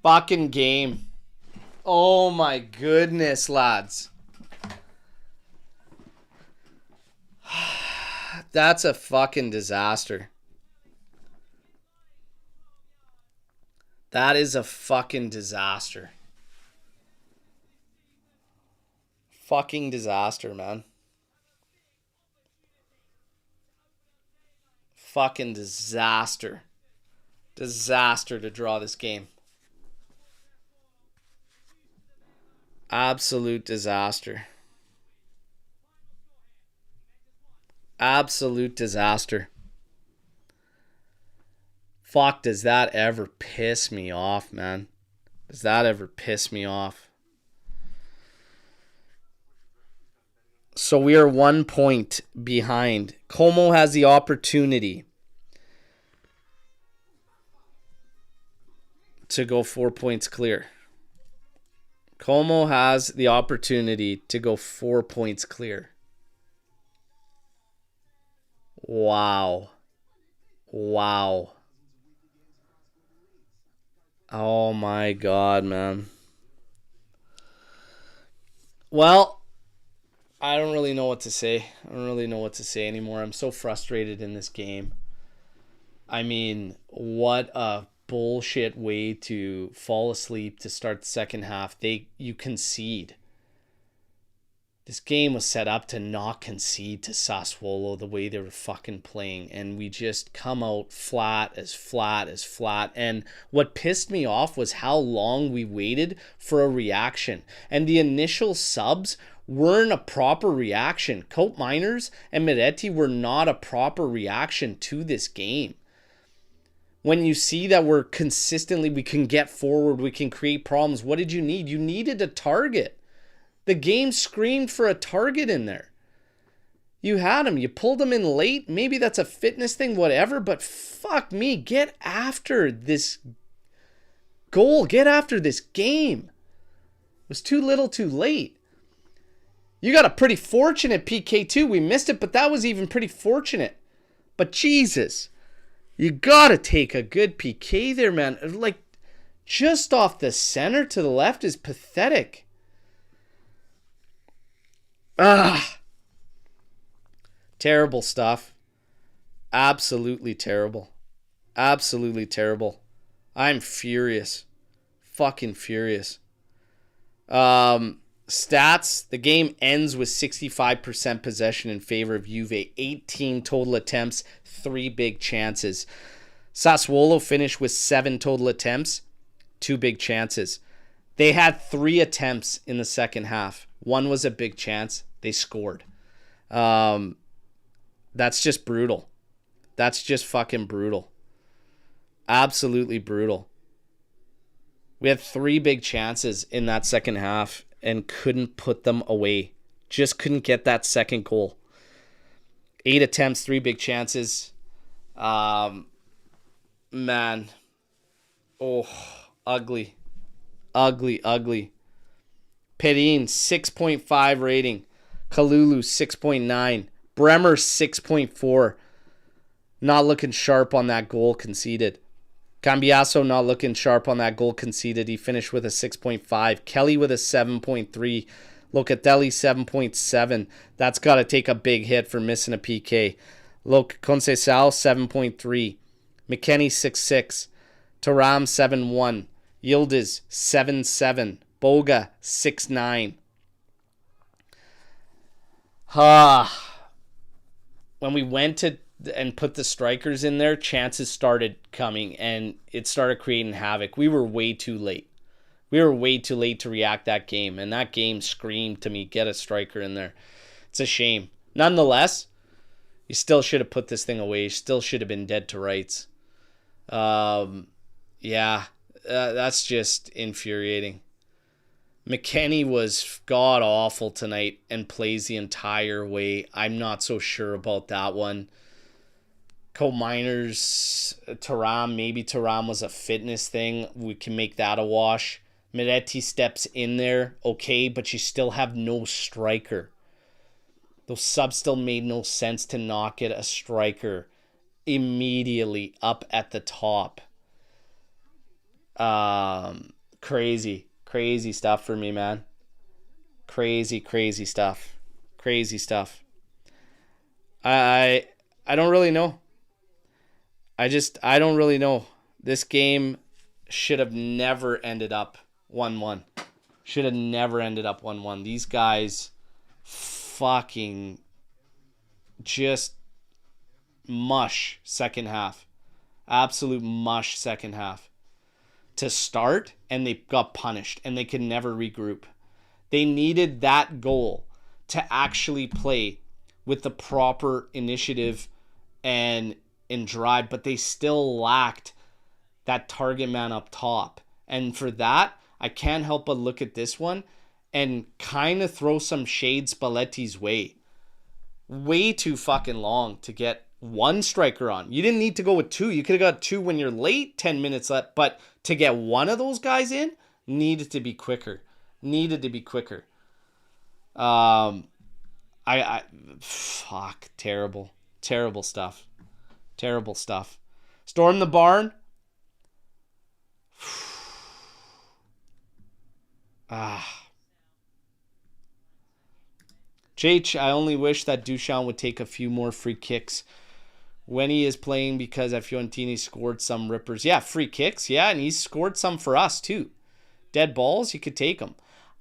Fucking game. Oh my goodness, lads. That's a fucking disaster. That is a fucking disaster. Fucking disaster, man. Fucking disaster. Disaster to draw this game. Absolute disaster. Absolute disaster. Fuck, does that ever piss me off, man? Does that ever piss me off? So we are 1 point behind. Como has the opportunity to go 4 points clear. Como has the opportunity to go 4 points clear. Wow. Wow. Oh my God, man. Well, I don't really know what to say. I don't really know what to say anymore. I'm so frustrated in this game. I mean, what a bullshit way to fall asleep to start the second half. You concede. This game was set up to not concede to Sassuolo the way they were fucking playing, and we just come out flat as flat as flat. And what pissed me off was how long we waited for a reaction. And the initial subs weren't a proper reaction. Cope Miners and Miretti were not a proper reaction to this game. When you see that we can get forward, we can create problems, what did you need? You needed a target. The game screamed for a target in there. You had him. You pulled him in late. Maybe that's a fitness thing, whatever. But fuck me. Get after this goal. Get after this game. It was too little too late. You got a pretty fortunate PK too. We missed it, but that was even pretty fortunate. But Jesus, you got to take a good PK there, man. Like, just off the center to the left is pathetic. Terrible stuff. Absolutely terrible. Absolutely terrible. I'm furious. Fucking furious. Stats. The game ends with 65% possession in favor of Juve. 18 total attempts, 3 big chances. Sassuolo finished with 7 total attempts, 2 big chances. They had 3 attempts in the second half. 1 was a big chance. They scored. That's just brutal. That's just fucking brutal. Absolutely brutal. We had 3 big chances in that second half and couldn't put them away. Just couldn't get that second goal. 8 attempts, 3 big chances. Man. Oh, ugly. Ugly, ugly. Perin, 6.5 rating. Kalulu, 6.9. Bremer, 6.4. Not looking sharp on that goal conceded. Cambiaso not looking sharp on that goal conceded. He finished with a 6.5. Kelly with a 7.3. Locatelli, 7.7. That's got to take a big hit for missing a PK. Conceição, 7.3. McKennie, 6.6. Thuram, 7.1. Yildiz, 7.7. Boga, 6.9. When we went to and put the strikers in there, chances started coming and it started creating havoc. We were way too late. We were way too late to react that game, and that game screamed to me, get a striker in there. It's a shame. Nonetheless, you still should have put this thing away. You still should have been dead to rights. That's just infuriating. McKennie was god-awful tonight and plays the entire way. I'm not so sure about that one. Co-Miners, Thuram, maybe Thuram was a fitness thing. We can make that a wash. Miretti steps in there, okay, but you still have no striker. Those subs still made no sense to not get a striker immediately up at the top. Crazy stuff for me, man. Crazy stuff. Crazy stuff. I don't really know. I don't really know. This game should have never ended up 1-1. Should have never ended up 1-1. These guys fucking just mush second half. Absolute mush second half. To start, and they got punished, and they could never regroup. They needed that goal to actually play with the proper initiative and drive, but they still lacked that target man up top. And for that, I can't help but look at this one and kind of throw some shade Spalletti's way. Way too fucking long to get one striker on. You didn't need to go with 2. You could have got 2 when you're late, 10 minutes left, but to get one of those guys in needed to be quicker. Terrible stuff. Storm the barn. JH, I only wish that Duchamp would take a few more free kicks when he is playing, because at Fiorentina he scored some rippers. Yeah, free kicks. Yeah, and he's scored some for us too. Dead balls, you could take them.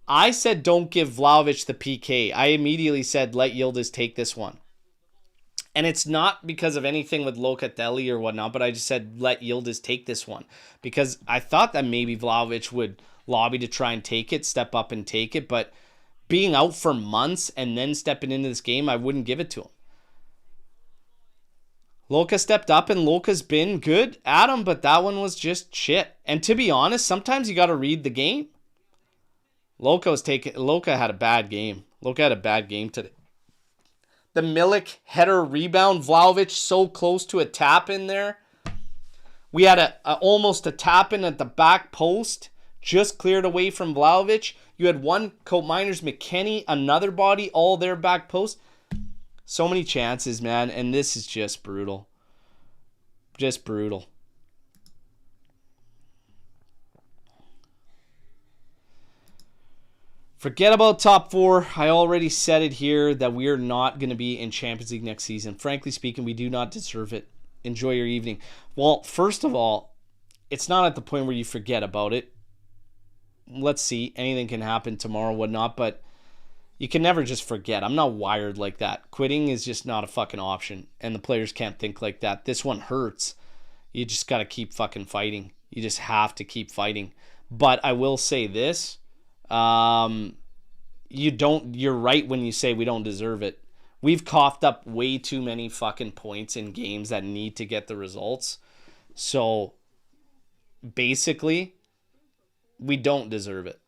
I said don't give Vlahovic the PK. I immediately said let Yildiz take this one. And it's not because of anything with Locatelli or whatnot, but I just said let Yildiz take this one. Because I thought that maybe Vlahovic would lobby to try and take it, step up and take it. But being out for months and then stepping into this game, I wouldn't give it to him. Loca stepped up and Loca's been good at him, but that one was just shit. And to be honest, sometimes you got to read the game. Loca had a bad game. Loca had a bad game today. The Milik header rebound, Vlahovic so close to a tap in there. We had almost a tap in at the back post, just cleared away from Vlahovic. You had one Cope Miners, McKennie, another body, all their back post. So many chances, man, and this is just brutal. Just brutal. Forget about top four. I already said it here that we are not going to be in Champions League next season. Frankly speaking, we do not deserve it. Enjoy your evening. Well, first of all, it's not at the point where you forget about it. Let's see. Anything can happen tomorrow, whatnot, but you can never just forget. I'm not wired like that. Quitting is just not a fucking option, and the players can't think like that. This one hurts. You just got to keep fucking fighting. You just have to keep fighting. But I will say this. You're right when you say we don't deserve it. We've coughed up way too many fucking points in games that need to get the results. So basically, we don't deserve it.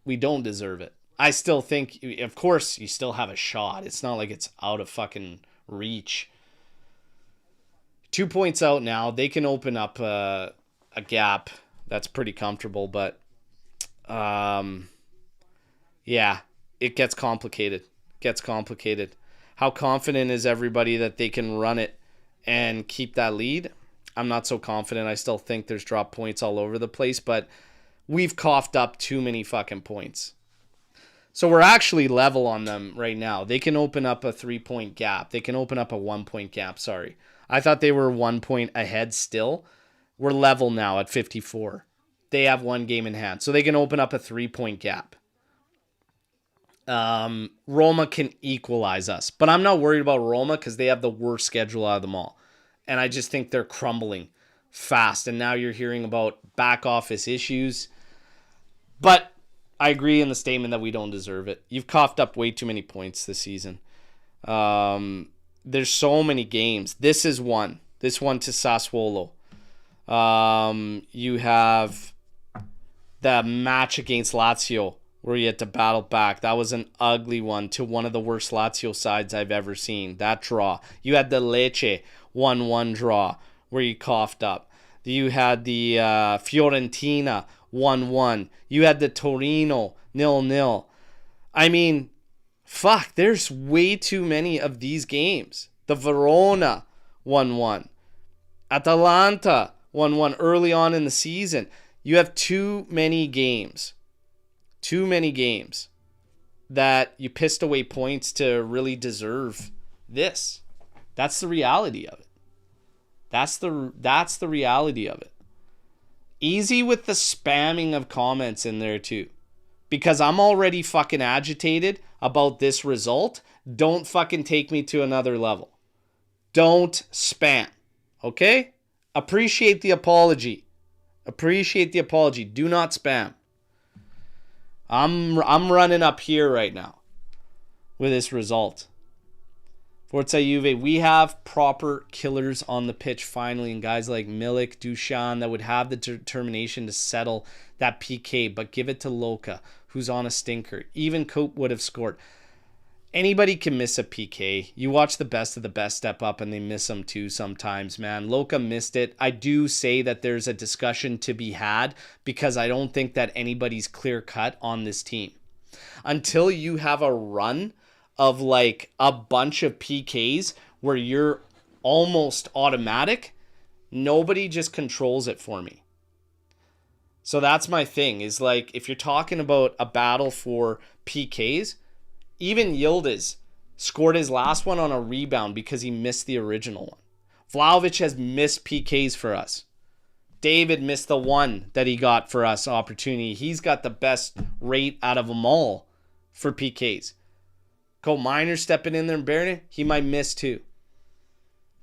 We don't deserve it. I still think, of course, you still have a shot. It's not like it's out of fucking reach. 2 points out now. They can open up a gap that's pretty comfortable, but yeah, it gets complicated. How confident is everybody that they can run it and keep that lead? I'm not so confident. I still think there's drop points all over the place, but we've coughed up too many fucking points. So we're actually level on them right now. They can open up a 3-point gap. They can open up a 1-point gap, sorry. I thought they were 1 point ahead still. We're level now at 54. They have one game in hand. So they can open up a 3-point gap. Roma can equalize us. But I'm not worried about Roma because they have the worst schedule out of them all. And I just think they're crumbling fast. And now you're hearing about back office issues. But I agree in the statement that we don't deserve it. You've coughed up way too many points this season. There's so many games. This is one. This one to Sassuolo. You have the match against Lazio where you had to battle back. That was an ugly one to one of the worst Lazio sides I've ever seen. That draw. You had the Lecce 1-1 draw where you coughed up. You had the Fiorentina 1-1. You had the Torino 0-0. I mean, fuck, there's way too many of these games. The Verona 1-1. Atalanta 1-1 early on in the season. You have too many games. Too many games that you pissed away points to really deserve this. That's the reality of it. That's the reality of it. Easy with the spamming of comments in there too. Because I'm already fucking agitated about this result. Don't fucking take me to another level. Don't spam. Okay? Appreciate the apology. Do not spam. I'm running up here right now with this result. Forza Juve, we have proper killers on the pitch finally, and guys like Milik, Duchamp that would have the determination to settle that PK, but give it to Loca, who's on a stinker. Even Cope would have scored. Anybody can miss a PK. You watch the best of the best step up and they miss them too sometimes, man. Loca missed it. I do say that there's a discussion to be had because I don't think that anybody's clear cut on this team. Until you have a run of like a bunch of PKs where you're almost automatic, nobody just controls it for me. So that's my thing, is like, if you're talking about a battle for PKs, even Yildiz scored his last one on a rebound because he missed the original one. Vlahovic has missed PKs for us. David missed the one that he got for us opportunity. He's got the best rate out of them all for PKs. Cole Minor stepping in there and bearing it, he might miss too.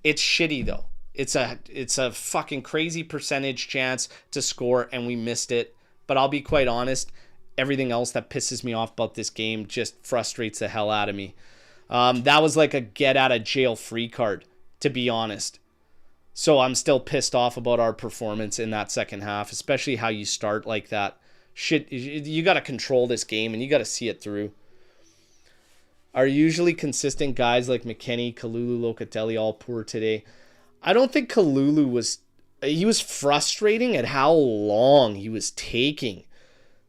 It's shitty though. It's a fucking crazy percentage chance to score, and we missed it. But I'll be quite honest, everything else that pisses me off about this game just frustrates the hell out of me. That was like a get out of jail free card, to be honest. So I'm still pissed off about our performance in that second half, especially how you start like that. Shit, you got to control this game and you got to see it through. Are usually consistent guys like McKennie, Kalulu, Locatelli all poor today? I don't think Kalulu was frustrating at how long he was taking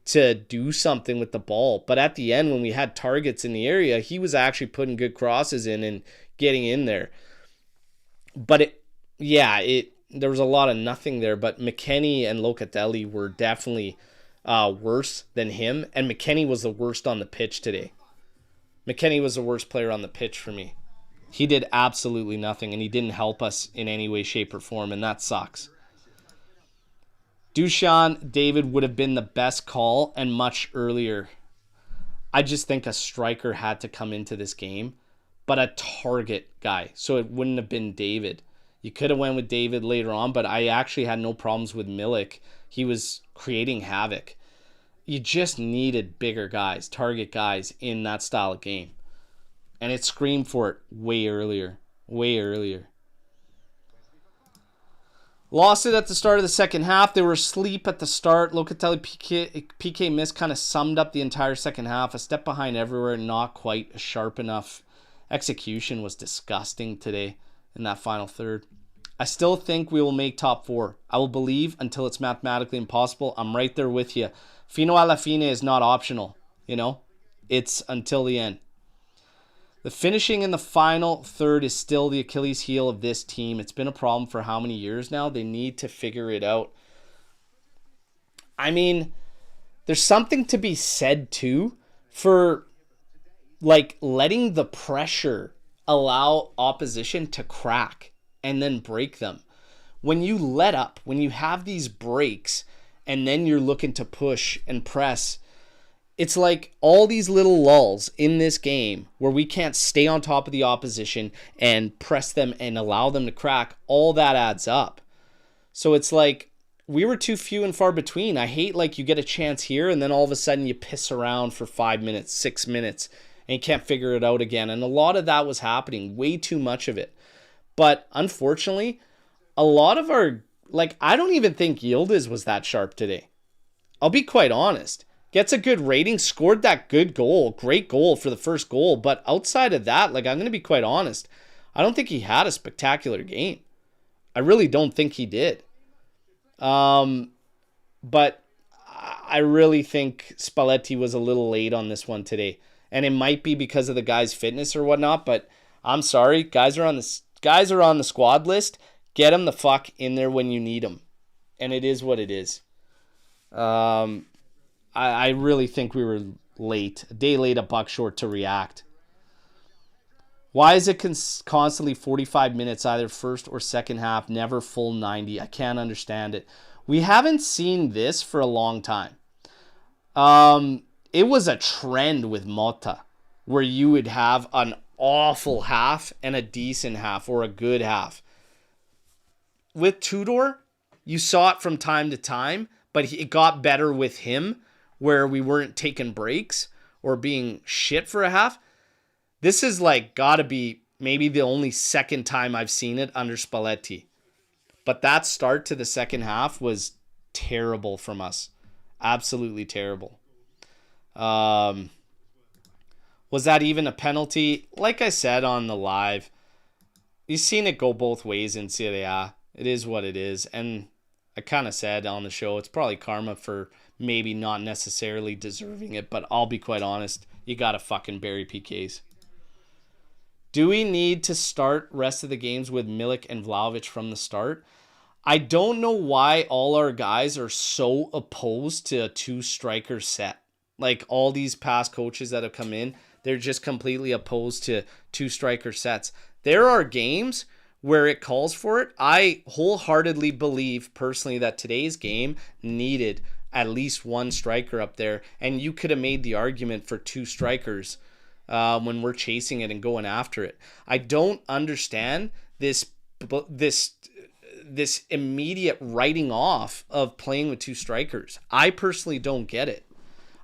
to do something with the ball. But at the end, when we had targets in the area, he was actually putting good crosses in and getting in there. But there was a lot of nothing there. But McKennie and Locatelli were definitely worse than him. And McKennie was the worst on the pitch today. McKennie was the worst player on the pitch for me. He did absolutely nothing, and he didn't help us in any way, shape, or form, and that sucks. Dusan David would have been the best call and much earlier. I just think a striker had to come into this game, but a target guy, so it wouldn't have been David. You could have went with David later on, but I actually had no problems with Milik. He was creating havoc. You just needed bigger guys, target guys in that style of game. And it screamed for it way earlier. Way earlier. Lost it at the start of the second half. They were asleep at the start. Locatelli PK miss kind of summed up the entire second half. A step behind everywhere, not quite sharp enough. Execution was disgusting today in that final third. I still think we will make top 4. I will believe until it's mathematically impossible. I'm right there with you. Fino alla fine is not optional. It's until the end. The finishing in the final third is still the Achilles heel of this team. It's been a problem for how many years now? They need to figure it out. I mean, there's something to be said too for like letting the pressure allow opposition to crack and then break them. When you let up, when you have these breaks and then you're looking to push and press, it's like all these little lulls in this game where we can't stay on top of the opposition and press them and allow them to crack. All that adds up. So it's like we were too few and far between. I hate like you get a chance here and then all of a sudden you piss around for 5 minutes, 6 minutes, and you can't figure it out again. And a lot of that was happening, way too much of it. But unfortunately, a lot of our, like, I don't even think Yildiz was that sharp today. I'll be quite honest. Gets a good rating, scored that good goal, great goal for the first goal. But outside of that, like, I'm going to be quite honest, I don't think he had a spectacular game. I really don't think he did. But I really think Spalletti was a little late on this one today. And it might be because of the guy's fitness or whatnot, but I'm sorry. Guys are on the squad list. Get them the fuck in there when you need them. And it is what it is. I really think we were late. A day late, a buck short to react. Why is it constantly 45 minutes, either first or second half, never full 90? I can't understand it. We haven't seen this for a long time. It was a trend with Motta where you would have an awful half and a decent half or a good half. With Tudor, you saw it from time to time, but it got better with him where we weren't taking breaks or being shit for a half. This is like gotta be maybe the only second time I've seen it under Spalletti. But that start to the second half was terrible from us. Absolutely terrible. Was that even a penalty? Like I said on the live, you've seen it go both ways in Serie A. It is what it is. And I kind of said on the show, it's probably karma for maybe not necessarily deserving it, but I'll be quite honest, you gotta fucking bury PKs. Do we need to start rest of the games with Milik and Vlahovic from the start? I don't know why all our guys are so opposed to a two-striker set. Like all these past coaches that have come in, they're just completely opposed to two-striker sets. There are games where it calls for it. I wholeheartedly believe personally that today's game needed at least one striker up there, and you could have made the argument for two strikers when we're chasing it and going after it. I don't understand this immediate writing off of playing with two strikers. I personally don't get it.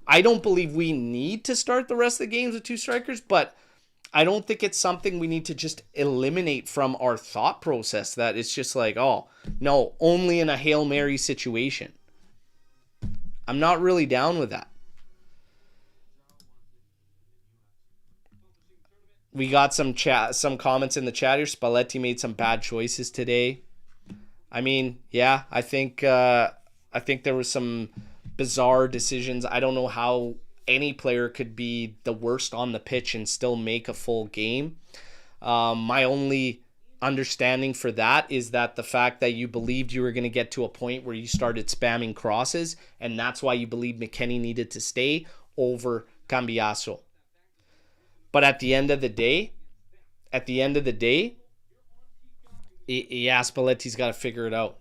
I don't believe we need to start the rest of the games with two strikers, but I don't think it's something we need to just eliminate from our thought process, that it's just like, oh, no, only in a Hail Mary situation. I'm not really down with that. We got some comments in the chat here. Spalletti made some bad choices today. I mean, yeah, I think there was some bizarre decisions. I don't know how any player could be the worst on the pitch and still make a full game. My only understanding for that is that the fact that you believed you were going to get to a point where you started spamming crosses, and that's why you believed McKennie needed to stay over Cambiaso. But at the end of the day, yeah, Spalletti's got to figure it out.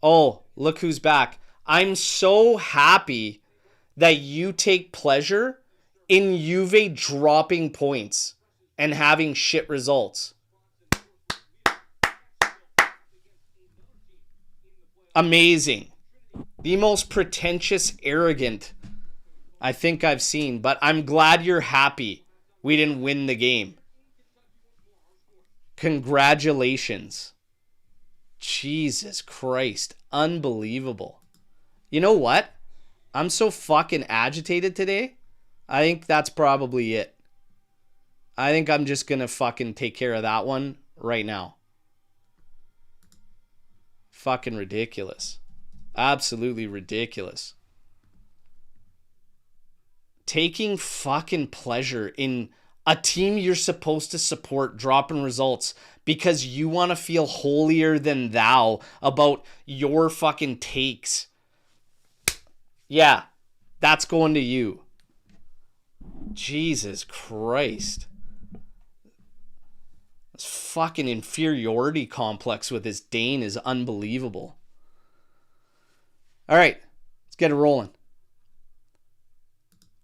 Oh, look who's back. I'm so happy that you take pleasure in Juve dropping points and having shit results. Amazing. The most pretentious, arrogant I think I've seen, but I'm glad you're happy we didn't win the game. Congratulations. Jesus Christ. Unbelievable. You know what? I'm so fucking agitated today. I think that's probably it. I think I'm just going to fucking take care of that one right now. Fucking ridiculous. Absolutely ridiculous. Taking fucking pleasure in a team you're supposed to support dropping results because you want to feel holier than thou about your fucking takes. Yeah, that's going to you. Jesus Christ. This fucking inferiority complex with this Dane is unbelievable. All right, let's get it rolling.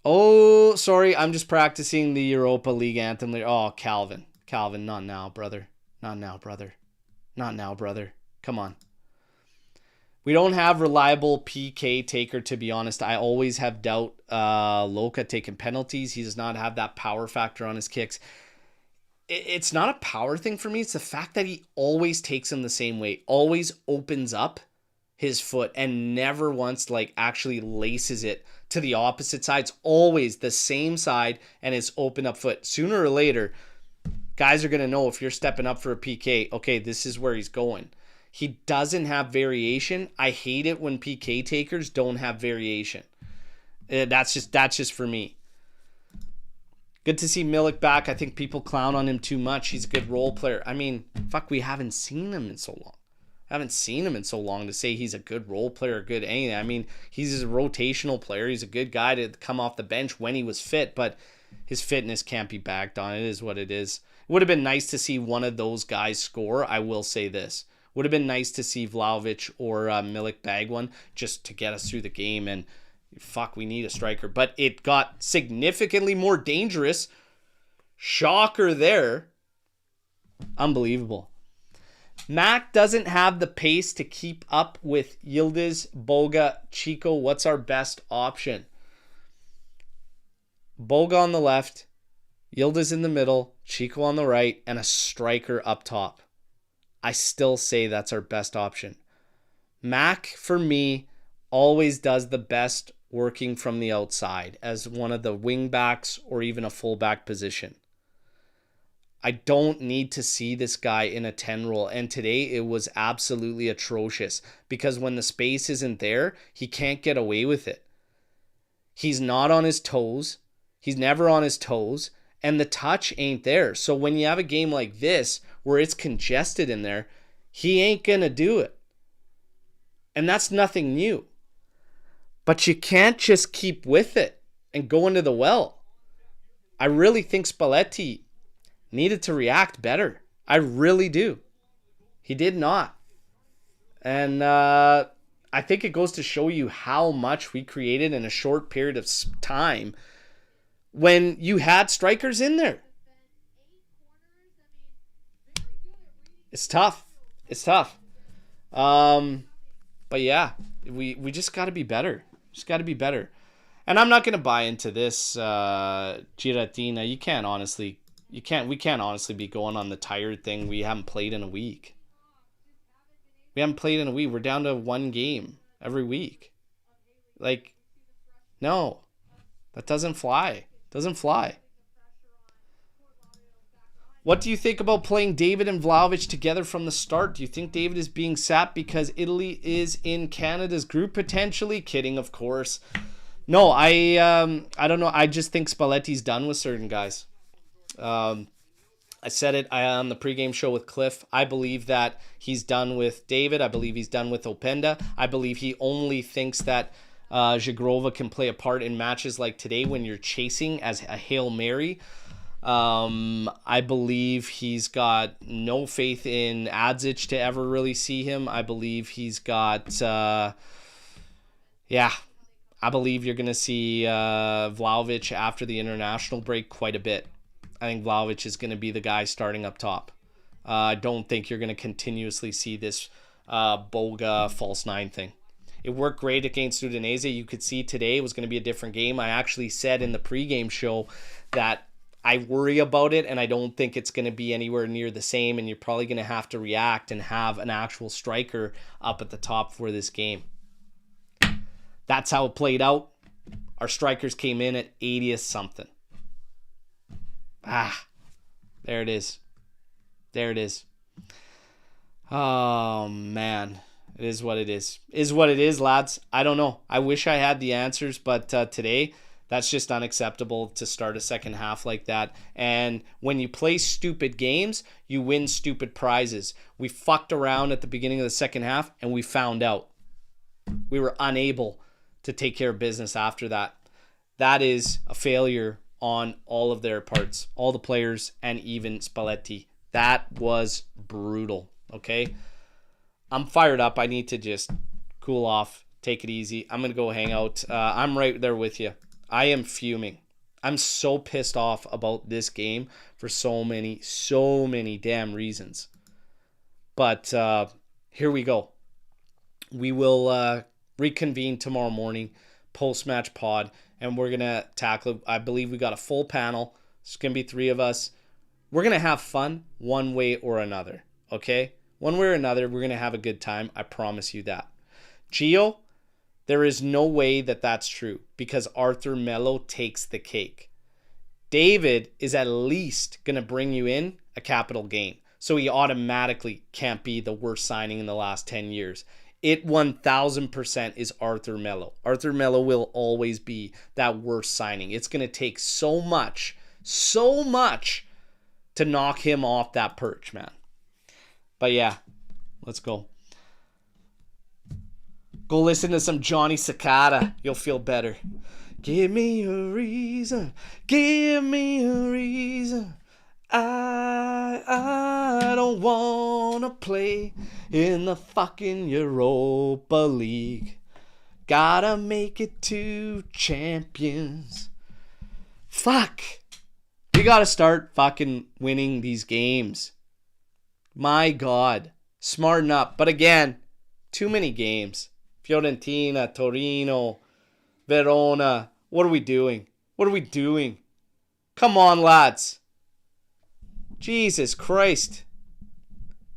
Oh, sorry, I'm just practicing the Europa League anthem. Oh, Calvin, not now, brother. Not now, brother. Come on. We don't have reliable PK taker, to be honest. I always have doubt Loca taking penalties. He does not have that power factor on his kicks. It's not a power thing for me. It's the fact that he always takes them the same way. Always opens up his foot and never once actually laces it to the opposite side. It's always the same side and it's open up foot. Sooner or later, guys are going to know if you're stepping up for a PK, okay, this is where he's going. He doesn't have variation. I hate it when PK takers don't have variation. That's just for me. Good to see Milik back. I think people clown on him too much. He's a good role player. I mean, fuck, we haven't seen him in so long. To say he's a good role player, good anything. I mean, he's a rotational player. He's a good guy to come off the bench when he was fit, but his fitness can't be backed on. It is what it is. It would have been nice to see one of those guys score. I will say this. Would have been nice to see Vlahovic or Milik bag one just to get us through the game. And fuck, we need a striker. But it got significantly more dangerous. Shocker there. Unbelievable. Mac doesn't have the pace to keep up with Yildiz, Boga, Chico. What's our best option? Boga on the left, Yildiz in the middle, Chico on the right, and a striker up top. I still say that's our best option. Mac, for me, always does the best working from the outside as one of the wing backs or even a fullback position. I don't need to see this guy in a 10 role. And today it was absolutely atrocious because when the space isn't there, he can't get away with it. He's not on his toes. He's never on his toes. And the touch ain't there. So when you have a game like this where it's congested in there, he ain't going to do it. And that's nothing new. But you can't just keep with it and go into the well. I really think Spalletti needed to react better. I really do. He did not. And I think it goes to show you how much we created in a short period of time when you had strikers in there. It's tough. It's tough. But yeah, we just got to be better. Just got to be better. And I'm not going to buy into this Giratina. We can't honestly be going on the tired thing. We haven't played in a week. We're down to one game every week. Like, no. That doesn't fly. Doesn't fly. What do you think about playing David and Vlahovic together from the start? Do you think David is being sapped because Italy is in Canada's group potentially? Kidding, of course. No, I don't know. I just think Spalletti's done with certain guys. I said it on the pregame show with Cliff. I believe that he's done with David. I believe he's done with Openda. I believe he only thinks that Zhigrova can play a part in matches like today when you're chasing as a Hail Mary. I believe he's got no faith in Adzic to ever really see him. I believe he's got, I believe you're going to see Vlahovic after the international break quite a bit. I think Vlahovic is going to be the guy starting up top. I don't think you're going to continuously see this Boga false nine thing. It worked great against Udinese. You could see today it was going to be a different game. I actually said in the pregame show that I worry about it, and I don't think it's going to be anywhere near the same, and you're probably going to have to react and have an actual striker up at the top for this game. That's how it played out. Our strikers came in at 80th something. There it is. There it is. Oh, man. It is what it is. Is what it is, lads. I don't know. I wish I had the answers, but today, that's just unacceptable to start a second half like that. And when you play stupid games, you win stupid prizes. We fucked around at the beginning of the second half, and we found out. We were unable to take care of business after that. That is a failure on all of their parts, all the players, and even Spalletti. That was brutal, okay? I'm fired up. I need to just cool off, take it easy. I'm going to go hang out. I'm right there with you. I am fuming. I'm so pissed off about this game for so many damn reasons. But here we go. We will reconvene tomorrow morning, post-match pod, and we're going to tackle, I believe we got a full panel. It's going to be 3 of us. We're going to have fun one way or another, okay? One way or another, we're going to have a good time. I promise you that. Gio, there is no way that that's true because Arthur Melo takes the cake. David is at least going to bring you in a capital gain. So he automatically can't be the worst signing in the last 10 years. It 1000% is Arthur Melo. Arthur Melo will always be that worst signing. It's going to take so much to knock him off that perch, man. But yeah, let's go. Go listen to some Johnny Cicada. You'll feel better. Give me a reason. Give me a reason. I don't want to play in the fucking Europa League. Gotta make it to champions. Fuck. We gotta start fucking winning these games. My God. Smarten up. But again, too many games. Fiorentina, Torino, Verona. What are we doing? What are we doing? Come on, lads. Jesus Christ.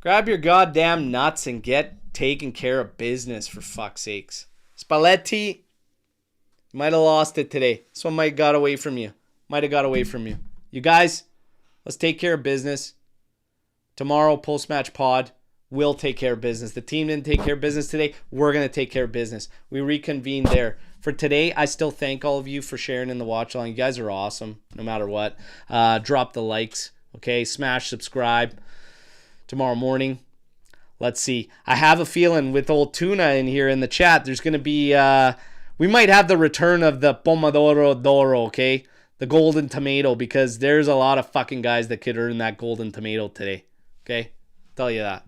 Grab your goddamn nuts and get taken care of business, for fuck's sakes. Spalletti might have lost it today. This one might have got away from you. Might have got away from you. You guys, let's take care of business. Tomorrow, post-match pod, we'll take care of business. The team didn't take care of business today. We're going to take care of business. We reconvene there. For today, I still thank all of you for sharing in the watch along. You guys are awesome, no matter what. Drop the likes, okay? Smash subscribe. Tomorrow morning, Let's see. I have a feeling with old Tuna in here in the chat, there's going to be, we might have the return of the Pomodoro Doro, okay? The golden tomato, because there's a lot of fucking guys that could earn that golden tomato today, okay? Tell you that.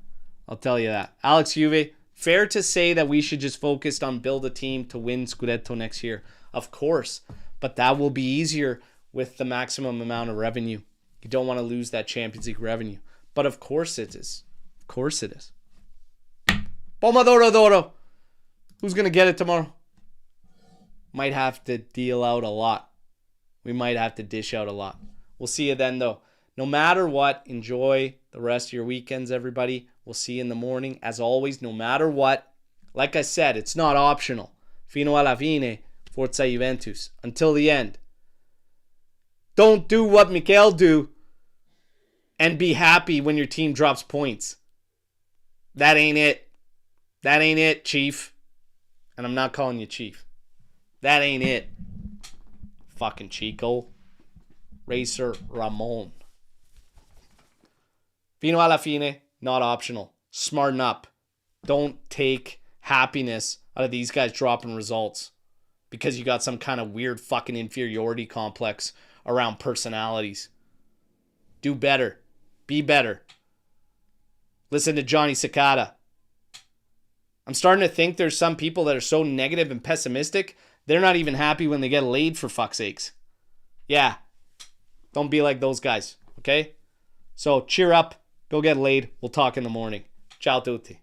I'll tell you that. Alex Juve, fair to say that we should just focus on build a team to win Scudetto next year. Of course, but that will be easier with the maximum amount of revenue. You don't want to lose that Champions League revenue. But of course it is. Of course it is. Pomodoro Doro. Who's going to get it tomorrow? Might have to deal out a lot. We might have to dish out a lot. We'll see you then, though. No matter what, enjoy the rest of your weekends, everybody. We'll see you in the morning. As always, no matter what, like I said, it's not optional. Fino alla fine, Forza Juventus. Until the end. Don't do what Mikel do and be happy when your team drops points. That ain't it. That ain't it, Chief. And I'm not calling you Chief. That ain't it. Fucking Chico. Racer Ramon. Fino alla fine, not optional. Smarten up. Don't take happiness out of these guys dropping results because you got some kind of weird fucking inferiority complex around personalities. Do better. Be better. Listen to Johnny Cicada. I'm starting to think there's some people that are so negative and pessimistic, they're not even happy when they get laid, for fuck's sakes. Yeah. Don't be like those guys, okay? So cheer up. Go get laid. We'll talk in the morning. Ciao tutti.